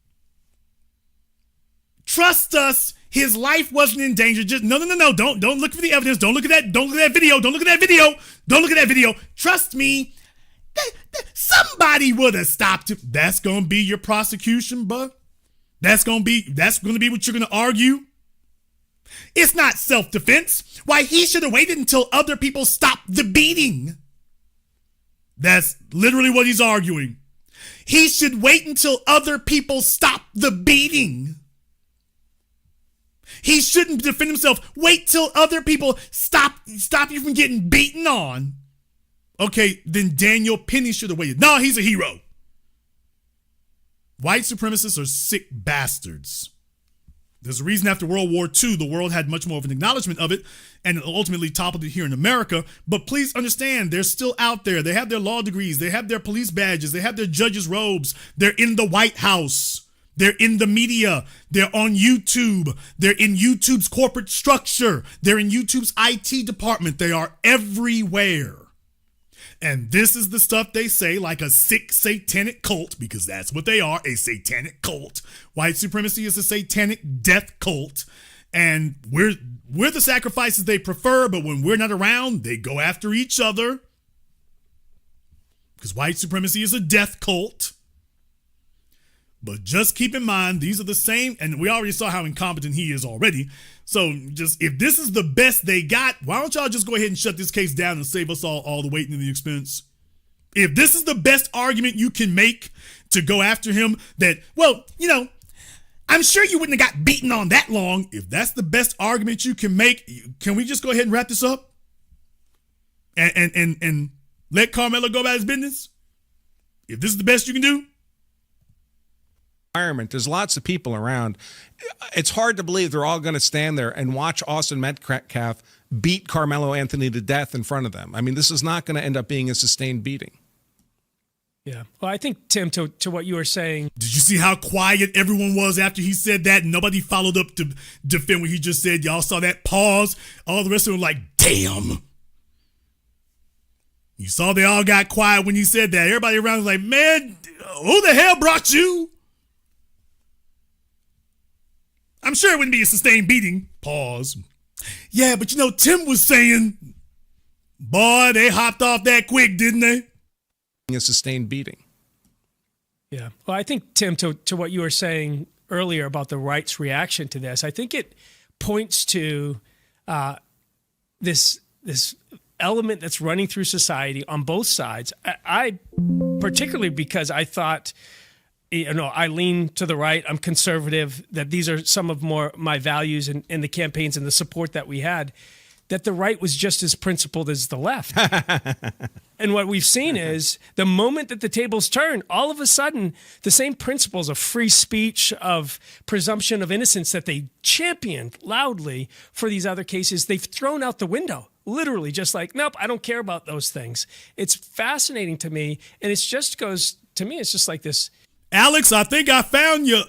Trust us, his life wasn't in danger. Just no. Don't look for the evidence. Don't look at that. Don't look at that video. Don't look at that video. Don't look at that video. Trust me, somebody would have stopped him. That's gonna be your prosecution, bud. That's gonna be what you're gonna argue. It's not self-defense. Why, he should have waited until other people stopped the beating. That's literally what he's arguing. He should wait until other people stop the beating. He shouldn't defend himself. Wait till other people stop you from getting beaten on. Okay, then Daniel Penny should have waited. No, he's a hero. White supremacists are sick bastards. There's a reason after World War II, the world had much more of an acknowledgement of it and ultimately toppled it here in America. But please understand, they're still out there. They have their law degrees. They have their police badges. They have their judges' robes. They're in the White House. They're in the media. They're on YouTube. They're in YouTube's corporate structure. They're in YouTube's IT department. They are everywhere. And this is the stuff they say, like a sick satanic cult, because that's what they are, a satanic cult. White supremacy is a satanic death cult. And we're the sacrifices they prefer, but when we're not around, they go after each other. Because white supremacy is a death cult. But just keep in mind, these are the same, and we already saw how incompetent he is already. So just, if this is the best they got, why don't y'all just go ahead and shut this case down and save us all the waiting and the expense? If this is the best argument you can make to go after him, that, well, I'm sure you wouldn't have got beaten on that long. If that's the best argument you can make, can we just go ahead and wrap this up? And let Karmelo go about his business? If this is the best you can do? Environment. There's lots of people around. It's hard to believe they're all going to stand there and watch Austin Metcalf beat Karmelo Anthony to death in front of them. I mean, this is not going to end up being a sustained beating. Yeah. Well, I think, Tim, to what you were saying. Did you see how quiet everyone was after he said that? Nobody followed up to defend what he just said. Y'all saw that pause. All the rest of them were like, damn. You saw they all got quiet when he said that. Everybody around was like, man, who the hell brought you? I'm sure it wouldn't be a sustained beating. Pause. Yeah, but Tim was saying, boy, they hopped off that quick, didn't they? A sustained beating. Yeah. Well, I think, Tim, to what you were saying earlier about the right's reaction to this, I think it points to this element that's running through society on both sides. I particularly because I thought, I lean to the right. I'm conservative. That these are some of my values in the campaigns and the support that we had. That the right was just as principled as the left. And what we've seen is the moment that the tables turn, all of a sudden, the same principles of free speech, of presumption of innocence that they championed loudly for these other cases, they've thrown out the window. Literally, just like, nope, I don't care about those things. It's fascinating to me. And it's just like this. Alex, I think I found you.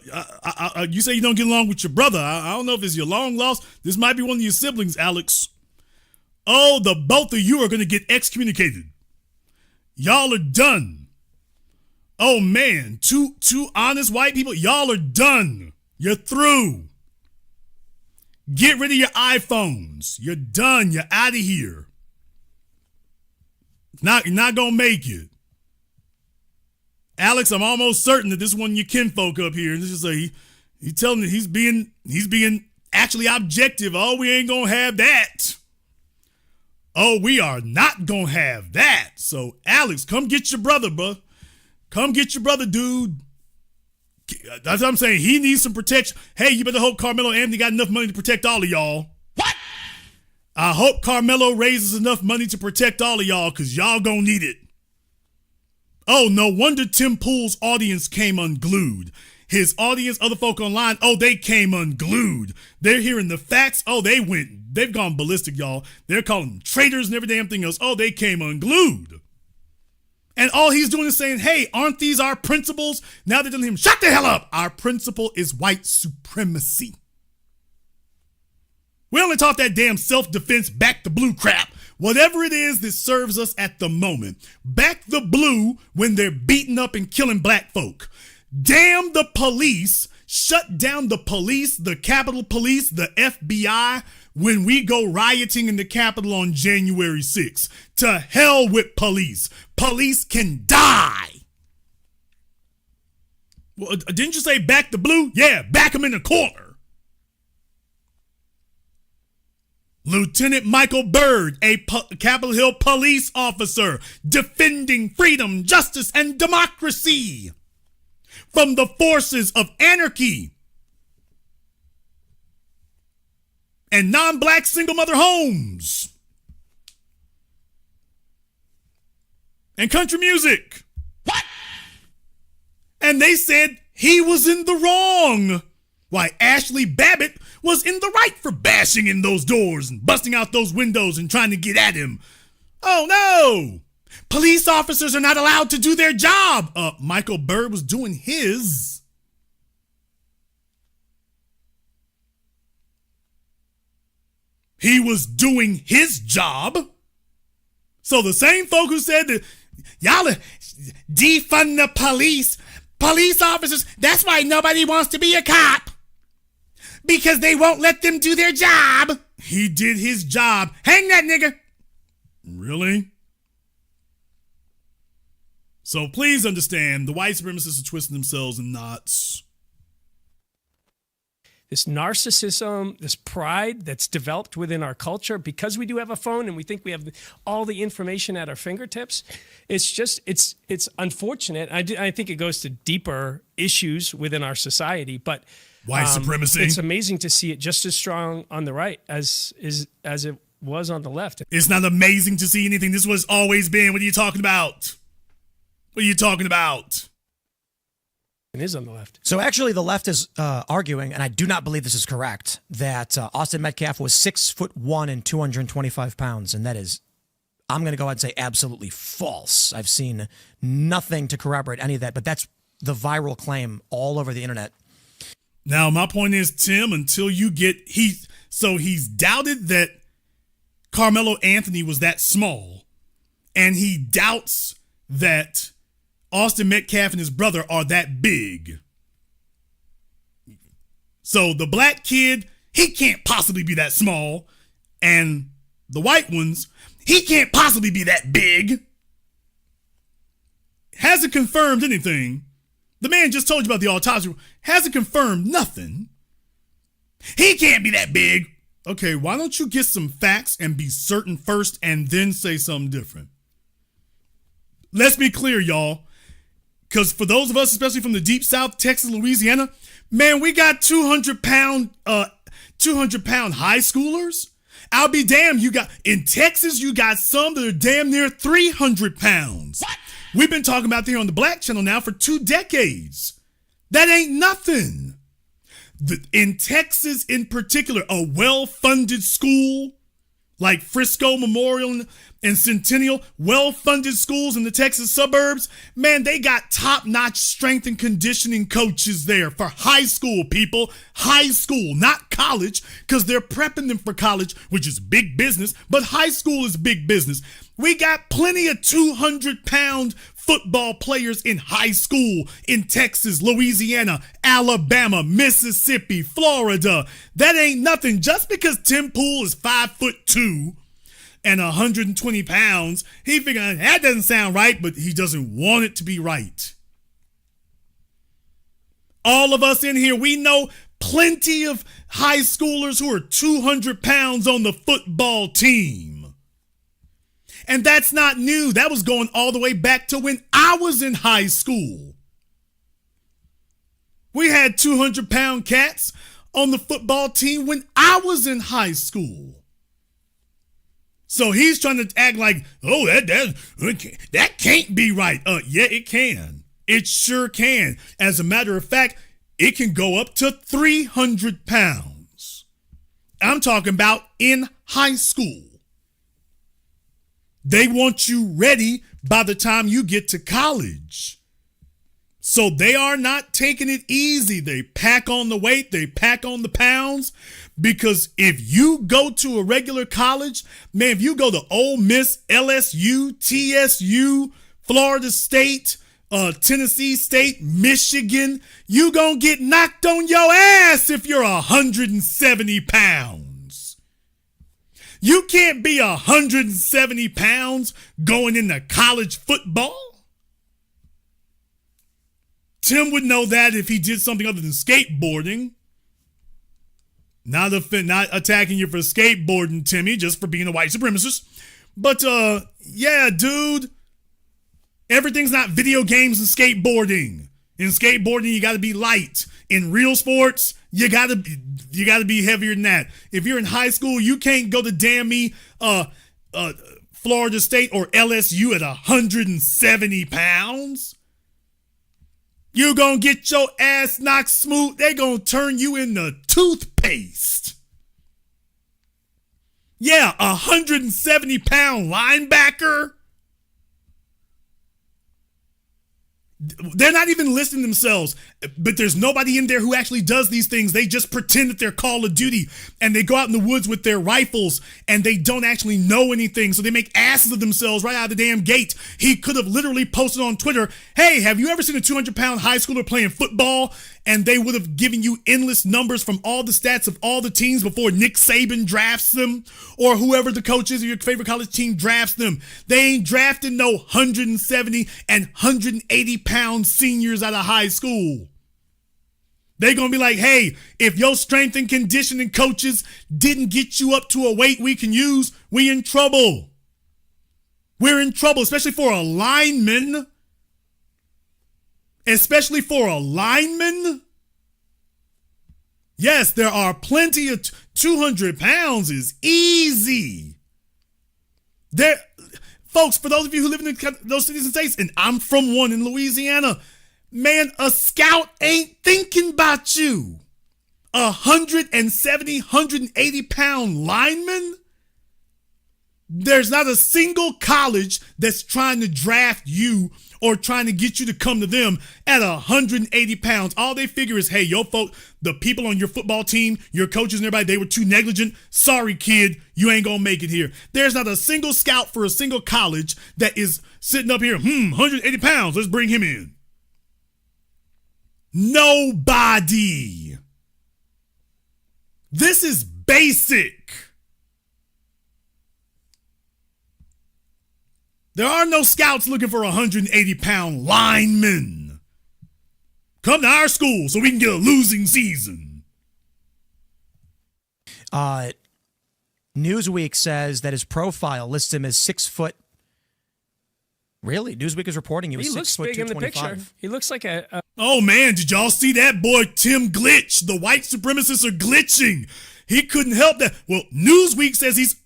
You say you don't get along with your brother. I don't know if it's your long lost. This might be one of your siblings, Alex. Oh, the both of you are going to get excommunicated. Y'all are done. Oh, man. Two honest white people. Y'all are done. You're through. Get rid of your iPhones. You're done. You're out of here. You're not going to make it. Alex, I'm almost certain that this is one of your kinfolk up here. This is he's telling me he's being actually objective. Oh, we ain't going to have that. Oh, we are not going to have that. So, Alex, come get your brother, bro. Come get your brother, dude. That's what I'm saying. He needs some protection. Hey, you better hope Karmelo Anthony got enough money to protect all of y'all. What? I hope Karmelo raises enough money to protect all of y'all because y'all gonna need it. Oh, no wonder Tim Pool's audience came unglued. His audience, other folk online, they came unglued. They're hearing the facts. They've gone ballistic, y'all. They're calling them traitors and every damn thing else. Oh, they came unglued. And all he's doing is saying, hey, aren't these our principles? Now they're telling him, shut the hell up. Our principle is white supremacy. We only taught that damn self-defense back the blue crap. Whatever it is that serves us at the moment. Back the blue when they're beating up and killing black folk. Damn the police. Shut down the police, the Capitol Police, the FBI when we go rioting in the Capitol on January 6th. To hell with police. Police can die. Well, didn't you say back the blue? Yeah, back them in the corner. Lieutenant Michael Byrd, a Capitol Hill police officer defending freedom, justice, and democracy from the forces of anarchy and non-black single mother homes and country music. What? And they said he was in the wrong. Why, Ashley Babbitt was in the right for bashing in those doors and busting out those windows and trying to get at him. Oh, no. Police officers are not allowed to do their job. Michael Byrd was doing his. He was doing his job. So the same folk who said that y'all are defund the police officers, that's why nobody wants to be a cop. Because they won't let them do their job. He did his job. Hang that nigga. Really? So please understand, the white supremacists are twisting themselves in knots. This narcissism, this pride that's developed within our culture because we do have a phone and we think we have all the information at our fingertips. It's unfortunate. I think it goes to deeper issues within our society, but white supremacy. It's amazing to see it just as strong on the right as it was on the left. It's not amazing to see anything. This was always been. What are you talking about? What are you talking about? It is on the left. So actually, the left is arguing, and I do not believe this is correct, that Austin Metcalf was 6'1" and 225 pounds, and that is I'm going to go ahead and say absolutely false. I've seen nothing to corroborate any of that, but that's the viral claim all over the internet. Now, my point is, Tim, until you get he's doubted that Karmelo Anthony was that small, and he doubts that Austin Metcalf and his brother are that big. So the black kid, he can't possibly be that small, and the white ones, he can't possibly be that big. Hasn't confirmed anything. The man just told you about the autopsy. Hasn't confirmed nothing. He can't be that big. Okay, why don't you get some facts and be certain first and then say something different? Let's be clear, y'all. Because for those of us, especially from the deep South, Texas, Louisiana, man, we got 200-pound high schoolers. I'll be damned. In Texas, you got some that are damn near 300 pounds. What? We've been talking about here on the Black Channel now for 2 decades. That ain't nothing. In Texas, in particular, a well-funded school like Frisco Memorial and Centennial, well-funded schools in the Texas suburbs, man, they got top-notch strength and conditioning coaches there for high school, people. High school, not college, because they're prepping them for college, which is big business, but high school is big business. We got plenty of 200-pound football players in high school in Texas, Louisiana, Alabama, Mississippi, Florida. That ain't nothing. Just because Tim Pool is 5'2" and 120 pounds, he figured that doesn't sound right, but he doesn't want it to be right. All of us in here, we know plenty of high schoolers who are 200 pounds on the football team. And that's not new. That was going all the way back to when I was in high school. We had 200-pound cats on the football team when I was in high school. So he's trying to act like, oh, that can't be right. Yeah, it can. It sure can. As a matter of fact, it can go up to 300 pounds. I'm talking about in high school. They want you ready by the time you get to college. So they are not taking it easy. They pack on the weight, they pack on the pounds, because if you go to a regular college, man, if you go to Ole Miss, LSU, TSU, Florida State, Tennessee State, Michigan, you gonna get knocked on your ass if you're 170 pounds. You can't be 170 pounds going into college football. Tim would know that if he did something other than skateboarding. Not attacking you for skateboarding, Timmy, just for being a white supremacist. But, yeah, dude, everything's not video games and skateboarding. In skateboarding, you got to be light. In real sports, you gotta be heavier than that. If you're in high school, you can't go to Florida State or LSU at 170 pounds. You gonna get your ass knocked smooth. They gonna turn you into toothpaste. Yeah, 170-pound linebacker. They're not even listing themselves, but there's nobody in there who actually does these things. They just pretend that they're Call of Duty, and they go out in the woods with their rifles, and they don't actually know anything, so they make asses of themselves right out of the damn gate. He could have literally posted on Twitter, hey, have you ever seen a 200-pound high schooler playing football? And they would have given you endless numbers from all the stats of all the teams before Nick Saban drafts them, or whoever the coach is of your favorite college team drafts them. They ain't drafting no 170 and 180-pound seniors out of high school. They're going to be like, hey, if your strength and conditioning coaches didn't get you up to a weight we can use, we in trouble. We're in trouble, especially for a lineman. Especially for a lineman. Yes, there are plenty of 200 pounds is easy. Folks, for those of you who live in those cities and states, and I'm from one in Louisiana, man, a scout ain't thinking about you. 170, 180-pound lineman? There's not a single college that's trying to draft you or trying to get you to come to them at 180 pounds. All they figure is, hey, yo, folks, the people on your football team, your coaches and everybody, they were too negligent. Sorry, kid, you ain't gonna make it here. There's not a single scout for a single college that is sitting up here, 180 pounds, let's bring him in. Nobody. This is basic. There are no scouts looking for 180-pound linemen. Come to our school so we can get a losing season. Newsweek says that his profile lists him as 6 foot. Really? Newsweek is reporting he was 6 foot big in the 225. picture. He looks like a Oh, man, did y'all see that boy Tim glitch? The white supremacists are glitching. He couldn't help that. Well, Newsweek says he's,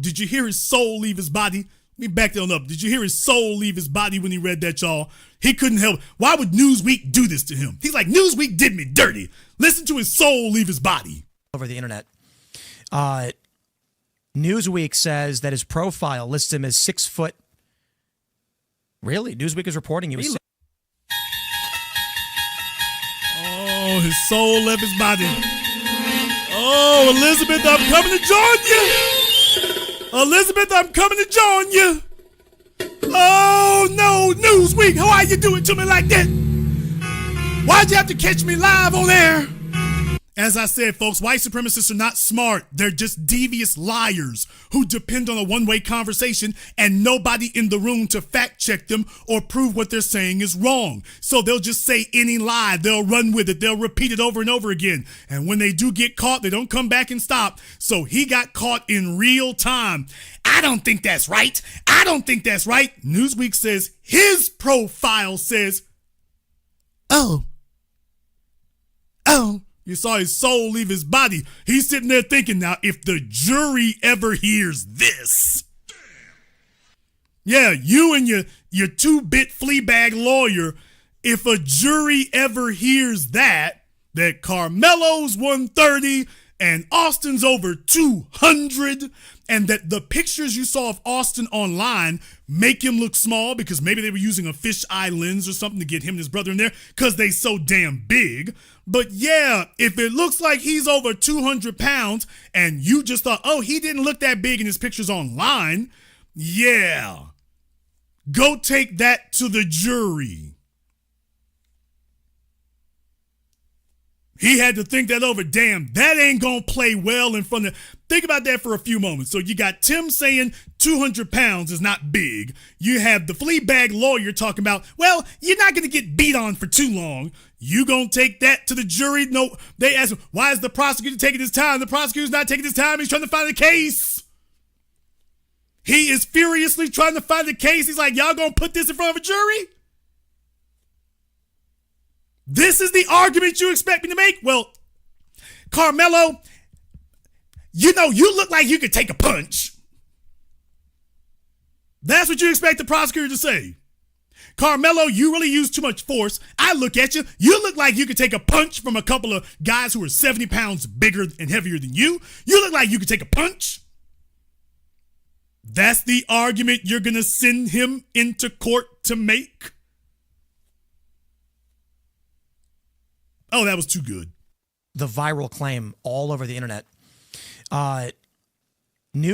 did you hear his soul leave his body? Let me back that up. Did you hear his soul leave his body when he read that, y'all? He couldn't help. Why would Newsweek do this to him? He's like, Newsweek did me dirty. Listen to his soul leave his body. Over the internet. Newsweek says that his profile lists him as 6 foot. Really? Newsweek is reporting he was. Oh, his soul left his body. Oh, Elizabeth, I'm coming to join you. Elizabeth, I'm coming to join you. Oh, no, Newsweek, why you do it to me like that? Why'd you have to catch me live on air? As I said, folks, white supremacists are not smart. They're just devious liars who depend on a one-way conversation and nobody in the room to fact-check them or prove what they're saying is wrong. So they'll just say any lie. They'll run with it. They'll repeat it over and over again. And when they do get caught, they don't come back and stop. So he got caught in real time. I don't think that's right. I don't think that's right. Newsweek says his profile says, oh. You saw his soul leave his body. He's sitting there thinking, now, if the jury ever hears this. Yeah, you and your 2-bit Fleabag lawyer, if a jury ever hears that Karmelo's 130 and Austin's over 200, and that the pictures you saw of Austin online make him look small because maybe they were using a fisheye lens or something to get him and his brother in there because they so damn big. But yeah, if it looks like he's over 200 pounds and you just thought, oh, he didn't look that big in his pictures online, yeah, go take that to the jury. He had to think that over. Damn, that ain't gonna play well in front of. Think about that for a few moments. So you got Tim saying 200 pounds is not big. You have the Fleabag lawyer talking about, well, you're not gonna get beat on for too long. You gonna take that to the jury? No, they ask him, why is the prosecutor taking his time? The prosecutor's not taking his time. He's trying to find a case. He is furiously trying to find a case. He's like, y'all gonna put this in front of a jury? This is the argument you expect me to make? Well, Karmelo, you look like you could take a punch. That's what you expect the prosecutor to say. Karmelo, you really use too much force. I look at you. You look like you could take a punch from a couple of guys who are 70 pounds bigger and heavier than you. You look like you could take a punch. That's the argument you're going to send him into court to make? Oh, that was too good. The viral claim all over the internet. New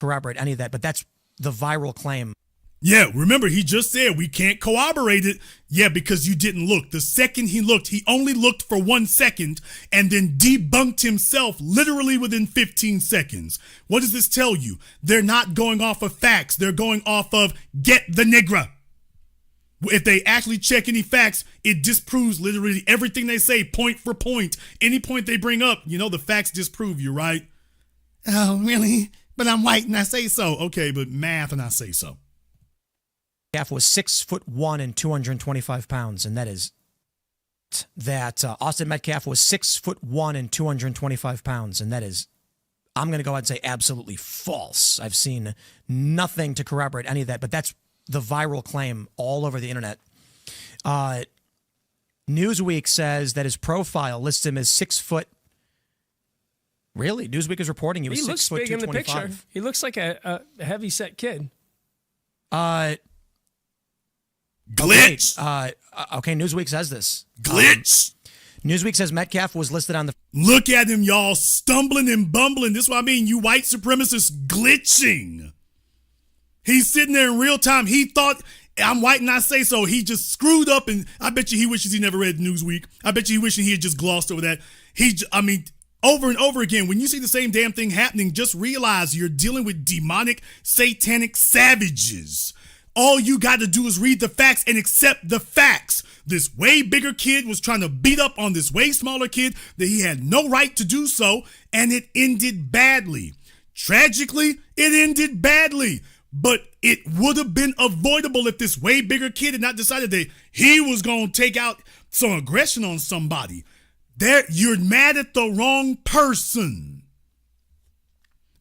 corroborate any of that, but that's the viral claim. Yeah, remember, he just said we can't corroborate it. Yeah, because you didn't look. The second he looked, he only looked for 1 second and then debunked himself literally within 15 seconds. What does this tell you? They're not going off of facts. They're going off of get the nigger. If they actually check any facts, it disproves literally everything they say, point for point. Any point they bring up, the facts disprove you, right? Oh, really? But I'm white and I say so. Okay, but math and I say so. Metcalf was 6'1" and 225 pounds, and that is that Austin Metcalf was 6'1" and 225 pounds, and that is, I'm going to go ahead and say absolutely false. I've seen nothing to corroborate any of that, but that's the viral claim all over the internet. Newsweek says that his profile lists him as 6 foot. Really? Newsweek is reporting he was He 6 looks foot big in the picture. 225. He looks like a heavy set kid. Glitch. Okay, Newsweek says this. Glitch. Newsweek says Metcalf was listed on the. Look at him, y'all, stumbling and bumbling. This is what I mean. You white supremacists glitching. He's sitting there in real time. He thought, I'm white and I say so. He just screwed up, and I bet you he wishes he never read Newsweek. I bet you he wishing he had just glossed over that. Over and over again, when you see the same damn thing happening, just realize you're dealing with demonic, satanic savages. All you got to do is read the facts and accept the facts. This way bigger kid was trying to beat up on this way smaller kid that he had no right to do so, and it ended badly. Tragically, it ended badly, but it would have been avoidable if this way bigger kid had not decided that he was going to take out some aggression on somebody. You're mad at the wrong person.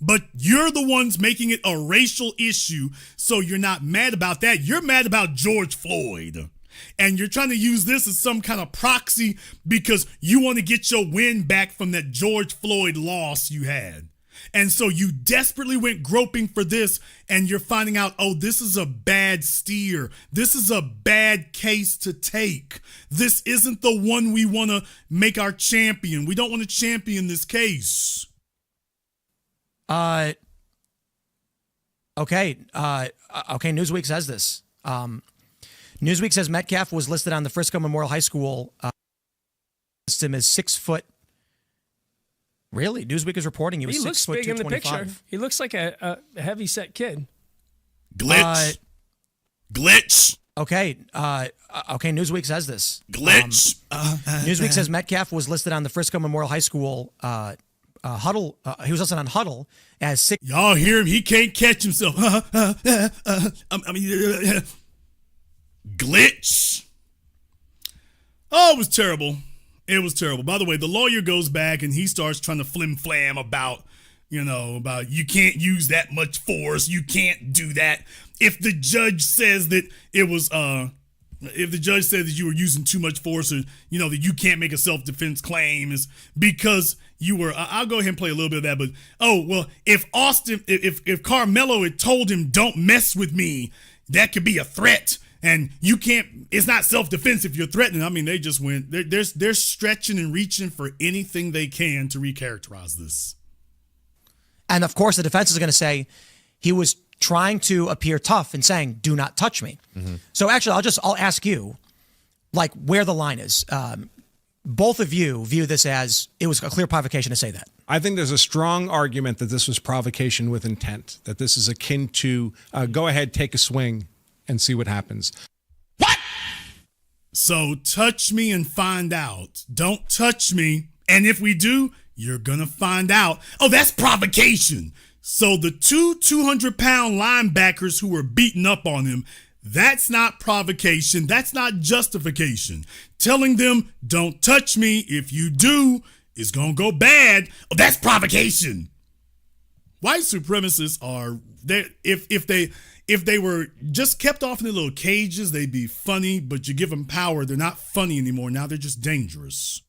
But you're the ones making it a racial issue, so you're not mad about that. You're mad about George Floyd. And you're trying to use this as some kind of proxy because you want to get your win back from that George Floyd loss you had. And so you desperately went groping for this, and you're finding out, oh, this is a bad steer. This is a bad case to take. This isn't the one we want to make our champion. We don't want to champion this case. Okay. Newsweek says this. Newsweek says Metcalf was listed on the Frisco Memorial High School system as 6 foot. Really? Newsweek is reporting he was 6 foot He looks big in the 225. picture. He looks like a heavy set kid. Glitch. Glitch. Okay. Newsweek says this. Glitch. Newsweek says Metcalf was listed on the Frisco Memorial High School huddle. He was listed on huddle as 6. Y'all hear him? He can't catch himself. Glitch. Oh, it was terrible. It was terrible. By the way, the lawyer goes back and he starts trying to flim-flam about you can't use that much force. You can't do that. If the judge says that it was, if the judge said that you were using too much force, or that you can't make a self-defense claim, is because you were. I'll go ahead and play a little bit of that. But if Karmelo had told him, "Don't mess with me," that could be a threat, and you can't. It's not self-defense if you're threatening. I mean, they just went. They're stretching and reaching for anything they can to recharacterize this. And of course, the defense is going to say he was trying to appear tough and saying, "Do not touch me." Mm-hmm. So actually, I'll ask you, like, where the line is. Both of you view this as it was a clear provocation to say that. I think there's a strong argument that this was provocation with intent, that this is akin to go ahead, take a swing, and see what happens. What? So touch me and find out. Don't touch me. And if we do, you're going to find out. Oh, that's provocation. So the 200-pound linebackers who were beating up on him, that's not provocation. That's not justification. Telling them, don't touch me. If you do, it's going to go bad. Oh, that's provocation. White supremacists are, if they were just kept off in their little cages, they'd be funny, but you give them power, they're not funny anymore. Now they're just dangerous.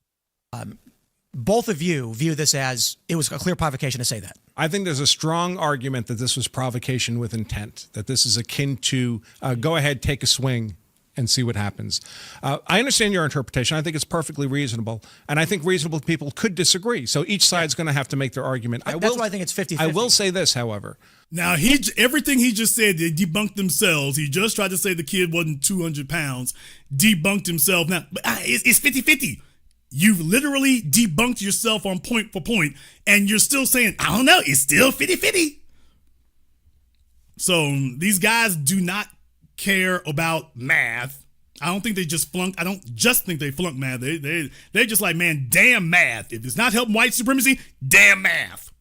Both of you view this as it was a clear provocation to say that. I think there's a strong argument that this was provocation with intent, that this is akin to go ahead, take a swing, and see what happens. I understand your interpretation. I think it's perfectly reasonable. And I think reasonable people could disagree. So each side's going to have to make their argument. That's why I think it's 50-50. I will say this, however. Now, everything he just said, they debunked themselves. He just tried to say the kid wasn't 200 pounds, debunked himself. Now, it's 50-50. You've literally debunked yourself on point for point, and you're still saying, I don't know, it's still 50-50. So these guys do not care about math. I don't think they just flunked. I don't just think they flunked math. They're just like, man, damn math. If it's not helping white supremacy, damn math.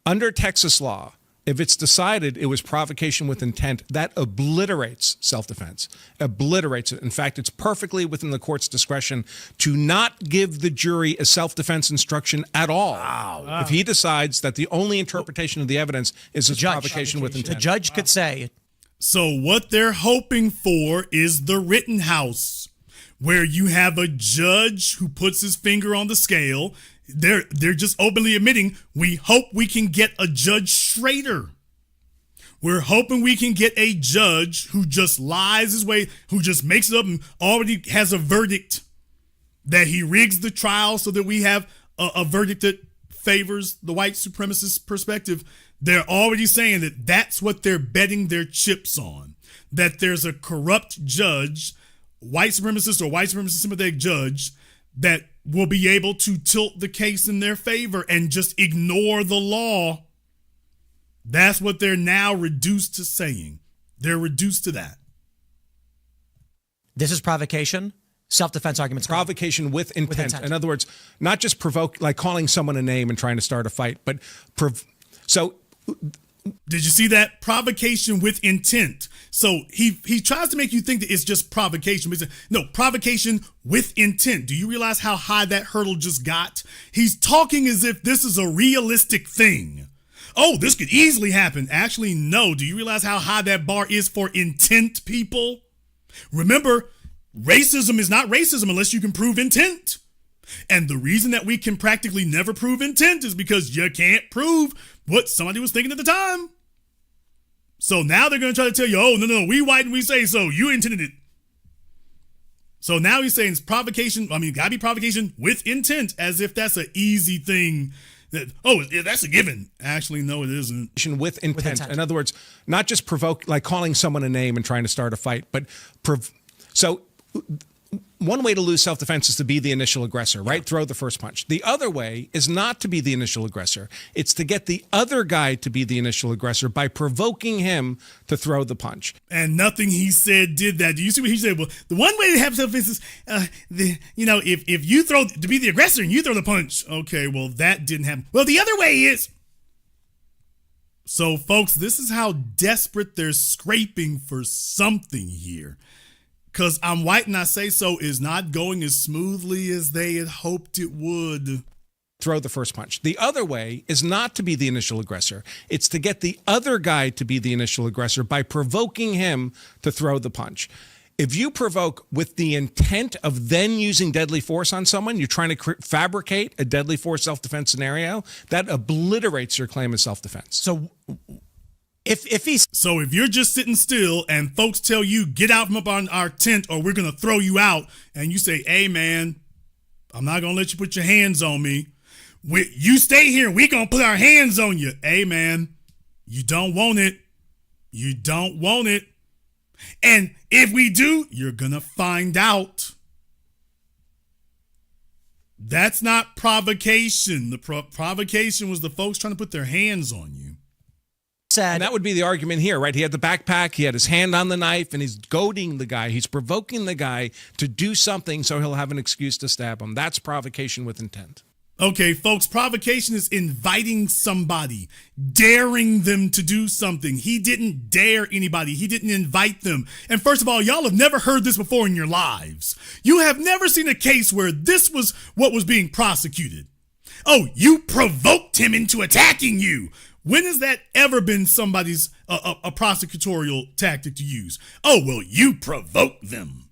Under Texas law, if it's decided it was provocation with intent, that obliterates self-defense, obliterates it. In fact, it's perfectly within the court's discretion to not give the jury a self-defense instruction at all. Wow. If he decides that the only interpretation of the evidence is a provocation with intent. The judge could say. So what they're hoping for is the Rittenhouse, where you have a judge who puts his finger on the scale They're just openly admitting, we hope we can get a Judge Schrader. We're hoping we can get a judge who just lies his way, who just makes it up and already has a verdict that he rigs the trial so that we have a verdict that favors the white supremacist perspective. They're already saying that that's what they're betting their chips on, that there's a corrupt judge, white supremacist or white supremacist sympathetic judge, that will be able to tilt the case in their favor and just ignore the law. That's what they're now reduced to saying. They're reduced to that. This is provocation. Self-defense arguments. Provocation with intent. In other words, not just provoke, like calling someone a name and trying to start a fight, but so. Did you see that? Provocation with intent. So he tries to make you think that it's just provocation. But no, provocation with intent. Do you realize how high that hurdle just got? He's talking as if this is a realistic thing. Oh, this could easily happen. Actually, no. Do you realize how high that bar is for intent, people? Remember, racism is not racism unless you can prove intent. And the reason that we can practically never prove intent is because you can't prove what somebody was thinking at the time. So now they're going to try to tell you, oh, no, we white and we say so. You intended it. So now he's saying it's provocation. I mean, gotta be provocation with intent, as if that's an easy thing. That, oh, that's a given. Actually, no, it isn't. With intent. In other words, not just provoke, like calling someone a name and trying to start a fight, but so one way to lose self-defense is to be the initial aggressor, right? Throw the first punch. The other way is not to be the initial aggressor. It's to get the other guy to be the initial aggressor by provoking him to throw the punch. And nothing he said did that. Do you see what he said? Well, the one way to have self-defense is, if you throw to be the aggressor and you throw the punch. Okay, well, that didn't happen. Well, the other way is. So, folks, this is how desperate they're scraping for something here. Because I'm white and I say so is not going as smoothly as they had hoped it would. Throw the first punch. The other way is not to be the initial aggressor. It's to get the other guy to be the initial aggressor by provoking him to throw the punch. If you provoke with the intent of then using deadly force on someone, you're trying to fabricate a deadly force self-defense scenario, that obliterates your claim of self-defense. So if you're just sitting still and folks tell you get out from up on our tent or we're gonna throw you out, and you say, hey man, I'm not gonna let you put your hands on me. You stay here, we gonna put our hands on you. Hey man, you don't want it. You don't want it. And if we do, you're gonna find out. That's not provocation. The provocation was the folks trying to put their hands on you. And that would be the argument here, right? He had the backpack, he had his hand on the knife, and he's goading the guy. He's provoking the guy to do something so he'll have an excuse to stab him. That's provocation with intent. Okay, folks, provocation is inviting somebody, daring them to do something. He didn't dare anybody. He didn't invite them. And first of all, y'all have never heard this before in your lives. You have never seen a case where this was what was being prosecuted. Oh, you provoked him into attacking you. When has that ever been somebody's a prosecutorial tactic to use? Oh, well, you provoked them.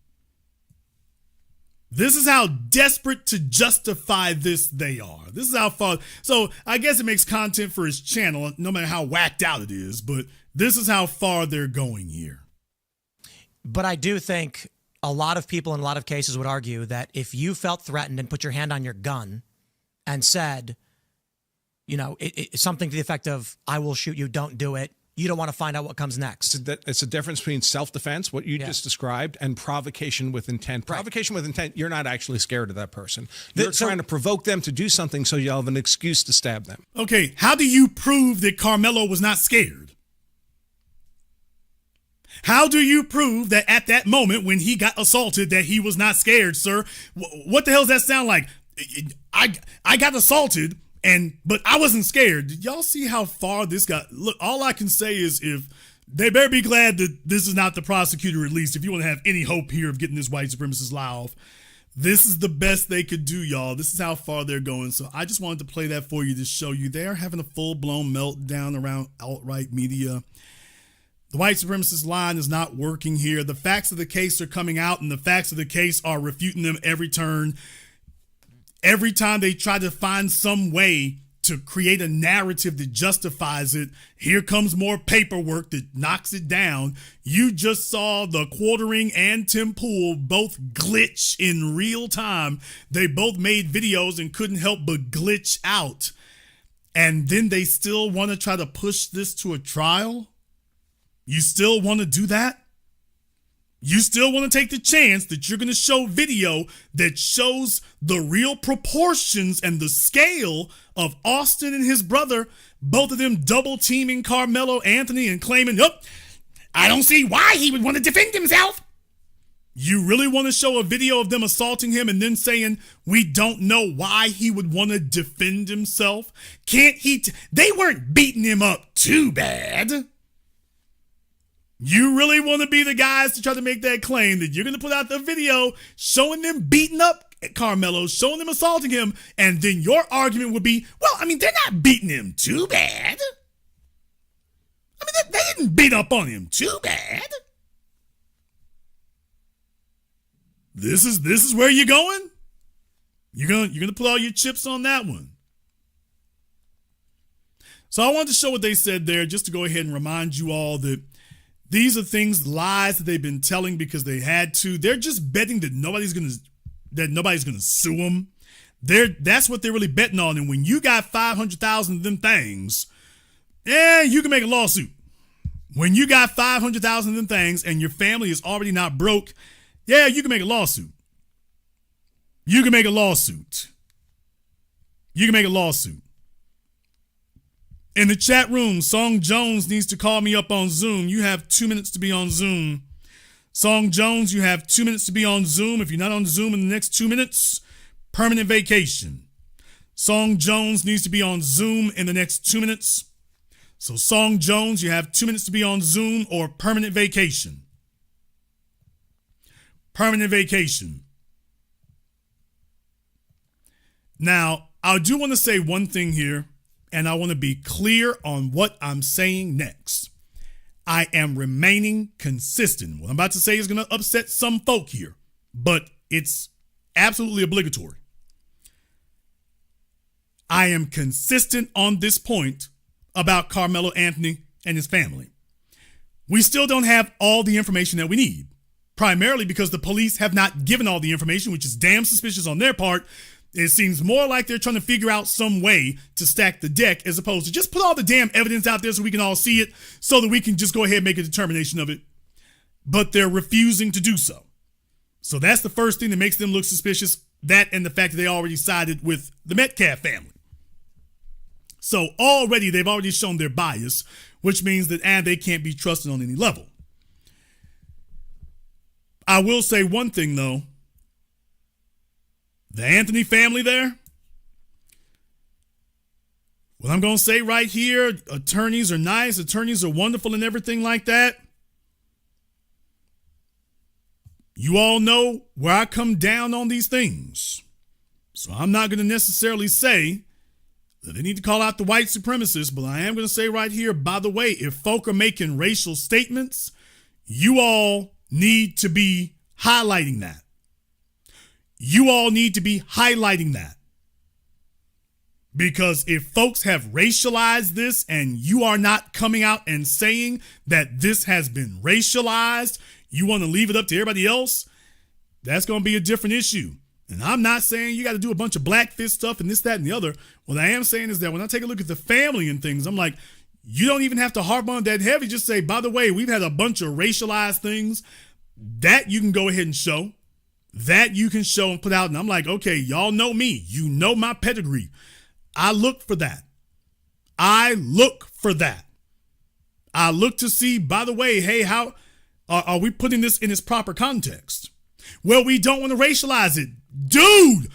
This is how desperate to justify this they are. This is how far. So I guess it makes content for his channel, no matter how whacked out it is. But this is how far they're going here. But I do think a lot of people in a lot of cases would argue that if you felt threatened and put your hand on your gun and said, it's something to the effect of, I will shoot you, don't do it. You don't want to find out what comes next. It's a difference between self-defense, what you just described, and provocation with intent. Provocation with intent, you're not actually scared of that person. You're trying to provoke them to do something so you'll have an excuse to stab them. Okay, how do you prove that Karmelo was not scared? How do you prove that at that moment when he got assaulted that he was not scared, sir? What the hell does that sound like? I got assaulted, but I wasn't scared. Did y'all see how far this got? Look, all I can say is if they better be glad that this is not the prosecutor, at least, if you want to have any hope here of getting this white supremacist lie off. This is the best they could do, y'all. This is how far they're going. So I just wanted to play that for you to show you they're having a full-blown meltdown around alt-right media. The white supremacist line is not working here. The facts of the case are coming out, and the facts of the case are refuting them every turn. every time they try to find some way to create a narrative that justifies it, here comes more paperwork that knocks it down. You just saw the Quartering and Tim Pool both glitch in real time. They both made videos and couldn't help but glitch out. And then they still want to try to push this to a trial? You still want to do that? You still want to take the chance that you're going to show video that shows the real proportions and the scale of Austin and his brother, both of them double teaming Karmelo Anthony and claiming, oh, I don't see why he would want to defend himself. You really want to show a video of them assaulting him and then saying, we don't know why he would want to defend himself? Can't he? They weren't beating him up too bad. You really want to be the guys to try to make that claim that you're going to put out the video showing them beating up Karmelo, showing them assaulting him, and then your argument would be, well, I mean, they're not beating him too bad. I mean, they didn't beat up on him too bad. This is where you're going? You're gonna put all your chips on that one. So I wanted to show what they said there just to go ahead and remind you all that these are things, lies that they've been telling because they had to. They're just betting that nobody's gonna sue them. That's what they're really betting on. And when you got 500,000 of them things, you can make a lawsuit. When you got 500,000 of them things and your family is already not broke, you can make a lawsuit. You can make a lawsuit. You can make a lawsuit. In the chat room, Song Jones needs to call me up on Zoom. You have 2 minutes to be on Zoom. Song Jones, you have 2 minutes to be on Zoom. If you're not on Zoom in the next 2 minutes, permanent vacation. Song Jones needs to be on Zoom in the next 2 minutes. So Song Jones, you have 2 minutes to be on Zoom or permanent vacation. Permanent vacation. Now, I do want to say one thing here, and I want to be clear on what I'm saying next. I am remaining consistent. What I'm about to say is going to upset some folk here, but it's absolutely obligatory. I am consistent on this point about Karmelo Anthony and his family. We still don't have all the information that we need, primarily because the police have not given all the information, which is damn suspicious on their part. It seems more like they're trying to figure out some way to stack the deck as opposed to just put all the damn evidence out there so we can all see it so that we can just go ahead and make a determination of it. But they're refusing to do so. So that's the first thing that makes them look suspicious. That and the fact that they already sided with the Metcalf family. So already they've already shown their bias, which means that they can't be trusted on any level. I will say one thing though. The Anthony family there, what I'm going to say right here, attorneys are nice, attorneys are wonderful and everything like that. You all know where I come down on these things. So I'm not going to necessarily say that they need to call out the white supremacists, but I am going to say right here, by the way, if folk are making racial statements, you all need to be highlighting that. You all need to be highlighting that. Because if folks have racialized this and you are not coming out and saying that this has been racialized, you want to leave it up to everybody else, that's going to be a different issue. And I'm not saying you got to do a bunch of black fist stuff and this, that, and the other. What I am saying is that when I take a look at the family and things, I'm like, you don't even have to harp on that heavy. Just say, by the way, we've had a bunch of racialized things that you can go ahead and show. That you can show and put out. And I'm like, okay, y'all know me. You know my pedigree. I look for that. I look for that. I look to see, by the way, hey, how are we putting this in its proper context? Well, we don't want to racialize it. Dude,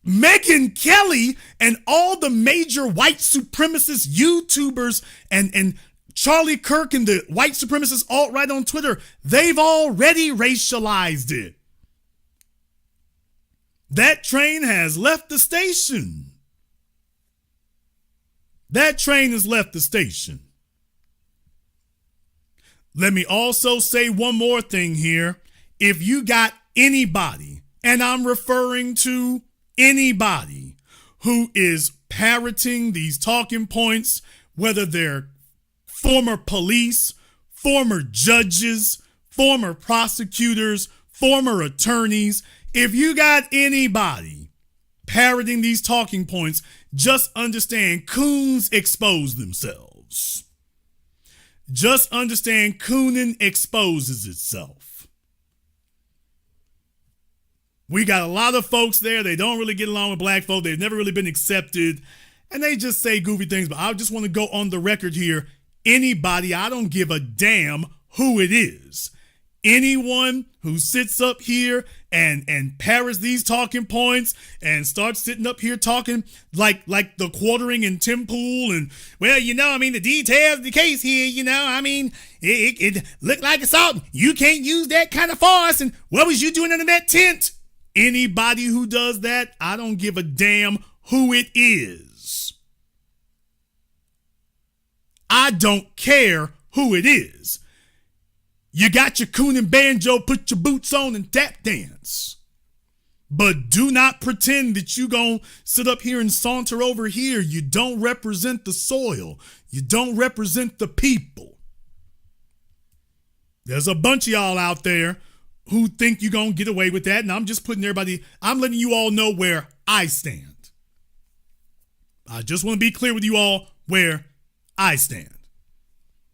Megyn Kelly and all the major white supremacist YouTubers and Charlie Kirk and the white supremacist alt-right on Twitter, they've already racialized it. That train has left the station. That train has left the station. Let me also say one more thing here. If you got anybody, and I'm referring to anybody who is parroting these talking points, whether they're former police, former judges, former prosecutors, former attorneys, if you got anybody parroting these talking points, just understand coons expose themselves. Just understand cooning exposes itself. We got a lot of folks there. They don't really get along with black folk. They've never really been accepted. And they just say goofy things. But I just want to go on the record here. Anybody, I don't give a damn who it is. Anyone who sits up here and parrots these talking points and starts sitting up here talking like the quartering in Tim Pool and, well, the details of the case here, it looked like assault. You can't use that kind of force. And what was you doing under that tent? Anybody who does that, I don't give a damn who it is. I don't care who it is. You got your coon and banjo, put your boots on and tap dance. But do not pretend that you gonna sit up here and saunter over here. You don't represent the soil. You don't represent the people. There's a bunch of y'all out there who think you're gonna get away with that, and I'm just I'm letting you all know where I stand. I just want to be clear with you all where I stand,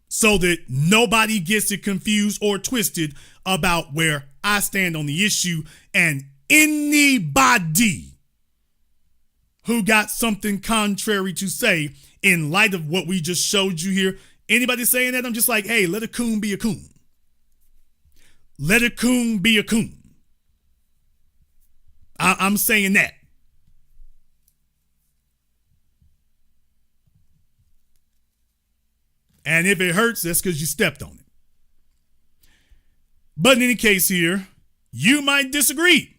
so that nobody gets it confused or twisted about where I stand on the issue. And anybody who got something contrary to say in light of what we just showed you here, anybody saying that, I'm just like, hey, let a coon be a coon. Let a coon be a coon. I'm saying that. And if it hurts, that's because you stepped on it. But in any case here, you might disagree.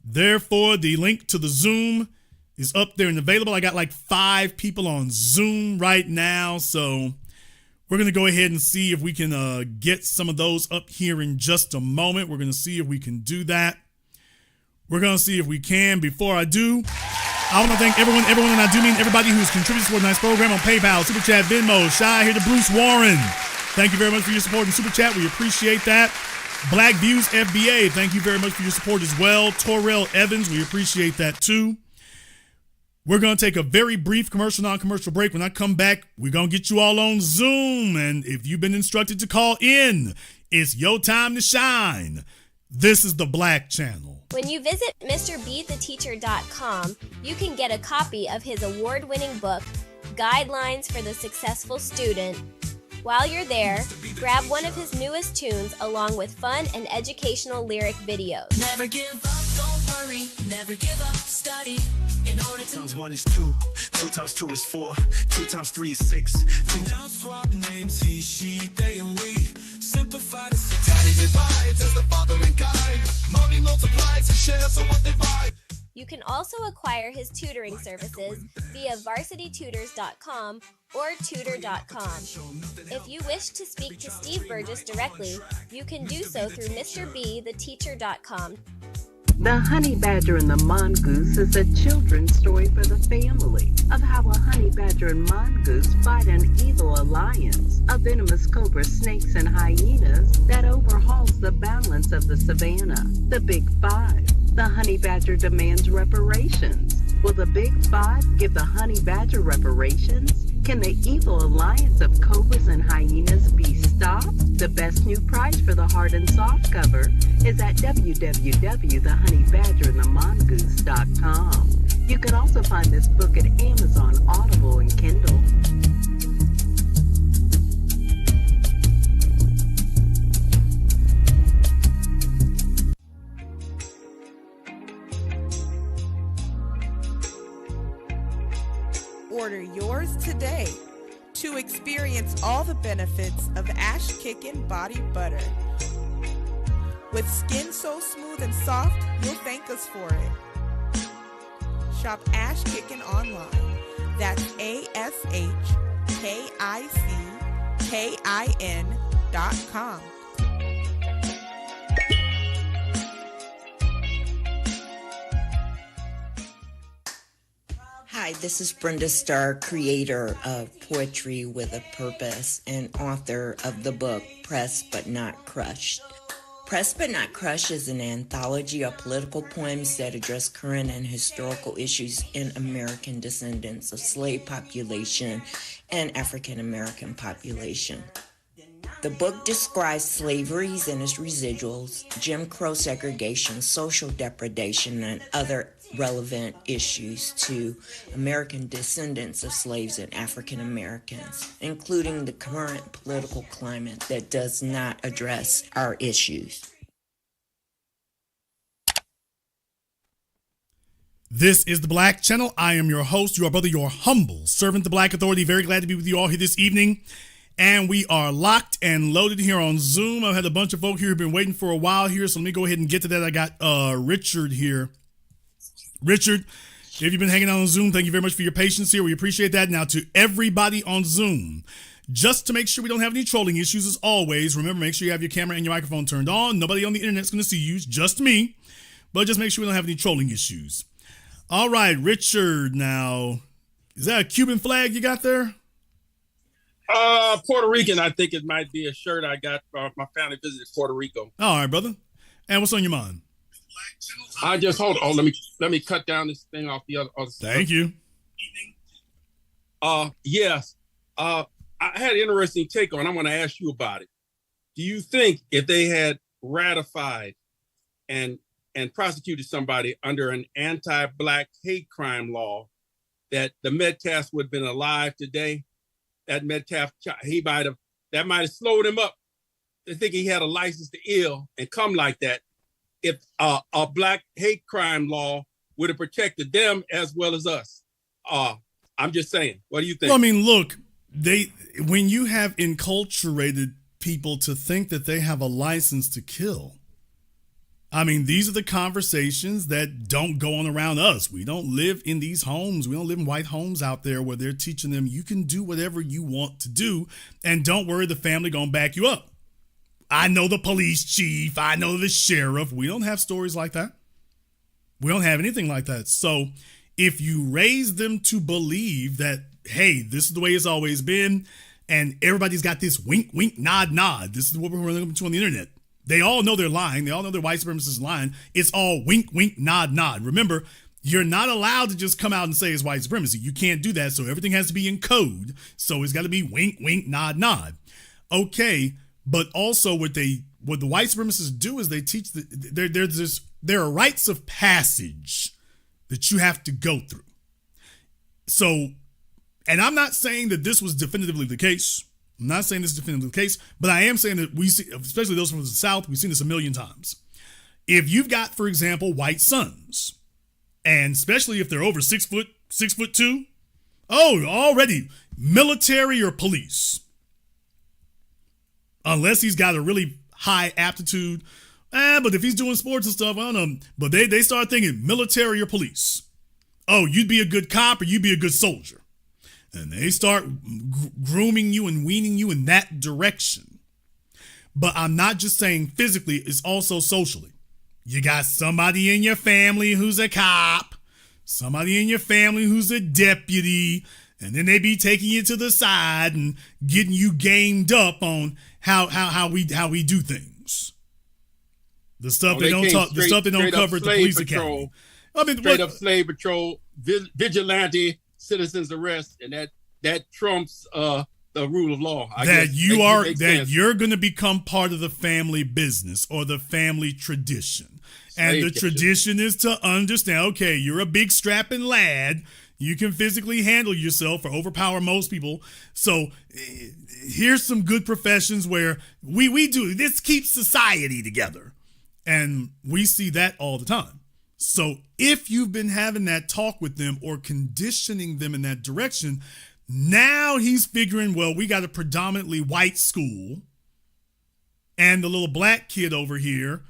Therefore, the link to the Zoom is up there and available. I got like 5 people on Zoom right now. So we're going to go ahead and see if we can get some of those up here in just a moment. We're going to see if we can do that. We're going to see if we can. Before I do, I want to thank everyone, and I do mean everybody who's contributed to tonight's program on PayPal, Super Chat, Venmo, Shy here to Bruce Warren. Thank you very much for your support in Super Chat. We appreciate that. Black Views FBA, thank you very much for your support as well. Torrell Evans, we appreciate that too. We're going to take a very brief commercial, non-commercial break. When I come back, we're going to get you all on Zoom. And if you've been instructed to call in, it's your time to shine. This is the Black Channel. When you visit MrBeTheTeacher.com, you can get a copy of his award-winning book, Guidelines for the Successful Student. While you're there, grab one of his newest tunes along with fun and educational lyric videos. Never give up, don't worry, never give up, study. In order to 1 is 2, 2 times 2 is 4, 2 times 3 is 6. 2 times swap names, he, she, they, and we. Simplify the tiny divides as the father and guide. Money multiplies and shares of what they buy. You can also acquire his tutoring services via varsitytutors.com or tutor.com. If you wish to speak to Steve Burgess directly, you can do so through MrBeTheTeacher.com. The Honey Badger and the Mongoose is a children's story for the family of how a honey badger and mongoose fight an evil alliance of venomous cobra, snakes, and hyenas that overhauls the balance of the savannah. The Big Five. The honey badger demands reparations. Will the Big Five give the honey badger reparations? Can the evil alliance of cobras and hyenas be stopped? The best new price for the hard and soft cover is at www.thehoneyBadgerandthemongoose.com. You can also find this book at Amazon, Audible, and Kindle. Order yours today to experience all the benefits of Ash Kickin' Body Butter. With skin so smooth and soft, you'll thank us for it. Shop Ash Kickin' online. That's ASHKICKIN.com. this is Brenda Starr, creator of Poetry with a Purpose and author of the book Pressed But Not Crushed. Pressed But Not Crushed is an anthology of political poems that address current and historical issues in American descendants of slave population and African American population. The book describes slaveries and its residuals, Jim Crow segregation, social depredation, and other relevant issues to American descendants of slaves and African Americans, including the current political climate that does not address our issues. This is the Black Channel. I am your host, your brother, your humble servant, the Black Authority. Very glad to be with you all here this evening. And we are locked and loaded here on Zoom. I've had a bunch of folk here who've been waiting for a while here, so let me go ahead and get to that. I got Richard here. Richard, if you've been hanging out on Zoom, thank you very much for your patience here. We appreciate that. Now, to everybody on Zoom, just to make sure we don't have any trolling issues, as always, remember, make sure you have your camera and your microphone turned on. Nobody on the internet's going to see you, just me. But just make sure we don't have any trolling issues. All right, Richard, now, is that a Cuban flag you got there? Puerto Rican, I think it might be a shirt I got. My family visited Puerto Rico. All right, brother. And what's on your mind? I just hold on. Let me cut down this thing off the other Thank you. Yes. I had an interesting take on. I'm going to ask you about it. Do you think if they had ratified and prosecuted somebody under an anti-Black hate crime law, that the Metcalfs would have been alive today? That Metcalf, that might have slowed him up to think he had a license to ill and come like that. If a Black hate crime law would have protected them as well as us. I'm just saying. What do you think? Well, I mean, look, when you have enculturated people to think that they have a license to kill, I mean, these are the conversations that don't go on around us. We don't live in these homes. We don't live in white homes out there where they're teaching them you can do whatever you want to do, and don't worry, the family gonna back you up. I know the police chief. I know the sheriff. We don't have stories like that. We don't have anything like that. So if you raise them to believe that, hey, this is the way it's always been, and everybody's got this wink, wink, nod, nod. This is what we're running into on the internet. They all know they're lying. They all know their white supremacists lying. It's all wink, wink, nod, nod. Remember, you're not allowed to just come out and say it's white supremacy. You can't do that. So everything has to be in code. So it's got to be wink, wink, nod, nod. Okay, but also what the white supremacists do is they teach there are rites of passage that you have to go through. So, and I'm not saying that this was definitively the case. I'm not saying this is definitively the case, but I am saying that we see, especially those from the South, we've seen this a million times. If you've got, for example, white sons, and especially if they're over 6'2", already military or police, unless he's got a really high aptitude. But if he's doing sports and stuff, I don't know. But they start thinking military or police. Oh, you'd be a good cop or you'd be a good soldier. And they start grooming you and weaning you in that direction. But I'm not just saying physically, it's also socially. You got somebody in your family who's a cop, somebody in your family who's a deputy, and then they be taking you to the side and getting you gamed up on how we do things. The stuff they don't talk, the stuff they don't cover at the police academy. I mean, straight up slave patrol, vigilante, citizens arrest, and that trumps the rule of law. You're going to become part of the family business or the family tradition. And the tradition is to understand, okay, you're a big strapping lad. You can physically handle yourself or overpower most people. So here's some good professions where we do this, keeps society together. And we see that all the time. So if you've been having that talk with them or conditioning them in that direction, now he's figuring, well, we got a predominantly white school and the little black kid over here,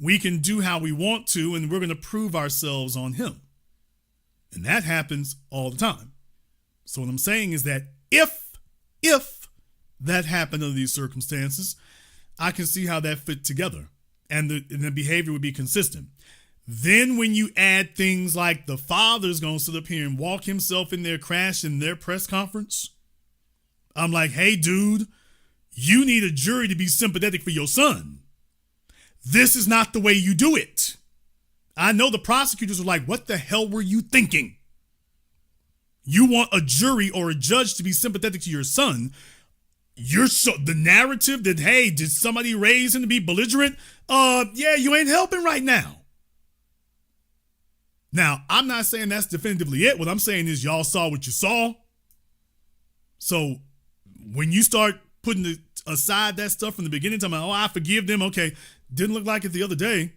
we can do how we want to, and we're going to prove ourselves on him. And that happens all the time. So what I'm saying is that if that happened under these circumstances, I can see how that fit together and the behavior would be consistent. Then when you add things like the father's going to sit up here and walk himself in there crashing their press conference, I'm like, hey, dude, you need a jury to be sympathetic for your son. This is not the way you do it. I know the prosecutors were like, what the hell were you thinking? You want a jury or a judge to be sympathetic to your son. The narrative that, hey, did somebody raise him to be belligerent? Yeah, you ain't helping right now. Now, I'm not saying that's definitively it. What I'm saying is y'all saw what you saw. So when you start putting aside that stuff from the beginning, talking about, I forgive them. Okay, didn't look like it the other day.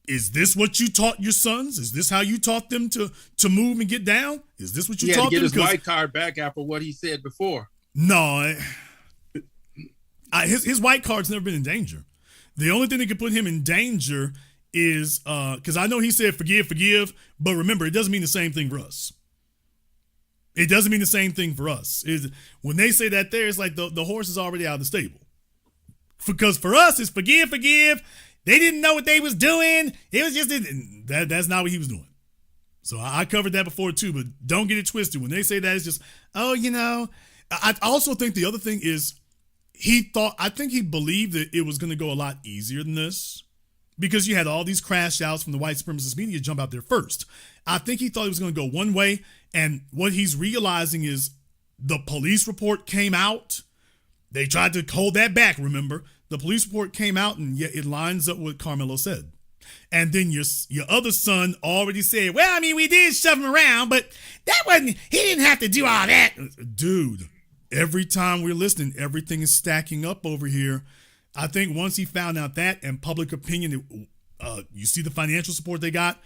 Is this what you taught your sons? Is this how you taught them to move and get down? Is this what you taught them? He had to get his white card back after what he said before. No, his white card's never been in danger. The only thing that could put him in danger is because I know he said forgive, but remember, it doesn't mean the same thing for us. It doesn't mean the same thing for us. When they say that there, it's like the horse is already out of the stable. Because for us, it's forgive. They didn't know what they was doing. It was just that's not what he was doing. So I covered that before too, but don't get it twisted. When they say that, it's just, I also think the other thing is I think he believed that it was going to go a lot easier than this because you had all these crash outs from the white supremacist media jump out there first. I think he thought it was going to go one way. And what he's realizing is the police report came out. They tried to hold that back, remember? The police report came out, and yet it lines up with what Karmelo said. And then your other son already said, well, I mean, we did shove him around, but he didn't have to do all that. Dude, every time we're listening, everything is stacking up over here. I think once he found out that and public opinion, you see the financial support they got,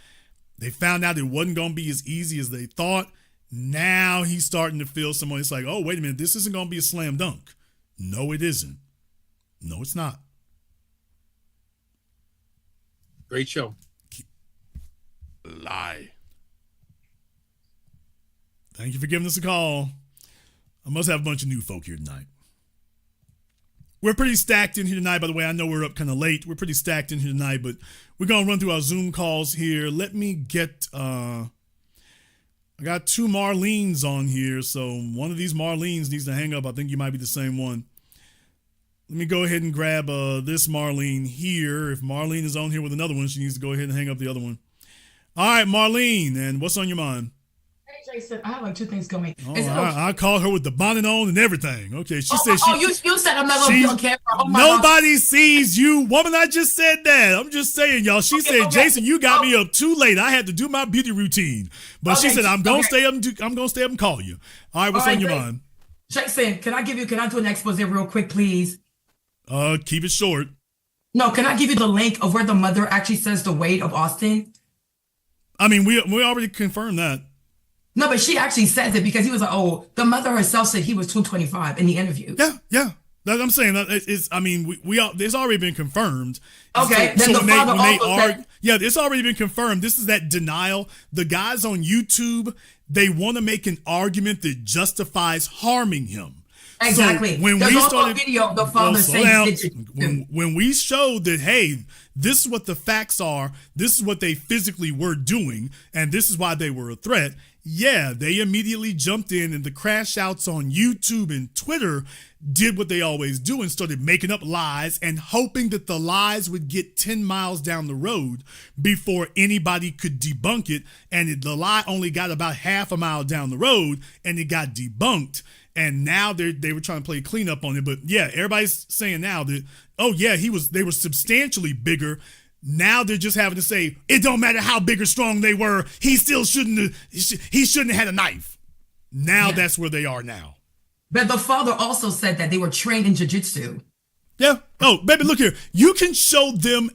they found out it wasn't going to be as easy as they thought. Now he's starting to feel someone. It's like, oh, wait a minute, this isn't going to be a slam dunk. No, it isn't. No, it's not. Great show. Lie. Thank you for giving us a call. I must have a bunch of new folk here tonight. We're pretty stacked in here tonight, by the way. I know we're up kind of late. We're pretty stacked in here tonight, but we're going to run through our Zoom calls here. Let me get, I got two Marlenes on here, so one of these Marlenes needs to hang up. I think you might be the same one. Let me go ahead and grab this Marlene here. If Marlene is on here with another one, she needs to go ahead and hang up the other one. All right, Marlene, and what's on your mind? Hey, Jason, I have like two things going. Oh, I called her with the bonnet on and everything. Okay, she said you said I'm not gonna be on camera. Oh, nobody sees you, woman. I just said that. I'm just saying, y'all. She said, okay. Jason, you got me up too late. I had to do my beauty routine, but she said I'm gonna stay up. I'm gonna stay up and call you. All right, what's on your mind? Jason, can I do an expose real quick, please? Keep it short. No, can I give you the link of where the mother actually says the weight of Austin? I mean, we already confirmed that. No, but she actually says it because he was like, oh, the mother herself said he was 225 in the interview. Yeah. That I'm saying that it's. I mean, it's already been confirmed. Okay, then the father also said. Yeah, it's already been confirmed. This is that denial. The guys on YouTube, they want to make an argument that justifies harming him. Exactly. So when there's also a video of the father saying when we showed that, hey, this is what the facts are, this is what they physically were doing, and this is why they were a threat. Yeah, they immediately jumped in, and the crash outs on YouTube and Twitter did what they always do and started making up lies and hoping that the lies would get 10 miles down the road before anybody could debunk it. And the lie only got about half a mile down the road and it got debunked. And now they were trying to play cleanup on it. But yeah, everybody's saying now that, oh yeah, they were substantially bigger. Now they're just having to say, it don't matter how big or strong they were, he still shouldn't have had a knife. Now that's where they are now. But the father also said that they were trained in jiu-jitsu. Yeah. Oh, baby, look here. You can show them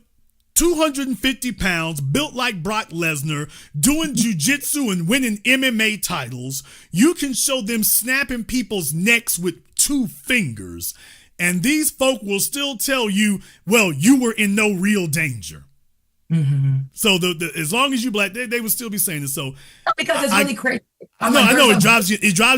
250 pounds, built like Brock Lesnar, doing jiu-jitsu and winning MMA titles. You can show them snapping people's necks with 2 fingers. And these folk will still tell you, well, you were in no real danger. So as long as you black, they would still be saying this. So because it's really crazy. I know it drives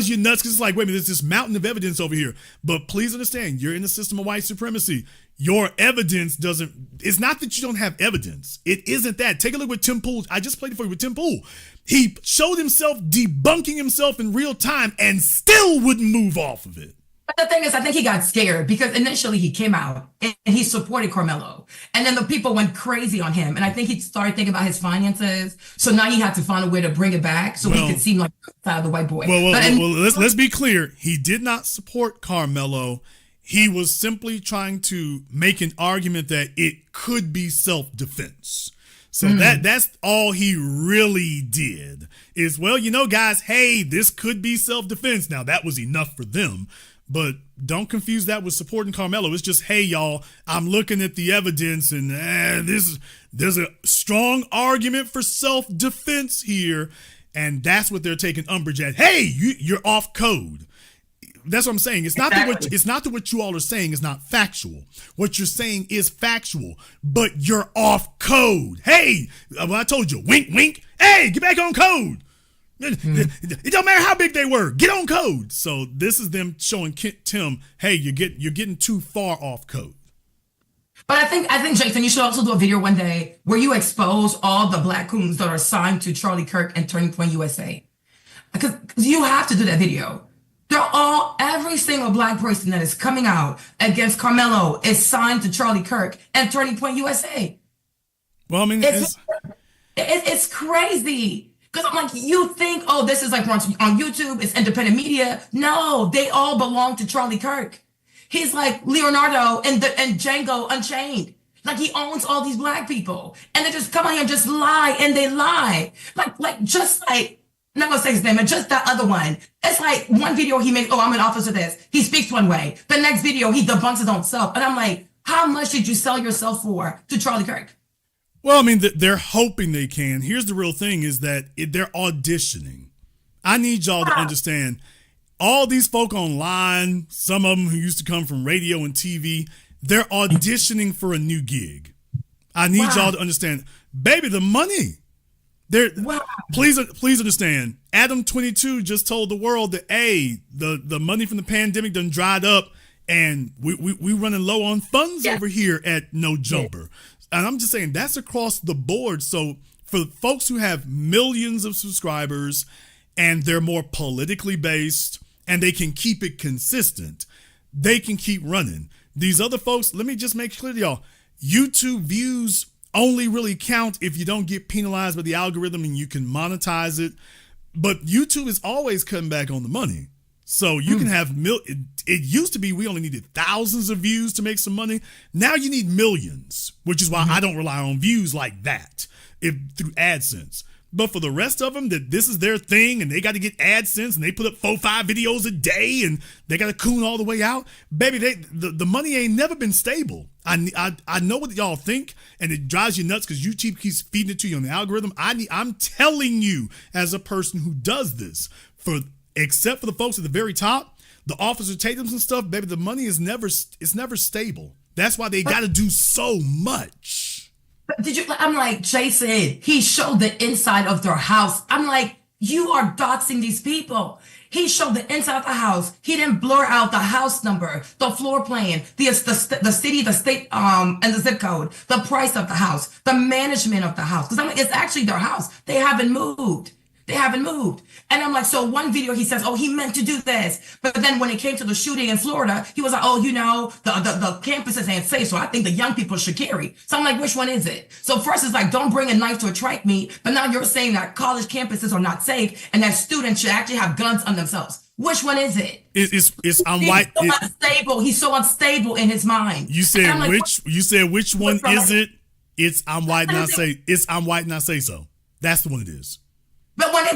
you nuts because it's like, wait a minute, there's this mountain of evidence over here. But please understand, you're in the system of white supremacy. Your evidence doesn't. It's not that you don't have evidence. It isn't that. Take a look with Tim Pool. I just played it for you with Tim Pool. He showed himself debunking himself in real time and still wouldn't move off of it. But the thing is, I think he got scared because initially he came out and he supported Karmelo. And then the people went crazy on him. And I think he started thinking about his finances. So now he had to find a way to bring it back so he could seem like the white boy. Let's be clear. He did not support Karmelo. He was simply trying to make an argument that it could be self-defense. So that's all he really did is, well, guys, hey, this could be self-defense. Now, that was enough for them. But don't confuse that with supporting Karmelo. It's just, hey, y'all, I'm looking at the evidence and there's a strong argument for self-defense here. And that's what they're taking umbrage at. Hey, you're off code. That's what I'm saying. It's not that what you all are saying is not factual. What you're saying is factual, but you're off code. Hey, I told you, wink, wink. Hey, get back on code. It don't matter how big they were. Get on code. So this is them showing Tim, hey, you're getting too far off code. But I think Jason, you should also do a video one day where you expose all the black coons that are signed to Charlie Kirk and Turning Point USA. Because you have to do that video. Every single black person that is coming out against Karmelo is signed to Charlie Kirk and Turning Point USA. Well, I mean, it's crazy. Because I'm like, you think, oh, this is like on YouTube, it's independent media. No, they all belong to Charlie Kirk. He's like Leonardo and Django Unchained. Like he owns all these black people. And they just come on here and just lie, and they lie. I'm not gonna say his name, but just that other one. It's like one video he made, oh, I'm an officer this. He speaks one way. The next video, he debunks his own self. And I'm like, how much did you sell yourself for to Charlie Kirk? Well, I mean, they're hoping they can. Here's the real thing is that they're auditioning. I need y'all to understand, all these folk online, some of them who used to come from radio and TV, they're auditioning for a new gig. I need y'all to understand, baby, the money. Please understand. Adam 22 just told the world that the money from the pandemic done dried up, and we running low on funds over here at No Jumper. And I'm just saying that's across the board. So for folks who have millions of subscribers and they're more politically based and they can keep it consistent, they can keep running. These other folks, let me just make clear to y'all, YouTube views only really count if you don't get penalized by the algorithm and you can monetize it. But YouTube is always cutting back on the money. So you can have it used to be we only needed thousands of views to make some money. Now you need millions, which is why I don't rely on views like that through AdSense. But for the rest of them, that this is their thing and they got to get AdSense and they put up 4-5 videos a day and they got to coon all the way out. Baby, the money ain't never been stable. I know what y'all think, and it drives you nuts because YouTube keeps feeding it to you on the algorithm. I'm telling you, as a person who does this, except for the folks at the very top, the Officer Tatum's and stuff, baby, the money is never stable. That's why they got to do so much. I'm like, Jason, he showed the inside of their house. I'm like, you are doxing these people. He showed the inside of the house. He didn't blur out the house number, the floor plan, the city, the state, and the zip code, the price of the house, the management of the house. Because I'm like, it's actually their house. They haven't moved. And I'm like, so one video he says, oh, he meant to do this. But then when it came to the shooting in Florida, he was like, oh, the campuses ain't safe, so I think the young people should carry. So I'm like, which one is it? So first it's like, don't bring a knife to a track meet. But now you're saying that college campuses are not safe and that students should actually have guns on themselves. Which one is it? Unstable. He's so unstable in his mind. You said which one is it? It's I'm white and I say so. That's the one it is. But when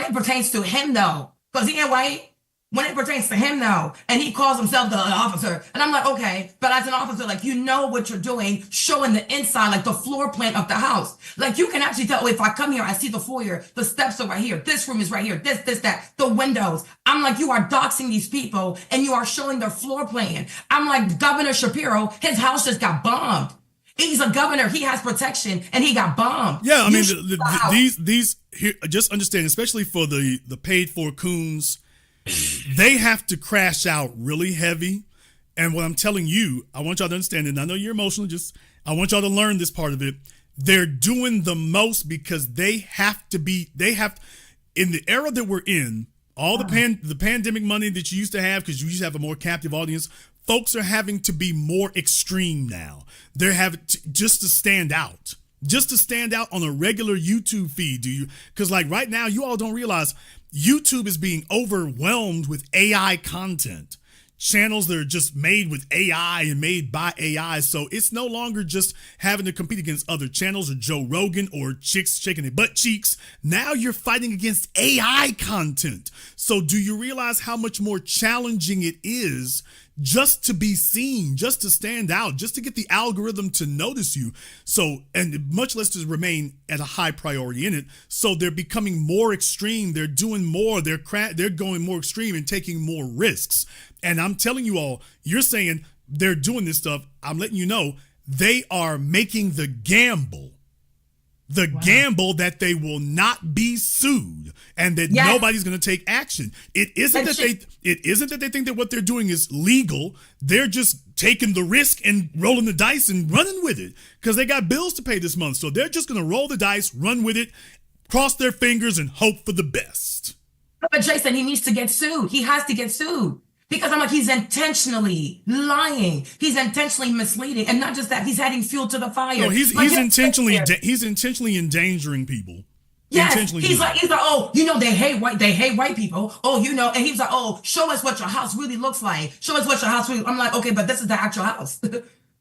it pertains to him, though, because he ain't white, when it pertains to him, though, and he calls himself the officer, and I'm like, okay, but as an officer, like, you know what you're doing, showing the inside, like the floor plan of the house. Like, you can actually tell, oh, if I come here, I see the foyer, the steps are right here, this room is right here, this, that, the windows. I'm like, you are doxing these people, and you are showing their floor plan. I'm like, Governor Shapiro, his house just got bombed. He's a governor. He has protection, and he got bombed. Yeah, I mean, these here, just understand, especially for the paid for coons, they have to crash out really heavy. And what I'm telling you, I want y'all to understand, and I know you're emotional, I want y'all to learn this part of it. They're doing the most because they have, in the era that we're in, all the pandemic money that you used to have, because you used to have a more captive audience, folks are having to be more extreme now. They're having just to stand out on a regular YouTube feed. Because like right now, you all don't realize YouTube is being overwhelmed with AI content. Channels that are just made with AI and made by AI. So it's no longer just having to compete against other channels or Joe Rogan or chicks shaking their butt cheeks. Now you're fighting against AI content. So do you realize how much more challenging it is just to be seen, just to stand out, just to get the algorithm to notice you? So, and much less to remain at a high priority in it. So they're becoming more extreme. They're doing more. They're going more extreme and taking more risks. And I'm telling you all, you're saying they're doing this stuff. I'm letting you know they are making the gamble that they will not be sued and that nobody's going to take action. It isn't that they think that what they're doing is legal. They're just taking the risk and rolling the dice and running with it because they got bills to pay this month. So they're just going to roll the dice, run with it, cross their fingers, and hope for the best. But Jason, he needs to get sued. He has to get sued. Because I'm like, he's intentionally lying. He's intentionally misleading. And not just that, he's adding fuel to the fire. No, he's intentionally endangering people. Yes, he's like, oh, they hate white people. Oh, and he's like, oh, show us what your house really looks like. Show us what your house really. I'm like, okay, but this is the actual house.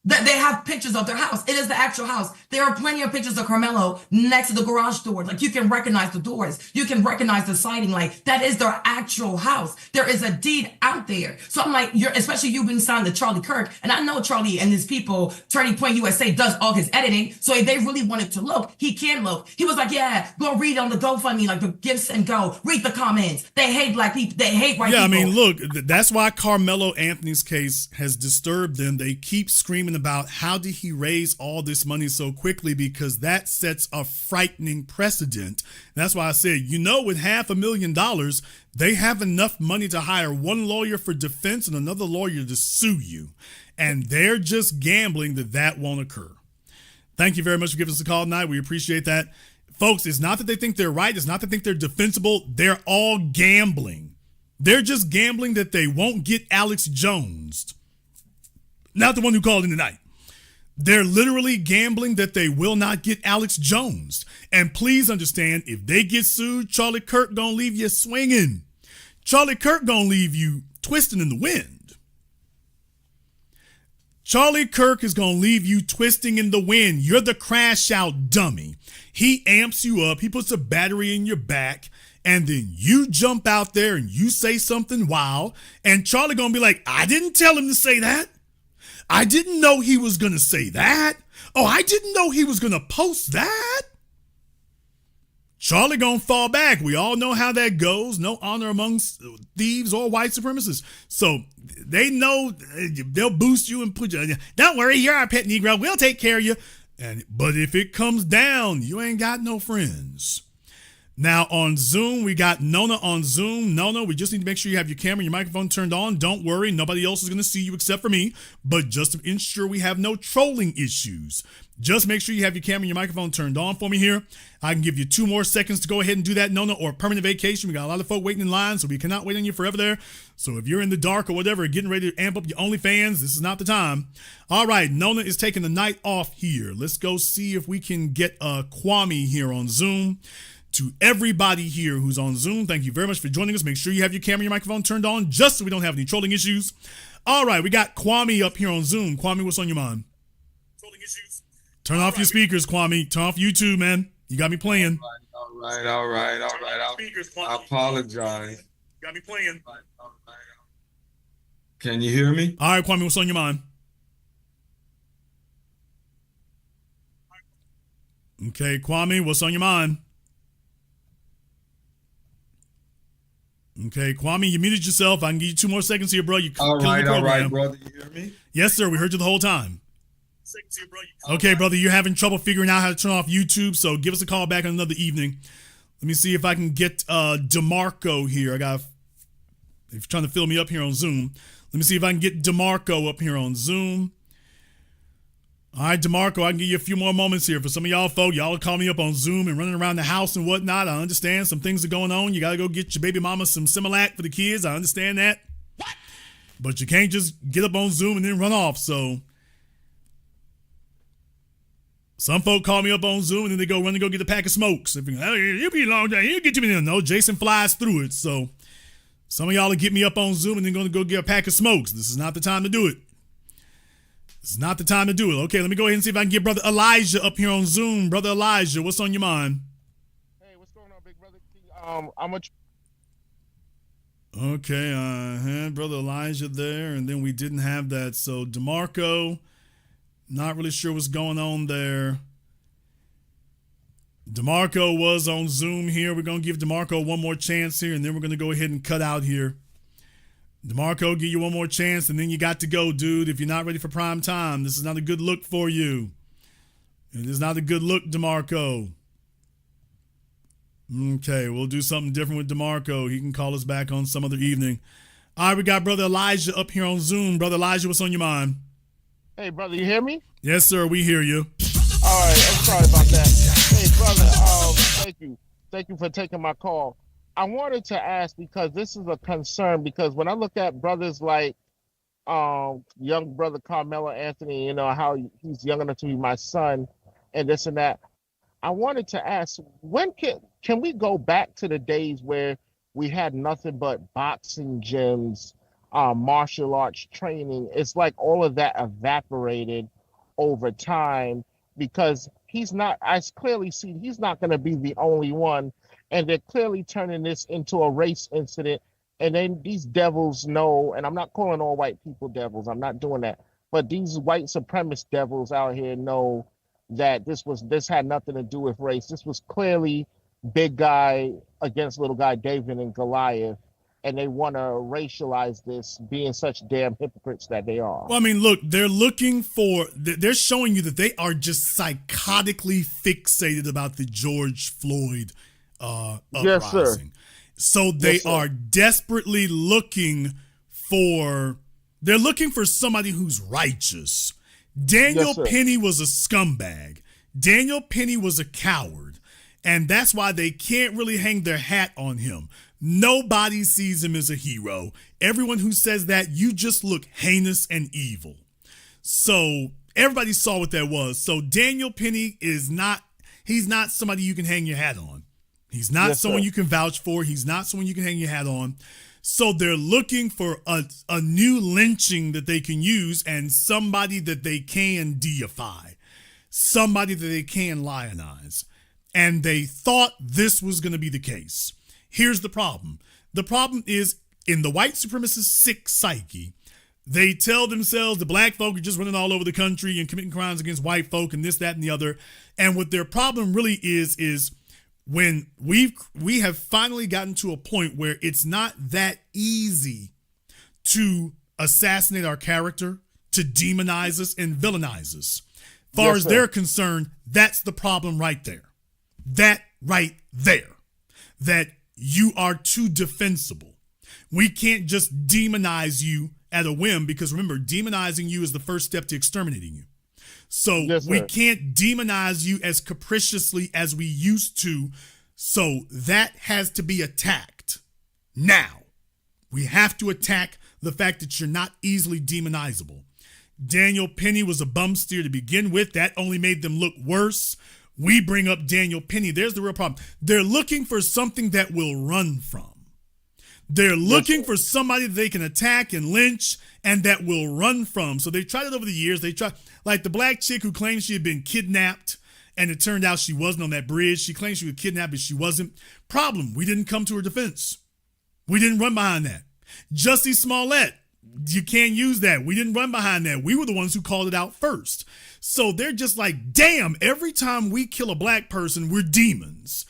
They have pictures of their house. It is the actual house. There are plenty of pictures of Karmelo next to the garage doors. Like you can recognize the doors. You can recognize the siding. Like that is their actual house. There is a deed out there. So I'm like, especially you being signed to Charlie Kirk. And I know Charlie and his people, Turning Point USA does all his editing. So if they really wanted to look, he can look. He was like, yeah, go read on the GoFundMe, like the gifts and go read the comments. They hate black people. They hate white people. Yeah, I mean, look, that's why Karmelo Anthony's case has disturbed them. They keep screaming about how did he raise all this money so quickly, because that sets a frightening precedent. That's why I said, with $500,000, they have enough money to hire one lawyer for defense and another lawyer to sue you. And they're just gambling that won't occur. Thank you very much for giving us a call tonight. We appreciate that. Folks, it's not that they think they're right. It's not that they think they're defensible. They're all gambling. They're just gambling that they won't get Alex Jones. Not the one who called in tonight. They're literally gambling that they will not get Alex Jones. And please understand, if they get sued, Charlie Kirk gonna leave you swinging. Charlie Kirk gonna leave you twisting in the wind. Charlie Kirk is gonna leave you twisting in the wind. You're the crash out dummy. He amps you up. He puts a battery in your back. And then you jump out there and you say something wild. And Charlie gonna be like, I didn't tell him to say that. I didn't know he was going to say that. Oh, I didn't know he was going to post that. Charlie going to fall back. We all know how that goes. No honor amongst thieves or white supremacists. So they know they'll boost you and put you. Don't worry, you're our pet Negro. We'll take care of you. But if it comes down, you ain't got no friends. Now on Zoom, we got Nona on Zoom. Nona, we just need to make sure you have your camera and your microphone turned on. Don't worry, nobody else is going to see you except for me. But just to ensure we have no trolling issues, just make sure you have your camera and your microphone turned on for me here. I can give you 2 more seconds to go ahead and do that, Nona, or permanent vacation. We got a lot of folk waiting in line, so we cannot wait on you forever there. So if you're in the dark or whatever, getting ready to amp up your OnlyFans, this is not the time. All right, Nona is taking the night off here. Let's go see if we can get Kwame here on Zoom. To everybody here who's on Zoom, thank you very much for joining us. Make sure you have your camera and your microphone turned on just so we don't have any trolling issues. All right, we got Kwame up here on Zoom. Kwame, what's on your mind? Trolling issues. Turn off your speakers, Kwame. Turn off YouTube, man. You got me playing. All right. I apologize. You got me playing. Can you hear me? All right, Kwame, what's on your mind? Okay, Kwame, what's on your mind? Okay, Kwame, you muted yourself. I can give you 2 more seconds here, bro. You all right, brother. You hear me? Yes, sir. We heard you the whole time. Okay, brother, you're having trouble figuring out how to turn off YouTube, so give us a call back on another evening. Let me see if I can get DeMarco here. If you're trying to fill me up here on Zoom, let me see if I can get DeMarco up here on Zoom. All right, DeMarco, I can give you a few more moments here. For some of y'all folk, y'all call me up on Zoom and running around the house and whatnot. I understand some things are going on. You got to go get your baby mama some Similac for the kids. I understand that. What? But you can't just get up on Zoom and then run off. So some folk call me up on Zoom and then they go run and go get a pack of smokes. If you'll be a long day. You'll get to me there. No, Jason flies through it. So some of y'all will get me up on Zoom and then going to go get a pack of smokes. This is not the time to do it. It's not the time to do it. Okay, let me go ahead and see if I can get Brother Elijah up here on Zoom. Brother Elijah, what's on your mind? Hey, what's going on, big brother? How much? Okay, I had Brother Elijah there, and then we didn't have that. So DeMarco, not really sure what's going on there. DeMarco was on Zoom here. We're going to give DeMarco one more chance here, and then we're going to go ahead and cut out here. DeMarco, give you one more chance, and then you got to go, dude. If you're not ready for prime time, this is not a good look for you. It is not a good look, DeMarco. Okay, we'll do something different with DeMarco. He can call us back on some other evening. All right, we got Brother Elijah up here on Zoom. Brother Elijah, what's on your mind? Hey, brother, you hear me? Yes, sir, we hear you. All right, I'm sorry about that. Hey, brother, thank you for taking my call. I wanted to ask because this is a concern because when I look at brothers like young brother Karmelo Anthony, you know, how he's young enough to be my son and this and that, I wanted to ask, when can we go back to the days where we had nothing but boxing gyms, martial arts training? It's like all of that evaporated over time because I clearly see he's not going to be the only one. And they're clearly turning this into a race incident. And then these devils know, and I'm not calling all white people devils, I'm not doing that. But these white supremacist devils out here know that this had nothing to do with race. This was clearly big guy against little guy David and Goliath. And they want to racialize this, being such damn hypocrites that they are. Well, I mean, look, they're showing you that they are just psychotically fixated about the George Floyd uprising. Yes, sir. So they are desperately looking for somebody who's righteous. Daniel Penny was a scumbag. Daniel Penny was a coward. And that's why they can't really hang their hat on him. Nobody sees him as a hero. Everyone who says that, you just look heinous and evil. So everybody saw what that was. So Daniel Penny he's not somebody you can hang your hat on. He's not someone you can vouch for. He's not someone you can hang your hat on. So they're looking for a new lynching that they can use and somebody that they can deify, somebody that they can lionize. And they thought this was going to be the case. Here's the problem. The problem is in the white supremacist sick psyche, they tell themselves the black folk are just running all over the country and committing crimes against white folk and this, that, and the other. And what their problem really is when we have finally gotten to a point where it's not that easy to assassinate our character, to demonize us and villainize us. As far as they're concerned, that's the problem right there. That right there. That you are too defensible. We can't just demonize you at a whim because remember, demonizing you is the first step to exterminating you. So we can't demonize you as capriciously as we used to. So that has to be attacked. Now, we have to attack the fact that you're not easily demonizable. Daniel Penny was a bum steer to begin with. That only made them look worse. We bring up Daniel Penny. There's the real problem. They're looking for something that will run from. They're looking for somebody that they can attack and lynch and that will run from. So they tried it over the years. They tried, like the black chick who claimed she had been kidnapped and it turned out she wasn't on that bridge. She claimed she was kidnapped, but she wasn't. Problem, we didn't come to her defense. We didn't run behind that. Jussie Smollett, you can't use that. We didn't run behind that. We were the ones who called it out first. So they're just like, damn, every time we kill a black person, we're demons.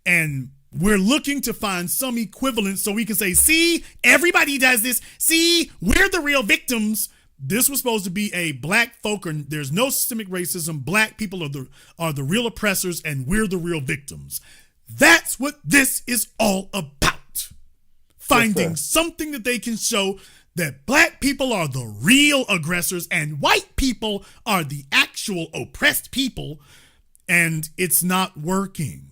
And we're looking to find some equivalent so we can say, see, everybody does this. See, we're the real victims. This was supposed to be a black folk, or there's no systemic racism. Black people are the real oppressors, and we're the real victims. That's what this is all about. Finding something that they can show that black people are the real aggressors and white people are the actual oppressed people, and it's not working.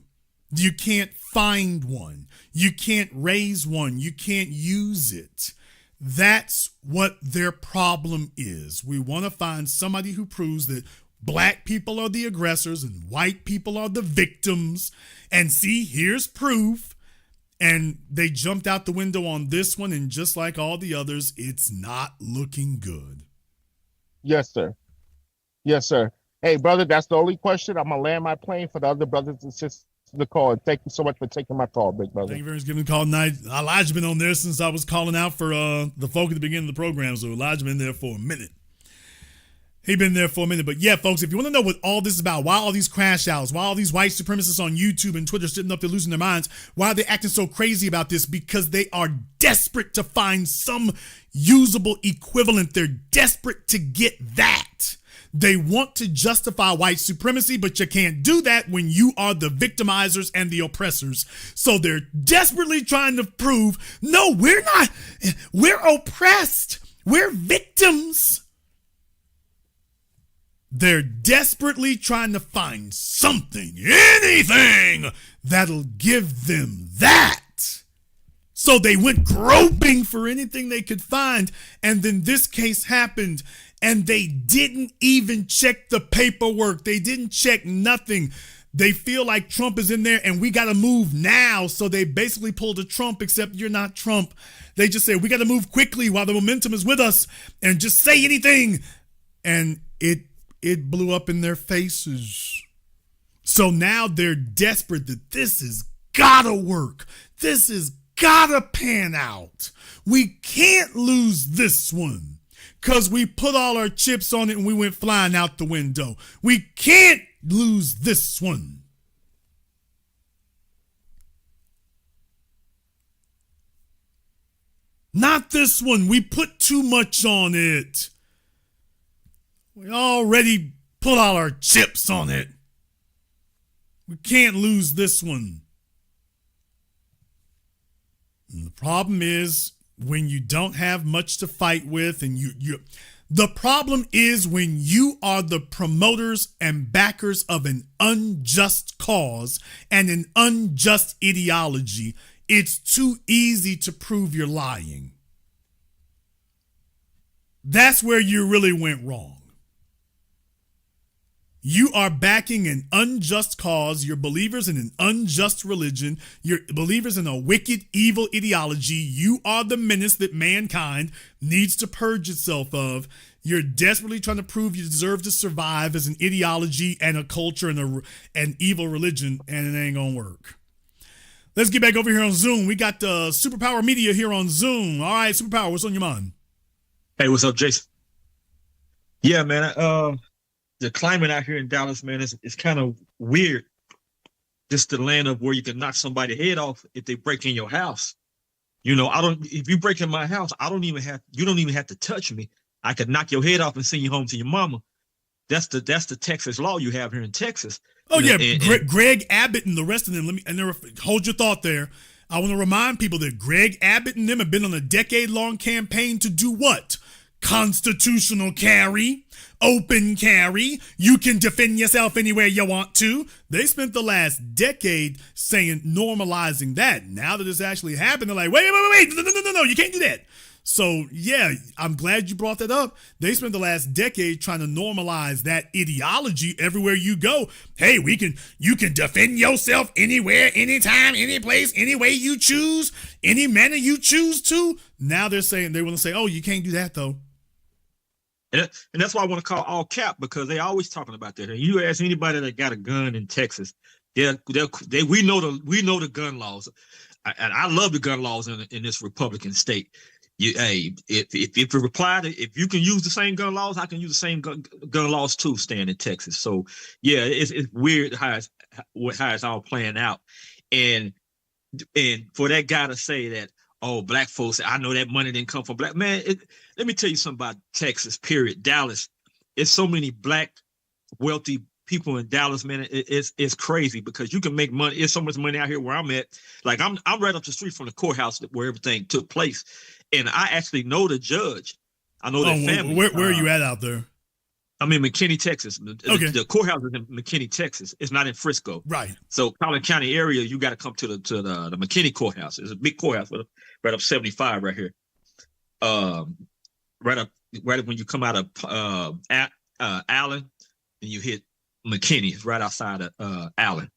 You can't find one. You can't raise one. You can't use it. That's what their problem is. We want to find somebody who proves that black people are the aggressors and white people are the victims. And see, here's proof. And they jumped out the window on this one. And just like all the others, it's not looking good. Yes, sir. Yes, sir. Hey, brother, that's the only question. I'm going to land my plane for the other brothers and sisters to call. And thank you so much for taking my call, big brother. Thank you very much for giving me a call tonight. Elijah's been on there since I was calling out for the folk at the beginning of the program. So Elijah's been there for a minute. He's been there for a minute. But yeah, folks, if you want to know what all this is about, why all these crash outs, why all these white supremacists on YouTube and Twitter sitting up there losing their minds, why are they acting so crazy about this? Because they are desperate to find some usable equivalent. They're desperate to get that. They want to justify white supremacy, but you can't do that when you are the victimizers and the oppressors. So they're desperately trying to prove, no, we're not. We're oppressed. We're victims. They're desperately trying to find something, anything that'll give them that. So they went groping for anything they could find. And then this case happened and they didn't even check the paperwork. They didn't check nothing. They feel like Trump is in there and we got to move now. So they basically pulled a Trump, except you're not Trump. They just said, we got to move quickly while the momentum is with us and just say anything. And it blew up in their faces. So now they're desperate that this has gotta work. This has gotta pan out. We can't lose this one because we put all our chips on it and we went flying out the window. We can't lose this one. Not this one. We put too much on it. We already put all our chips on it. We can't lose this one. And the problem is when you don't have much to fight with and the problem is when you are the promoters and backers of an unjust cause and an unjust ideology, it's too easy to prove you're lying. That's where you really went wrong. You are backing an unjust cause. You're believers in an unjust religion. You're believers in a wicked, evil ideology. You are the menace that mankind needs to purge itself of. You're desperately trying to prove you deserve to survive as an ideology and a culture and an evil religion, and it ain't gonna work. Let's get back over here on Zoom. We got Superpower Media here on Zoom. All right, Superpower, what's on your mind? Hey, what's up, Jason? Yeah, man. The climate out here in Dallas, man, is kind of weird. Just the land of where you can knock somebody's head off if they break in your house. You know, if you break in my house, you don't even have to touch me. I could knock your head off and send you home to your mama. That's the Texas law you have here in Texas. Oh, yeah. Greg Abbott and the rest of them. Hold your thought there. I want to remind people that Greg Abbott and them have been on a decade-long campaign to do what? Constitutional carry, open carry. You can defend yourself anywhere you want to. They spent the last decade saying, normalizing that. Now that it's actually happened, they're like, wait, no, you can't do that. So, yeah, I'm glad you brought that up. They spent the last decade trying to normalize that ideology everywhere you go. Hey, you can defend yourself anywhere, anytime, any place, any way you choose, any manner you choose to. Now they're saying, they want to say, oh, you can't do that, though. And that's why I want to call all cap, because they always talking about that. And you ask anybody that got a gun in Texas, we know the gun laws. And I love the gun laws in this Republican state. If you can use the same gun laws, I can use the same gun laws too, staying in Texas. So yeah, it's weird how it's all playing out. And for that guy to say that, oh, black folks, I know that money didn't come from black. Man, let me tell you something about Texas, period. Dallas. It's so many black wealthy people in Dallas, man. It's crazy because you can make money. It's so much money out here where I'm at. Like I'm right up the street from the courthouse where everything took place. And I actually know the judge. I know their family. Where are you at out there? I'm in McKinney, Texas. Okay. The courthouse is in McKinney, Texas. It's not in Frisco. Right. So Collin County area, you got to come to the McKinney courthouse. It's a big courthouse right up 75 right here. Right up when you come out of Allen, and you hit McKinney. It's right outside of Allen.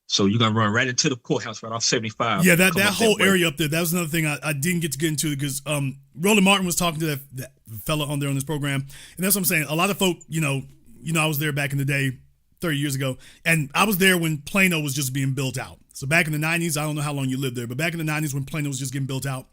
So you're gonna run right into the courthouse right off 75. Yeah, that whole area up there. That was another thing I didn't get to get into because Roland Martin was talking to that fella on there on this program, and that's what I'm saying. A lot of folk, I was there back in the day, 30 years ago, and I was there when Plano was just being built out. So back in the 90s, I don't know how long you lived there, but back in the 90s when Plano was just getting built out,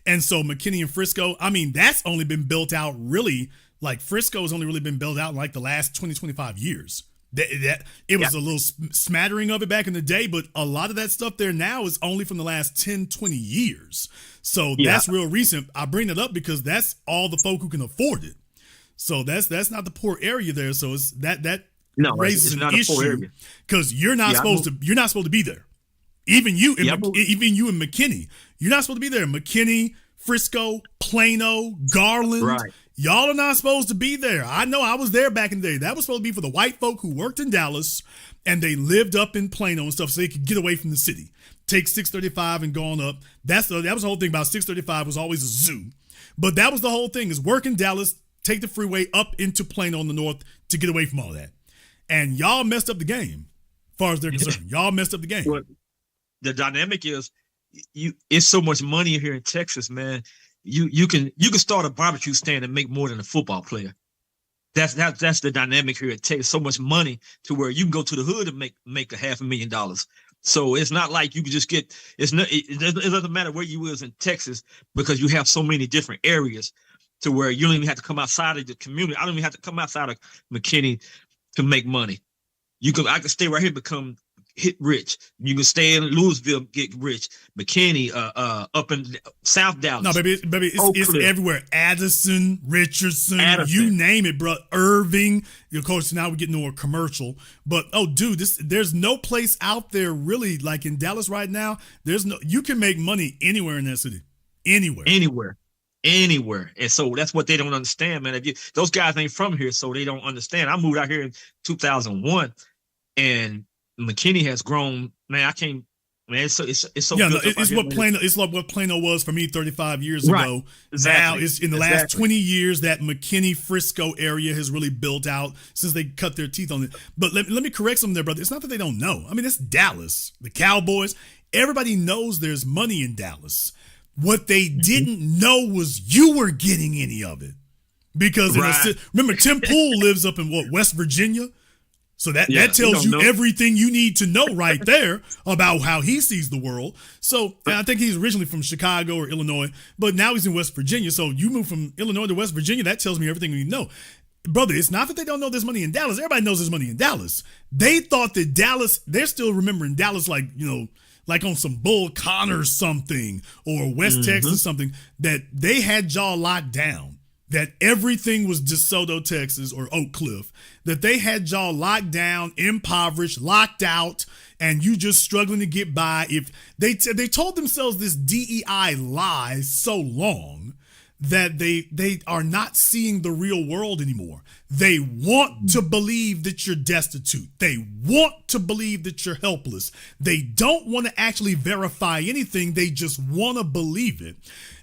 and so McKinney and Frisco, I mean, that's only been built out really. Like Frisco has only really been built out in like the last 20, 25 years. It was a little smattering of it back in the day, but a lot of that stuff there now is only from the last 10, 20 years. So that's real recent. I bring it up because that's all the folk who can afford it. So that's not the poor area there. So it's that raises an issue because you're not supposed to be there. Even you in McKinney, you're not supposed to be there. McKinney, Frisco, Plano, Garland. Right. Y'all are not supposed to be there. I know I was there back in the day. That was supposed to be for the white folk who worked in Dallas and they lived up in Plano and stuff so they could get away from the city. Take 635 and go on up. That was the whole thing about 635 was always a zoo. But that was the whole thing is work in Dallas, take the freeway up into Plano in the north to get away from all that. And y'all messed up the game as far as they're concerned. Y'all messed up the game. Well, the dynamic is it's so much money here in Texas, man. You can start a barbecue stand and make more than a football player. That's the dynamic here. It takes so much money to where you can go to the hood and make $500,000. So it's not like you can just get. It doesn't matter where you is in Texas because you have so many different areas to where you don't even have to come outside of the community. I don't even have to come outside of McKinney to make money. I can stay right here, become hit rich. You can stay in Louisville, get rich. McKinney, up in South Dallas. No, baby, it's everywhere. Addison, Richardson, you name it, bro. Irving. Of course, now we're getting more commercial. But dude, there's no place out there really like in Dallas right now. You can make money anywhere in that city, anywhere. And so that's what they don't understand, man. Those guys ain't from here, so they don't understand. I moved out here in 2001, and McKinney has grown, man. I can't, man. It's so it's what Plano. It's like what Plano was for me 35 years ago. Exactly. Now it's in the last 20 years that McKinney Frisco area has really built out since they cut their teeth on it. But let me correct something there, brother. It's not that they don't know. I mean, it's Dallas, the Cowboys. Everybody knows there's money in Dallas. What they didn't know was you were getting any of it because remember Tim Pool lives up in West Virginia. So that tells you everything you need to know right there about how he sees the world. So I think he's originally from Chicago or Illinois, but now he's in West Virginia. So you move from Illinois to West Virginia, that tells me everything we need to know. Brother, it's not that they don't know there's money in Dallas. Everybody knows there's money in Dallas. They thought that Dallas, they're still remembering Dallas like on some Bull Connor something or West Texas something, that they had y'all locked down. That everything was DeSoto, Texas, or Oak Cliff, that they had y'all locked down, impoverished, locked out, and you just struggling to get by. If they told themselves this DEI lie so long that they are not seeing the real world anymore. They want to believe that you're destitute. They want to believe that you're helpless. They don't want to actually verify anything. They just want to believe it.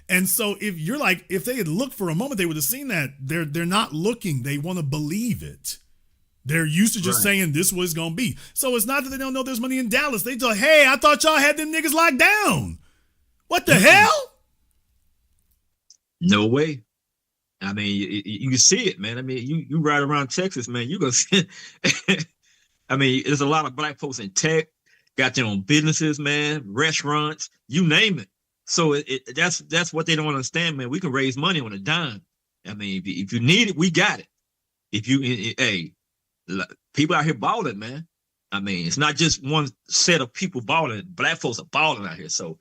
And so if they had looked for a moment, they would have seen that they're not looking. They want to believe it. They're used to just saying this was going to be. So it's not that they don't know there's money in Dallas. They thought, hey, I thought y'all had them niggas locked down. What the hell? No way. I mean, you can see it, man. I mean, you ride around Texas, man, you go see I mean, there's a lot of black folks in tech, got their own businesses, man, restaurants, you name it. So that's what they don't understand, man. We can raise money on a dime. I mean, if you need it, we got it. People out here balling, man. I mean, it's not just one set of people balling. Black folks are balling out here. So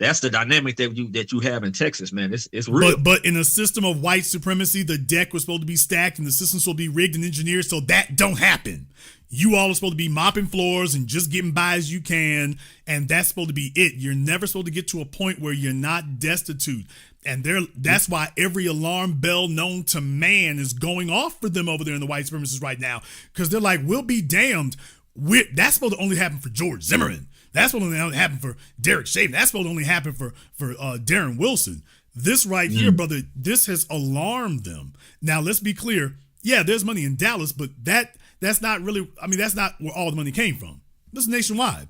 That's the dynamic that you have in Texas, man. It's real. But in a system of white supremacy, the deck was supposed to be stacked and the system's supposed to be rigged and engineered so that don't happen. You all are supposed to be mopping floors and just getting by as you can, and that's supposed to be it. You're never supposed to get to a point where you're not destitute. And that's why every alarm bell known to man is going off for them over there in the white supremacists right now. Because they're like, we'll be damned. That's supposed to only happen for George Zimmerman. That's supposed to only happen for Derek Chauvin. That's supposed to only happen for Darren Wilson. This right here, brother, this has alarmed them. Now, let's be clear. Yeah, there's money in Dallas, but that's not really, I mean, that's not where all the money came from. This is nationwide.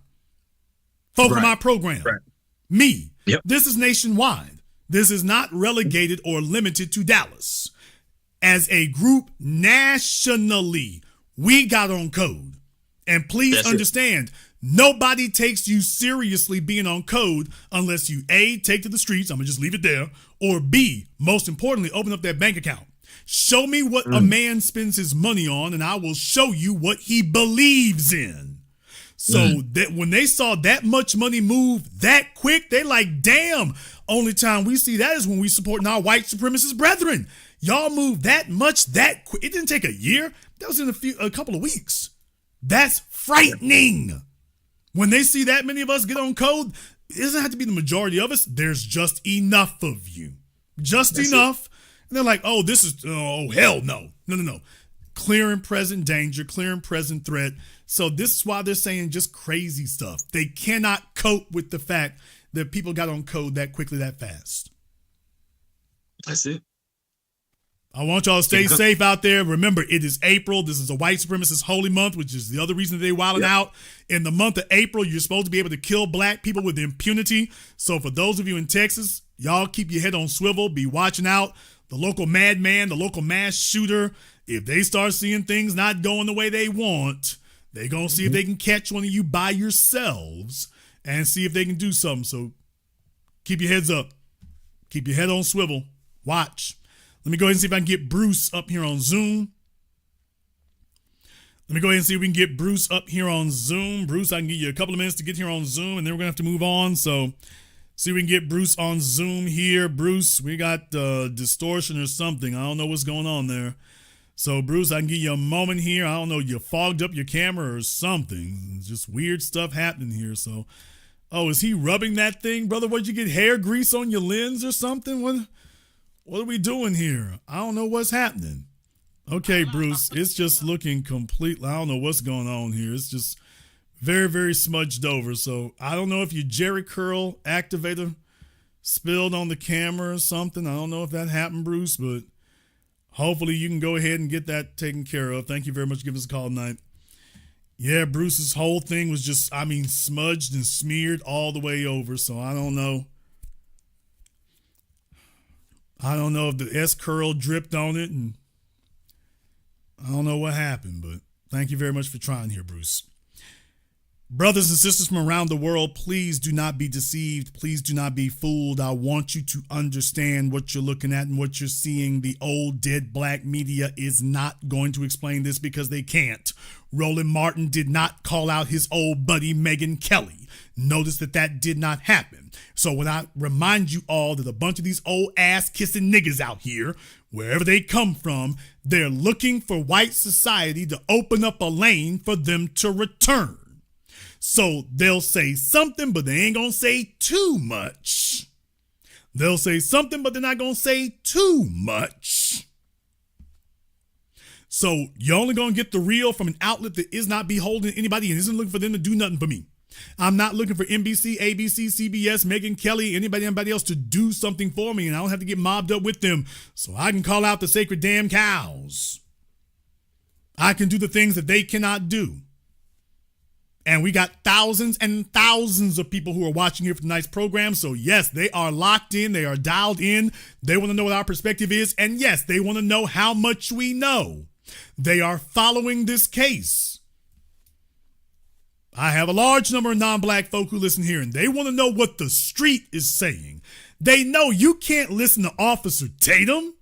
Folk in my program. Right. Me. Yep. This is nationwide. This is not relegated or limited to Dallas. As a group, nationally, we got on code. And please understand, nobody takes you seriously being on code unless you A, take to the streets, I'm going to just leave it there, or B, most importantly, open up that bank account. Show me what a man spends his money on, and I will show you what he believes in. So that when they saw that much money move that quick, they like, damn, only time we see that is when we supporting our white supremacist brethren. Y'all move that much that quick. It didn't take a year. That was in a couple of weeks. That's frightening. When they see that many of us get on code, it doesn't have to be the majority of us. There's just enough of you. Just enough. And they're like, oh, this is, oh, hell no. No. Clear and present danger, clear and present threat. So this is why they're saying just crazy stuff. They cannot cope with the fact that people got on code that quickly, that fast. That's it. I want y'all to stay safe out there. Remember, it is April. This is a white supremacist holy month, which is the other reason that they wilding out. In the month of April, you're supposed to be able to kill black people with impunity. So for those of you in Texas, y'all keep your head on swivel. Be watching out. The local madman, the local mass shooter, if they start seeing things not going the way they want, they're going to see if they can catch one of you by yourselves and see if they can do something. So keep your heads up. Keep your head on swivel. Watch. Let me go ahead and see if I can get Bruce up here on Zoom. Let me go ahead and see if we can get Bruce up here on Zoom. Bruce, I can give you a couple of minutes to get here on Zoom, and then we're going to have to move on. So see if we can get Bruce on Zoom here. Bruce, we got distortion or something. I don't know what's going on there. So, Bruce, I can give you a moment here. I don't know, you fogged up your camera or something. Just weird stuff happening here. So, oh, is he rubbing that thing, brother? What, you get hair grease on your lens or something? What are we doing here? I don't know what's happening. Okay, Bruce, it's just looking completely, I don't know what's going on here. It's just very, very smudged over. So I don't know if your Jerry curl activator spilled on the camera or something. I don't know if that happened, Bruce, but hopefully you can go ahead and get that taken care of. Thank you very much for giving us a call tonight. Yeah, Bruce's whole thing was just, smudged and smeared all the way over. So I don't know. I don't know if the S curl dripped on it, and I don't know what happened, but thank you very much for trying here, Bruce. Brothers and sisters from around the world, please do not be deceived. Please do not be fooled. I want you to understand what you're looking at and what you're seeing. The old dead black media is not going to explain this because they can't. Roland Martin did not call out his old buddy Megyn Kelly. Notice that did not happen. So when I remind you all that a bunch of these old ass kissing niggas out here, wherever they come from, they're looking for white society to open up a lane for them to return. So they'll say something, but they ain't gonna say too much. They'll say something, but they're not gonna say too much. So you're only gonna get the real from an outlet that is not beholden to anybody and isn't looking for them to do nothing for me. I'm not looking for NBC, ABC, CBS, Megyn Kelly, anybody else to do something for me, and I don't have to get mobbed up with them so I can call out the sacred damn cows. I can do the things that they cannot do. And we got thousands and thousands of people who are watching here for tonight's program. So yes, they are locked in. They are dialed in. They want to know what our perspective is. And yes, they want to know how much we know. They are following this case. I have a large number of non-black folk who listen here, and they want to know what the street is saying. They know you can't listen to Officer Tatum.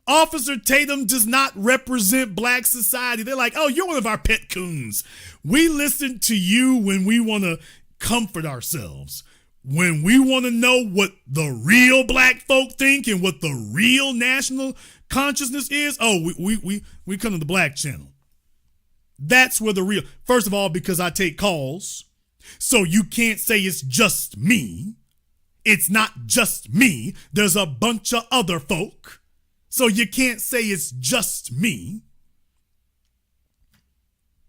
Officer Tatum does not represent black society. They're like, oh, you're one of our pet coons. We listen to you when we want to comfort ourselves. when we want to know what the real black folk think and what the real national consciousness is, we come to the Black Channel. That's where the real, first of all, because I take calls, so you can't say it's just me. It's not just me. There's a bunch of other folk. So you can't say it's just me.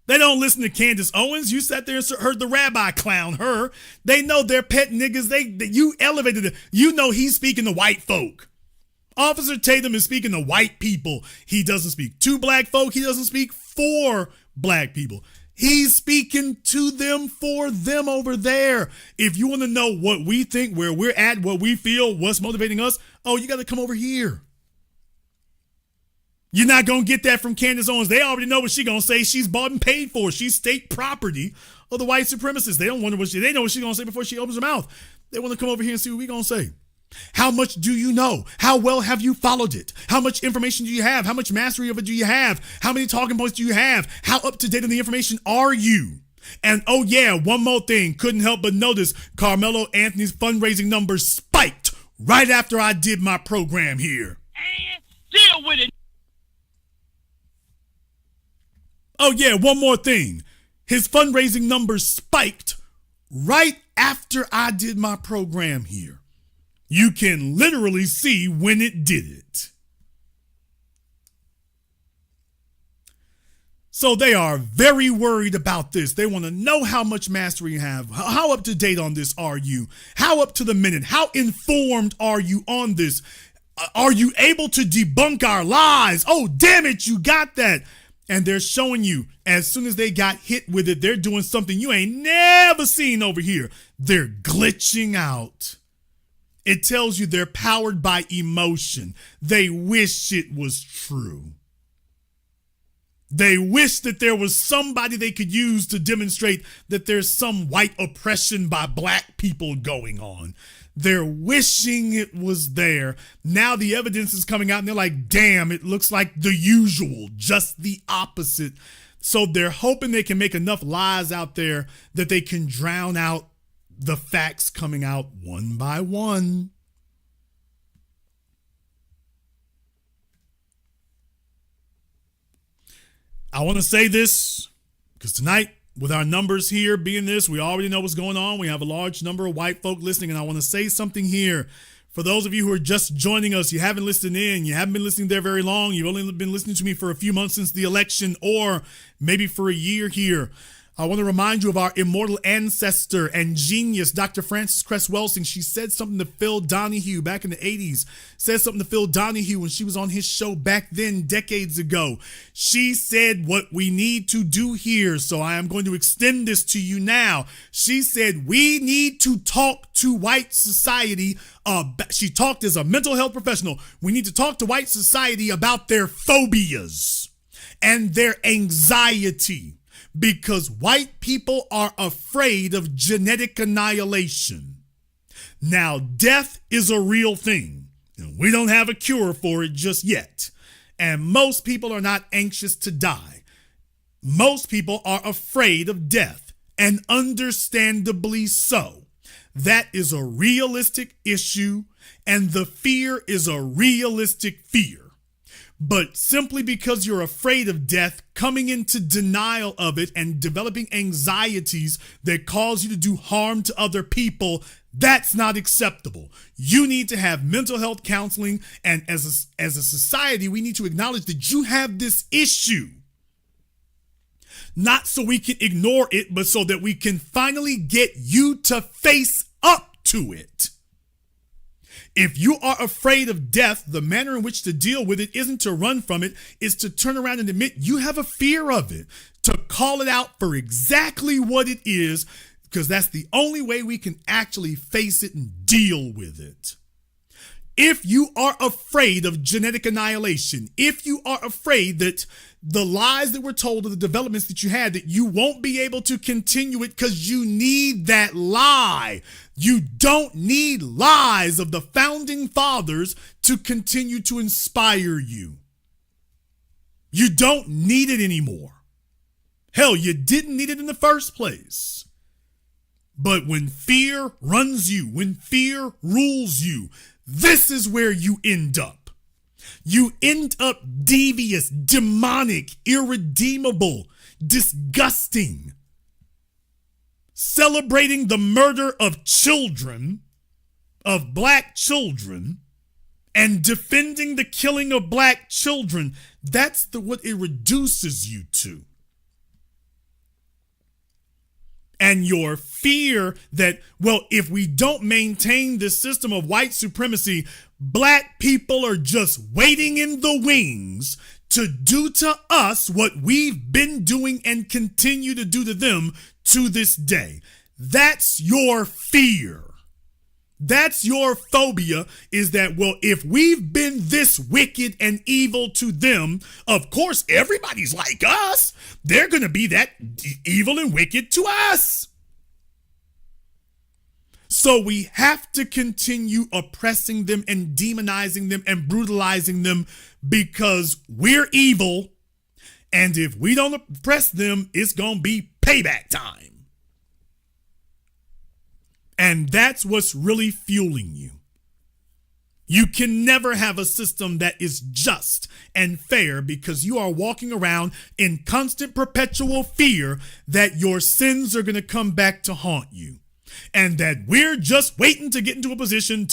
They don't listen to Candace Owens. You sat there and heard the rabbi clown her. They know they're pet niggas. You elevated it. You know he's speaking to white folk. Officer Tatum is speaking to white people. He doesn't speak to black folk. He doesn't speak for black people. He's speaking to them, for them over there. If you want to know what we think, where we're at, what we feel, what's motivating us, you got to come over here. You're not going to get that from Candace Owens. They already know what she's going to say. She's bought and paid for. She's state property of the white supremacists. They don't wonder they know what she's going to say before she opens her mouth. They want to come over here and see what we're going to say. How much do you know? How well have you followed it? How much information do you have? How much mastery of it do you have? How many talking points do you have? How up to date on the information are you? And oh yeah, one more thing. Couldn't help but notice Carmelo Anthony's fundraising numbers spiked right after I did my program here. Deal with it. Oh yeah, one more thing. His fundraising numbers spiked right after I did my program here. You can literally see when it did it. So they are very worried about this. They want to know how much mastery you have. How up to date on this are you? How up to the minute? How informed are you on this? Are you able to debunk our lies? Oh, damn it, you got that. And they're showing you as soon as they got hit with it, they're doing something you ain't never seen over here. They're glitching out. It tells you they're powered by emotion. They wish it was true. They wish that there was somebody they could use to demonstrate that there's some white oppression by black people going on. They're wishing it was there. Now the evidence is coming out and they're like, damn, it looks like the usual, just the opposite. So they're hoping they can make enough lies out there that they can drown out the facts coming out one by one. I want to say this because tonight, with our numbers here being this, we already know what's going on. We have a large number of white folk listening, and I want to say something here. For those of you who are just joining us, you haven't listened in, you haven't been listening there very long, you've only been listening to me for a few months since the election, or maybe for a year here. I want to remind you of our immortal ancestor and genius, Dr. Frances Cress Welsing. She said something to Phil Donahue back in the 80s. Said something to Phil Donahue when she was on his show back then, decades ago. She said what we need to do here, so I am going to extend this to you now. She said we need to talk to white society. She talked as a mental health professional. We need to talk to white society about their phobias and their anxiety. Because white people are afraid of genetic annihilation. Now, death is a real thing, and we don't have a cure for it just yet. And most people are not anxious to die. Most people are afraid of death, and understandably so. That is a realistic issue, and the fear is a realistic fear. But simply because you're afraid of death, coming into denial of it and developing anxieties that cause you to do harm to other people, that's not acceptable. You need to have mental health counseling, and as a society, we need to acknowledge that you have this issue. Not so we can ignore it, but so that we can finally get you to face up to it. If you are afraid of death, the manner in which to deal with it isn't to run from it, is to turn around and admit you have a fear of it, to call it out for exactly what it is, because that's the only way we can actually face it and deal with it. If you are afraid of genetic annihilation, if you are afraid that the lies that were told, of the developments that you had, that you won't be able to continue it because you need that lie. You don't need lies of the founding fathers to continue to inspire you. You don't need it anymore. Hell, you didn't need it in the first place. But when fear runs you, when fear rules you, this is where you end up. You end up devious, demonic, irredeemable, disgusting, celebrating the murder of children, of black children, and defending the killing of black children. That's what it reduces you to. And your fear that, well, if we don't maintain this system of white supremacy, black people are just waiting in the wings to do to us what we've been doing and continue to do to them to this day. That's your fear. That's your phobia, is that, well, if we've been this wicked and evil to them, of course, everybody's like us. They're going to be that evil and wicked to us. So we have to continue oppressing them and demonizing them and brutalizing them because we're evil. And if we don't oppress them, it's going to be payback time. And that's what's really fueling you. You can never have a system that is just and fair because you are walking around in constant perpetual fear that your sins are going to come back to haunt you. And that we're just waiting to get into a position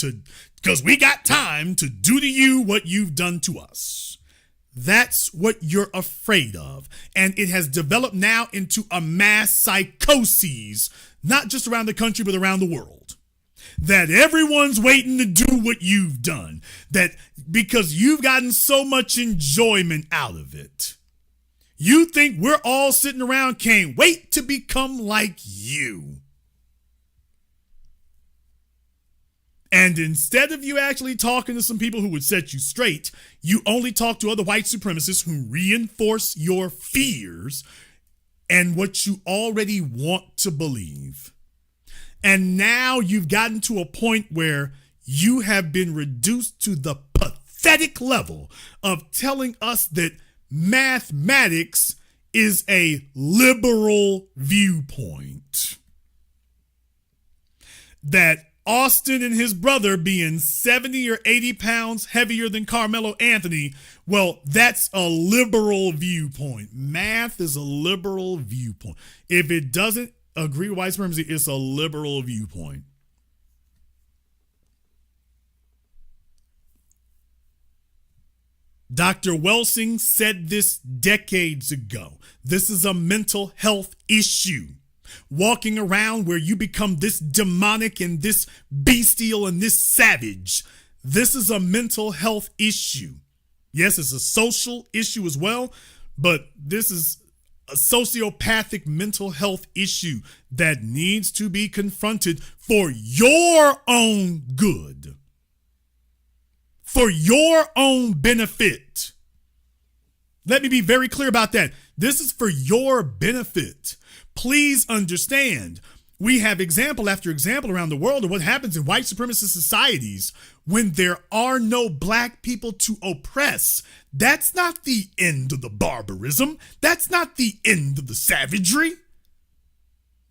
because we got time to do to you what you've done to us. That's what you're afraid of. And it has developed now into a mass psychosis, not just around the country, but around the world. That everyone's waiting to do what you've done. That because you've gotten so much enjoyment out of it. You think we're all sitting around, can't wait to become like you. And instead of you actually talking to some people who would set you straight, you only talk to other white supremacists who reinforce your fears and what you already want to believe. And now you've gotten to a point where you have been reduced to the pathetic level of telling us that mathematics is a liberal viewpoint. That Austin and his brother being 70 or 80 pounds heavier than Karmelo Anthony, well, that's a liberal viewpoint. Math is a liberal viewpoint. If it doesn't agree with white supremacy, it's a liberal viewpoint. Dr. Welsing said this decades ago. This is a mental health issue. Walking around where you become this demonic and this bestial and this savage. This is a mental health issue. Yes, it's a social issue as well, but this is a sociopathic mental health issue that needs to be confronted for your own good. For your own benefit. Let me be very clear about that. This is for your benefit. Please understand, we have example after example around the world of what happens in white supremacist societies when there are no black people to oppress. That's not the end of the barbarism. That's not the end of the savagery.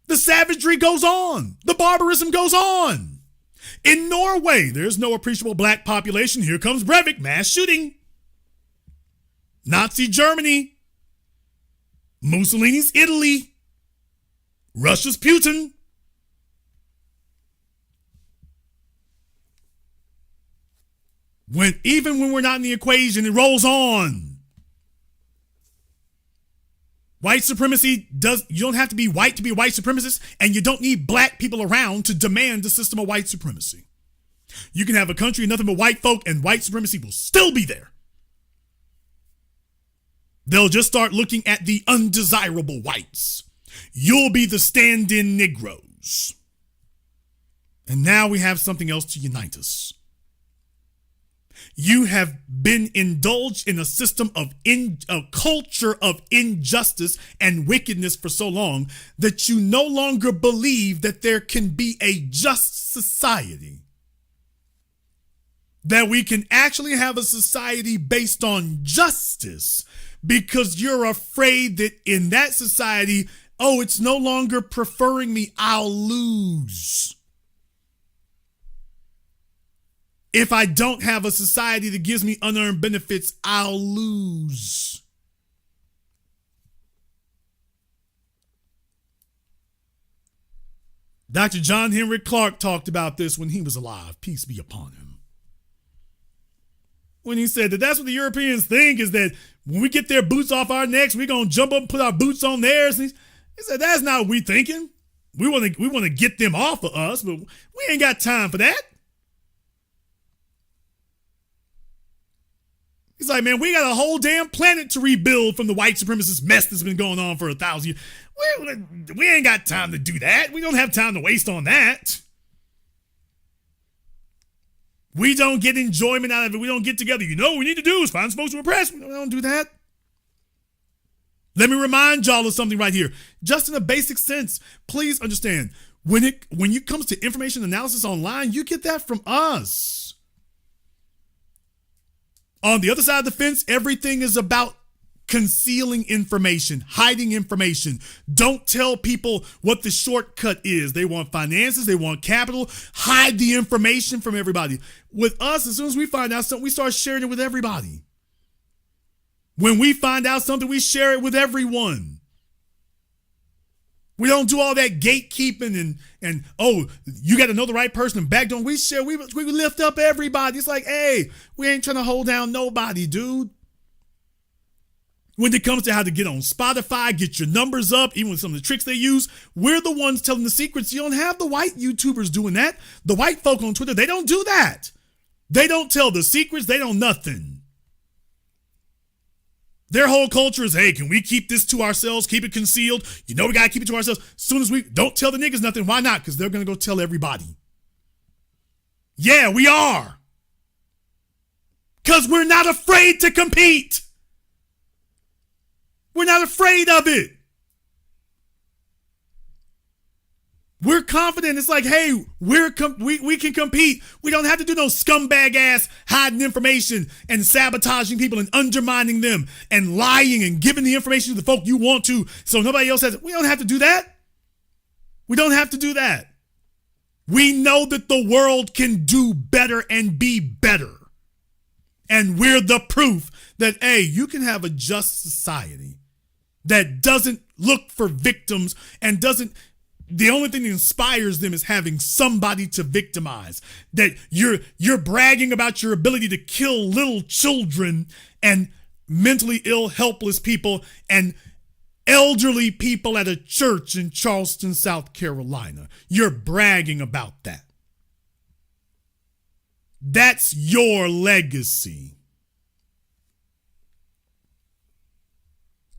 The savagery goes on. The barbarism goes on. In Norway, there's no appreciable black population. Here comes Breivik, mass shooting. Nazi Germany. Mussolini's Italy. Russia's Putin. Even when we're not in the equation, it rolls on. White supremacy you don't have to be white to be a white supremacist, and you don't need black people around to demand the system of white supremacy. You can have a country of nothing but white folk, and white supremacy will still be there. They'll just start looking at the undesirable whites. You'll be the stand-in Negroes. And now we have something else to unite us. You have been indulged in a system of a culture of injustice and wickedness for so long that you no longer believe that there can be a just society. That we can actually have a society based on justice because you're afraid that in that society, Oh, it's no longer preferring me. I'll lose. If I don't have a society that gives me unearned benefits, I'll lose. Dr. John Henry Clark talked about this when he was alive. Peace be upon him. When he said that that's what the Europeans think, is that when we get their boots off our necks, we're going to jump up and put our boots on theirs. And he said, that's not what we thinking. We want to get them off of us, but we ain't got time for that. He's like, man, we got a whole damn planet to rebuild from the white supremacist mess that's been going on for 1,000 years. We ain't got time to do that. We don't have time to waste on that. We don't get enjoyment out of it. We don't get together. You know what we need to do is find some folks to oppress. We don't do that. Let me remind y'all of something right here. Just in a basic sense, please understand, when it comes to information analysis online, you get that from us. On the other side of the fence, everything is about concealing information, hiding information. Don't tell people what the shortcut is. They want finances, they want capital. Hide the information from everybody. With us, as soon as we find out something, we start sharing it with everybody. When we find out something, we share it with everyone. We don't do all that gatekeeping and oh, you got to know the right person and back don't. We share, we lift up everybody. It's like, hey, we ain't trying to hold down nobody, dude. When it comes to how to get on Spotify, get your numbers up, even with some of the tricks they use, we're the ones telling the secrets. You don't have the white YouTubers doing that. The white folk on Twitter, they don't do that. They don't tell the secrets. They don't nothing. Their whole culture is, hey, can we keep this to ourselves? Keep it concealed. You know we got to keep it to ourselves. As soon as we don't tell the niggas nothing, why not? Because they're going to go tell everybody. Yeah, we are. Because we're not afraid to compete. We're not afraid of it. We're confident. It's like, hey, we can compete. We don't have to do no scumbag ass hiding information and sabotaging people and undermining them and lying and giving the information to the folk you want to so nobody else has it. We don't have to do that. We don't have to do that. We know that the world can do better and be better. And we're the proof that, hey, you can have a just society that doesn't look for victims and doesn't. The only thing that inspires them is having somebody to victimize. That you're bragging about your ability to kill little children and mentally ill, helpless people and elderly people at a church in Charleston, South Carolina. You're bragging about that. That's your legacy.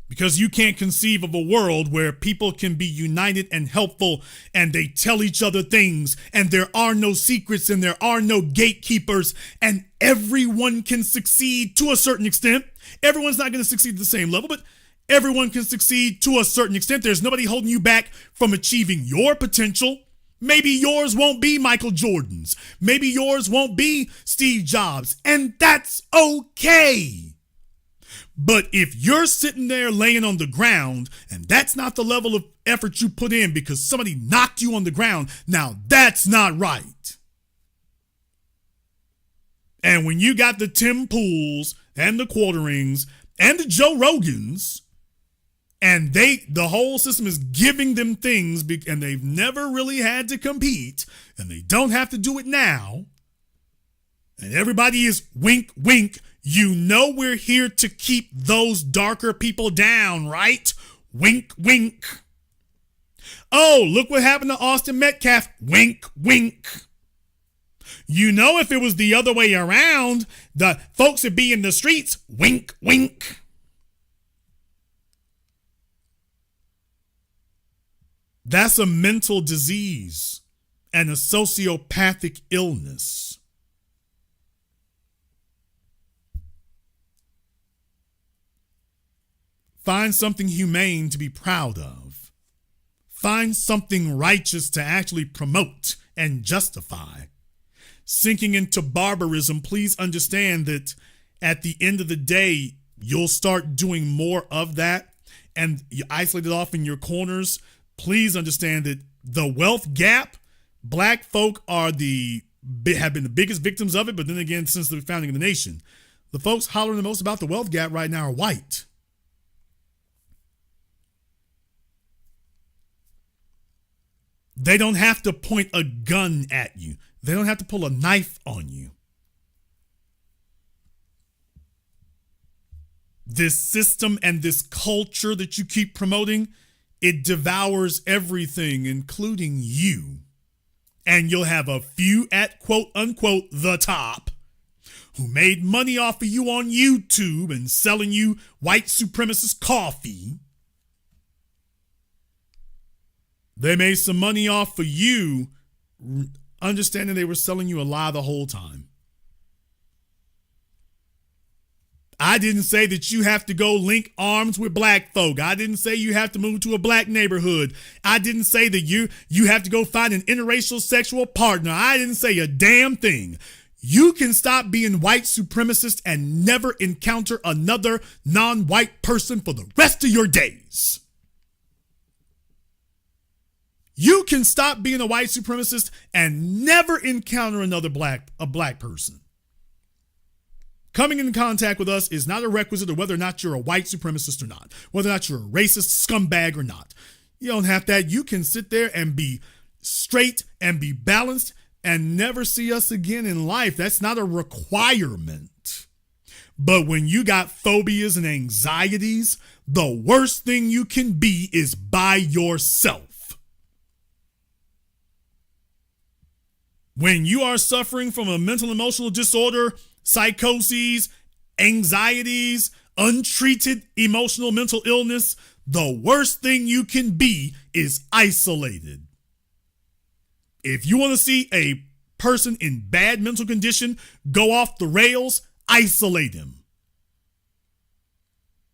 Because you can't conceive of a world where people can be united and helpful and they tell each other things and there are no secrets and there are no gatekeepers and everyone can succeed to a certain extent. Everyone's not going to succeed at the same level, but everyone can succeed to a certain extent. There's nobody holding you back from achieving your potential. Maybe yours won't be Michael Jordan's. Maybe yours won't be Steve Jobs. And that's okay. But if you're sitting there laying on the ground and that's not the level of effort you put in because somebody knocked you on the ground, now that's not right. And when you got the Tim Pools and the Quarterings and the Joe Rogans and the whole system is giving them things and they've never really had to compete and they don't have to do it now and everybody is wink, wink, you know we're here to keep those darker people down, right? Wink, wink. Oh, look what happened to Austin Metcalf. Wink, wink. You know if it was the other way around, the folks would be in the streets. Wink, wink. That's a mental disease and a sociopathic illness. Find something humane to be proud of. Find something righteous to actually promote and justify. Sinking into barbarism, please understand that at the end of the day, you'll start doing more of that and you isolated off in your corners, please understand that the wealth gap, black folk have been the biggest victims of it. But then again, since the founding of the nation, the folks hollering the most about the wealth gap right now are white. They don't have to point a gun at you. They don't have to pull a knife on you. This system and this culture that you keep promoting, it devours everything, including you. And you'll have a few at quote unquote the top who made money off of you on YouTube and selling you white supremacist coffee. They made some money off of you, understanding they were selling you a lie the whole time. I didn't say that you have to go link arms with black folk. I didn't say you have to move to a black neighborhood. I didn't say that you have to go find an interracial sexual partner. I didn't say a damn thing. You can stop being white supremacist and never encounter another non-white person for the rest of your days. You can stop being a white supremacist and never encounter a black person. Coming in contact with us is not a requisite of whether or not you're a white supremacist or not, whether or not you're a racist scumbag or not. You don't have that. You can sit there and be straight and be balanced and never see us again in life. That's not a requirement. But when you got phobias and anxieties, the worst thing you can be is by yourself. When you are suffering from a mental emotional disorder, psychoses, anxieties, untreated emotional mental illness, the worst thing you can be is isolated. If you want to see a person in bad mental condition go off the rails, isolate him.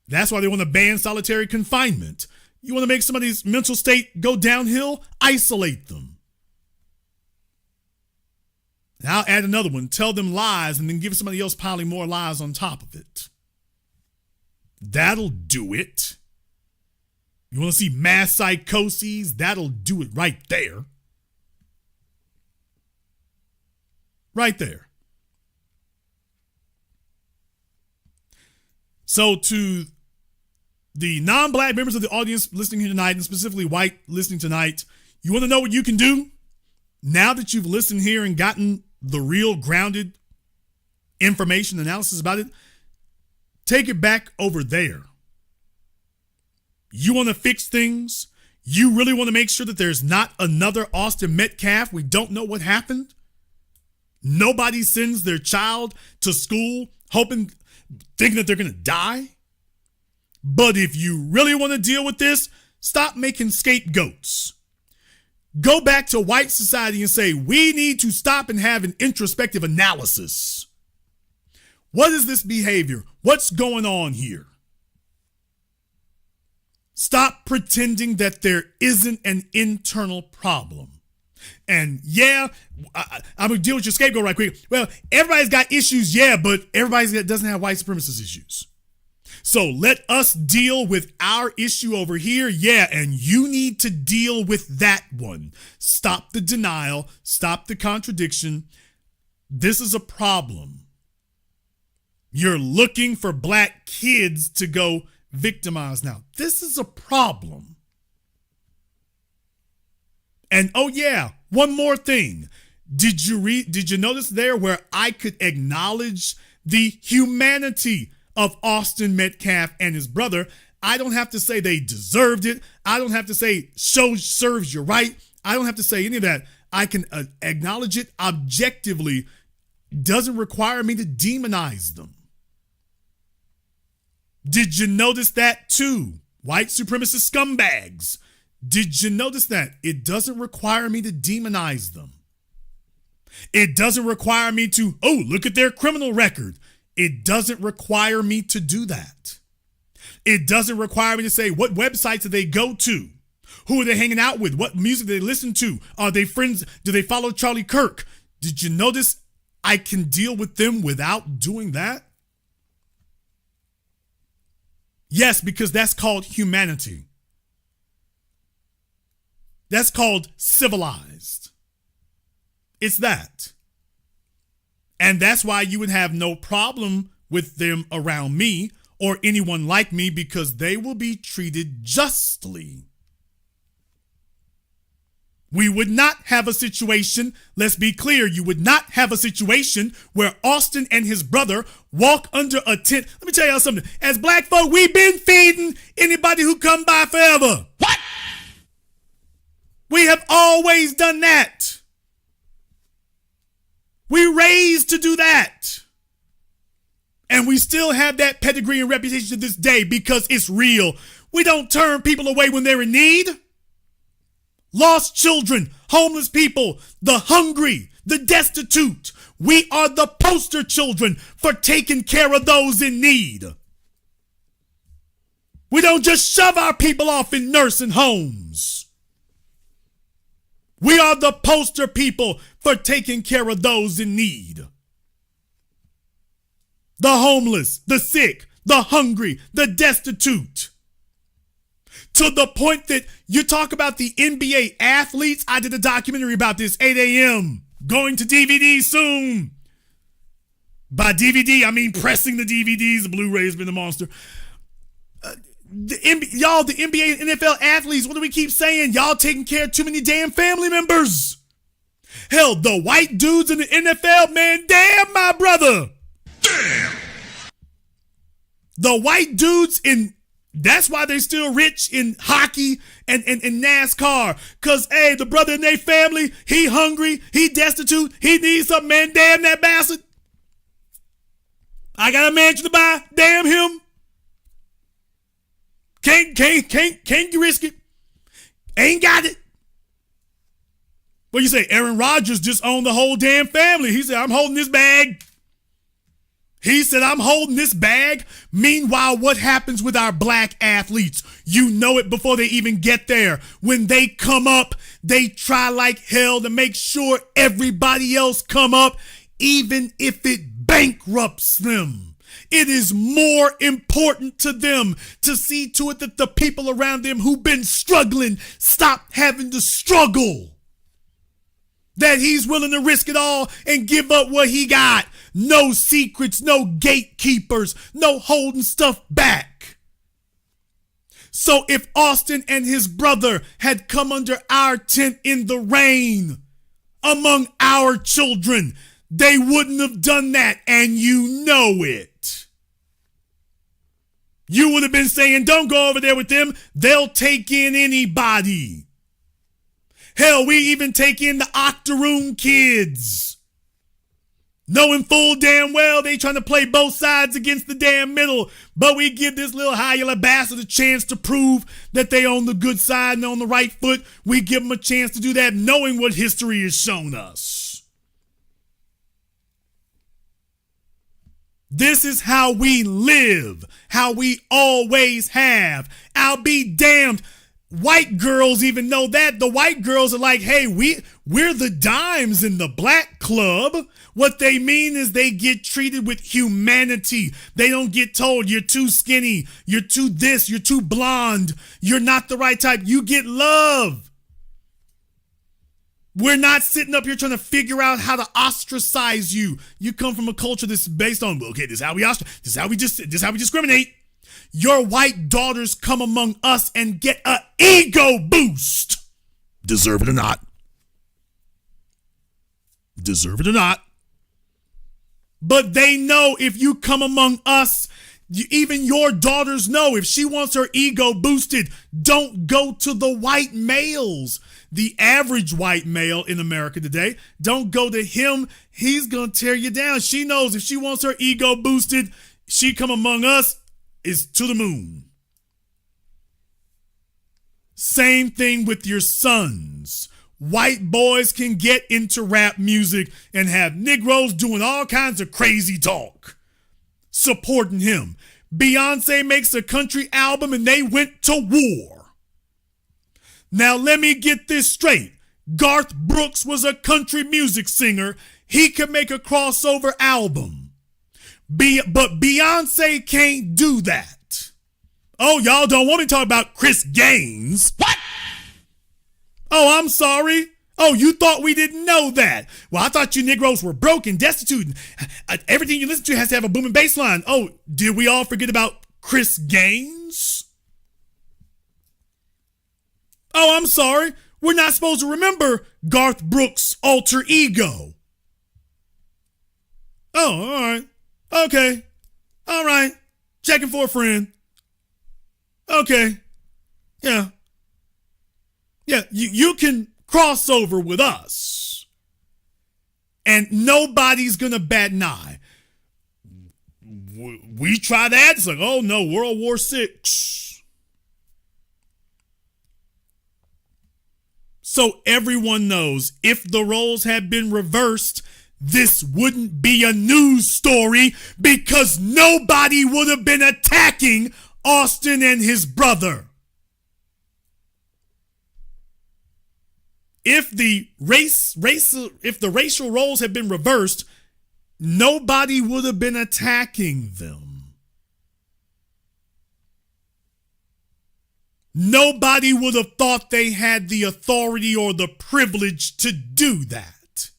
That's why they want to ban solitary confinement. You want to make somebody's mental state go downhill, isolate them. And I'll add another one. Tell them lies and then give somebody else piling more lies on top of it. That'll do it. You want to see mass psychoses? That'll do it right there. Right there. So to the non-black members of the audience listening here tonight, and specifically white listening tonight, you want to know what you can do? Now that you've listened here and gotten the real grounded information analysis about it, take it back over there. You want to fix things? You really want to make sure that there's not another Austin Metcalf? We don't know what happened. Nobody sends their child to school thinking that they're going to die. But if you really want to deal with this, stop making scapegoats. Go back to white society and say, we need to stop and have an introspective analysis. What is this behavior? What's going on here? Stop pretending that there isn't an internal problem. And yeah, I'm going to deal with your scapegoat right quick. Well, everybody's got issues, yeah, but everybody doesn't have white supremacist issues. So let us deal with our issue over here. Yeah, and you need to deal with that one. Stop the denial. Stop the contradiction. This is a problem. You're looking for black kids to go victimize now. This is a problem. And oh yeah, one more thing. Did you notice there where I could acknowledge the humanity of Austin Metcalf and his brother? I don't have to say they deserved it. I don't have to say serves you right. I don't have to say any of that. I can acknowledge it objectively. Doesn't require me to demonize them. Did you notice that too? White supremacist scumbags. Did you notice that? It doesn't require me to demonize them. It doesn't require me to, look at their criminal record. It doesn't require me to do that. It doesn't require me to say what websites do they go to? Who are they hanging out with? What music do they listen to? Are they friends? Do they follow Charlie Kirk? Did you notice I can deal with them without doing that? Yes, because that's called humanity. That's called civilized. It's that. And that's why you would have no problem with them around me or anyone like me, because they will be treated justly. We would not have a situation, let's be clear, you would not have a situation where Austin and his brother walk under a tent. Let me tell y'all something. As black folk, we've been feeding anybody who come by forever. What? We have always done that. We raised to do that. And we still have that pedigree and reputation to this day because it's real. We don't turn people away when they're in need. Lost children, homeless people, the hungry, the destitute. We are the poster children for taking care of those in need. We don't just shove our people off in nursing homes. We are the poster people for taking care of those in need. The homeless, the sick, the hungry, the destitute. To the point that you talk about the NBA athletes. I did a documentary about this, 8 a.m. Going to DVD soon. By DVD, I mean pressing the DVDs. The Blu-ray's been a monster. The NBA and NFL athletes, what do we keep saying? Y'all taking care of too many damn family members. Hell, the white dudes in the NFL, man, damn my brother. Damn. The white dudes in, that's why they're still rich in hockey and NASCAR. Because, hey, the brother in their family, he hungry, he destitute, he needs something, man. Damn that bastard. I got a mansion to buy. Damn him. Can't risk it. Ain't got it. What you say? Aaron Rodgers just owned the whole damn family. He said, I'm holding this bag. He said, I'm holding this bag. Meanwhile, what happens with our black athletes? You know it before they even get there. When they come up, they try like hell to make sure everybody else come up, even if it bankrupts them. It is more important to them to see to it that the people around them who've been struggling stop having to struggle. That he's willing to risk it all and give up what he got. No secrets, no gatekeepers, no holding stuff back. So if Austin and his brother had come under our tent in the rain among our children, they wouldn't have done that, and you know it. You would have been saying, don't go over there with them. They'll take in anybody. Hell, we even take in the Octoroon kids. Knowing full damn well they trying to play both sides against the damn middle. But we give this little high-yellow bastard a chance to prove that they on the good side and on the right foot. We give them a chance to do that knowing what history has shown us. This is how we live, how we always have. I'll be damned. White girls even know that. The white girls are like, hey, we're the dimes in the black club. What they mean is they get treated with humanity. They don't get told you're too skinny, you're too this, you're too blonde, you're not the right type. You get love. We're not sitting up here trying to figure out how to ostracize you. You come from a culture that's based on, okay, this is how we ostracize, this is how we discriminate. Your white daughters come among us and get an ego boost. Deserve it or not. Deserve it or not. But they know if you come among us, even your daughters know if she wants her ego boosted, don't go to the white males. The average white male in America today, don't go to him. He's going to tear you down. She knows if she wants her ego boosted, she come among us, is to the moon. Same thing with your sons. White boys can get into rap music and have Negroes doing all kinds of crazy talk, supporting him. Beyonce makes a country album and they went to war. Now let me get this straight. Garth Brooks was a country music singer. He could make a crossover album. But Beyonce can't do that. Oh, y'all don't want me to talk about Chris Gaines. What? Oh, I'm sorry. Oh, you thought we didn't know that. Well, I thought you Negroes were broke and destitute. Everything you listen to has to have a booming bass line. Oh, did we all forget about Chris Gaines? Oh, I'm sorry. We're not supposed to remember Garth Brooks' alter ego. Oh, all right. Okay. All right. Checking for a friend. Okay. Yeah. Yeah, you can cross over with us. And nobody's going to bat an eye. We try that. It's like, oh no, World War VI. So everyone knows if the roles had been reversed, this wouldn't be a news story because nobody would have been attacking Austin and his brother. If the racial roles had been reversed, nobody would have been attacking them. Nobody would have thought they had the authority or the privilege to do that.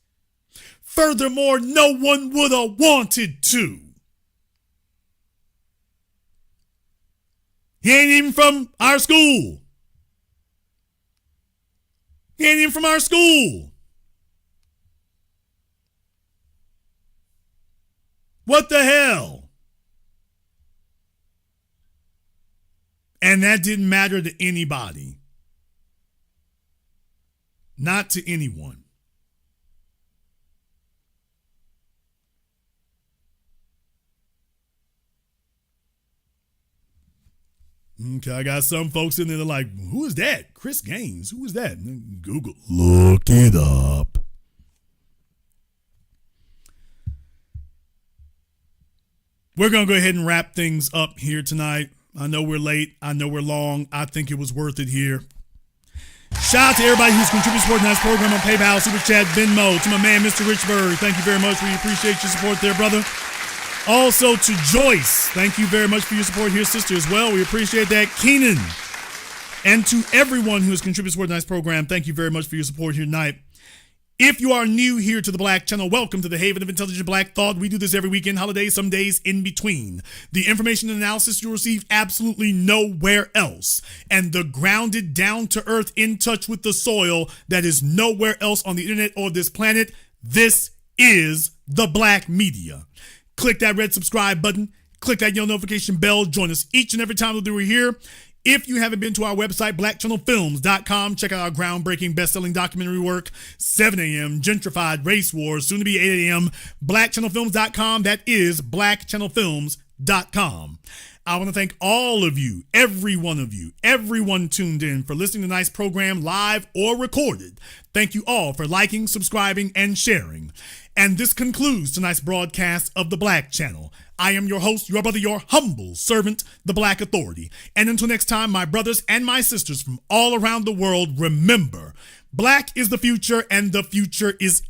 Furthermore, no one would have wanted to. He ain't even from our school. He ain't even from our school. What the hell? And that didn't matter to anybody. Not to anyone. Okay, I got some folks in there that are like, who is that? Chris Gaines. Who is that? Google. Look it up. We're going to go ahead and wrap things up here tonight. I know we're late. I know we're long. I think it was worth it here. Shout out to everybody who's contributing support to this program on PayPal, Super Chat, Venmo. To my man, Mr. Richburg. Thank you very much. We appreciate your support there, brother. Also to Joyce. Thank you very much for your support here, sister, as well. We appreciate that. Keenan. And to everyone who has contributed support to this program, thank you very much for your support here tonight. If you are new here to the Black Channel, welcome to the Haven of Intelligent Black Thought. We do this every weekend, holidays, some days in between. The information and analysis you'll receive absolutely nowhere else. And the grounded, down-to-earth, in touch with the soil that is nowhere else on the internet or this planet. This is the Black Media. Click that red subscribe button. Click that yellow notification bell. Join us each and every time that we're here. If you haven't been to our website, blackchannelfilms.com, check out our groundbreaking best-selling documentary work, 7 a.m., Gentrified Race Wars, soon to be 8 a.m., blackchannelfilms.com. That is blackchannelfilms.com. I want to thank all of you, every one of you, everyone tuned in for listening to tonight's program live or recorded. Thank you all for liking, subscribing, and sharing. And this concludes tonight's broadcast of the Black Channel. I am your host, your brother, your humble servant, the Black Authority. And until next time, my brothers and my sisters from all around the world, remember, Black is the future and the future is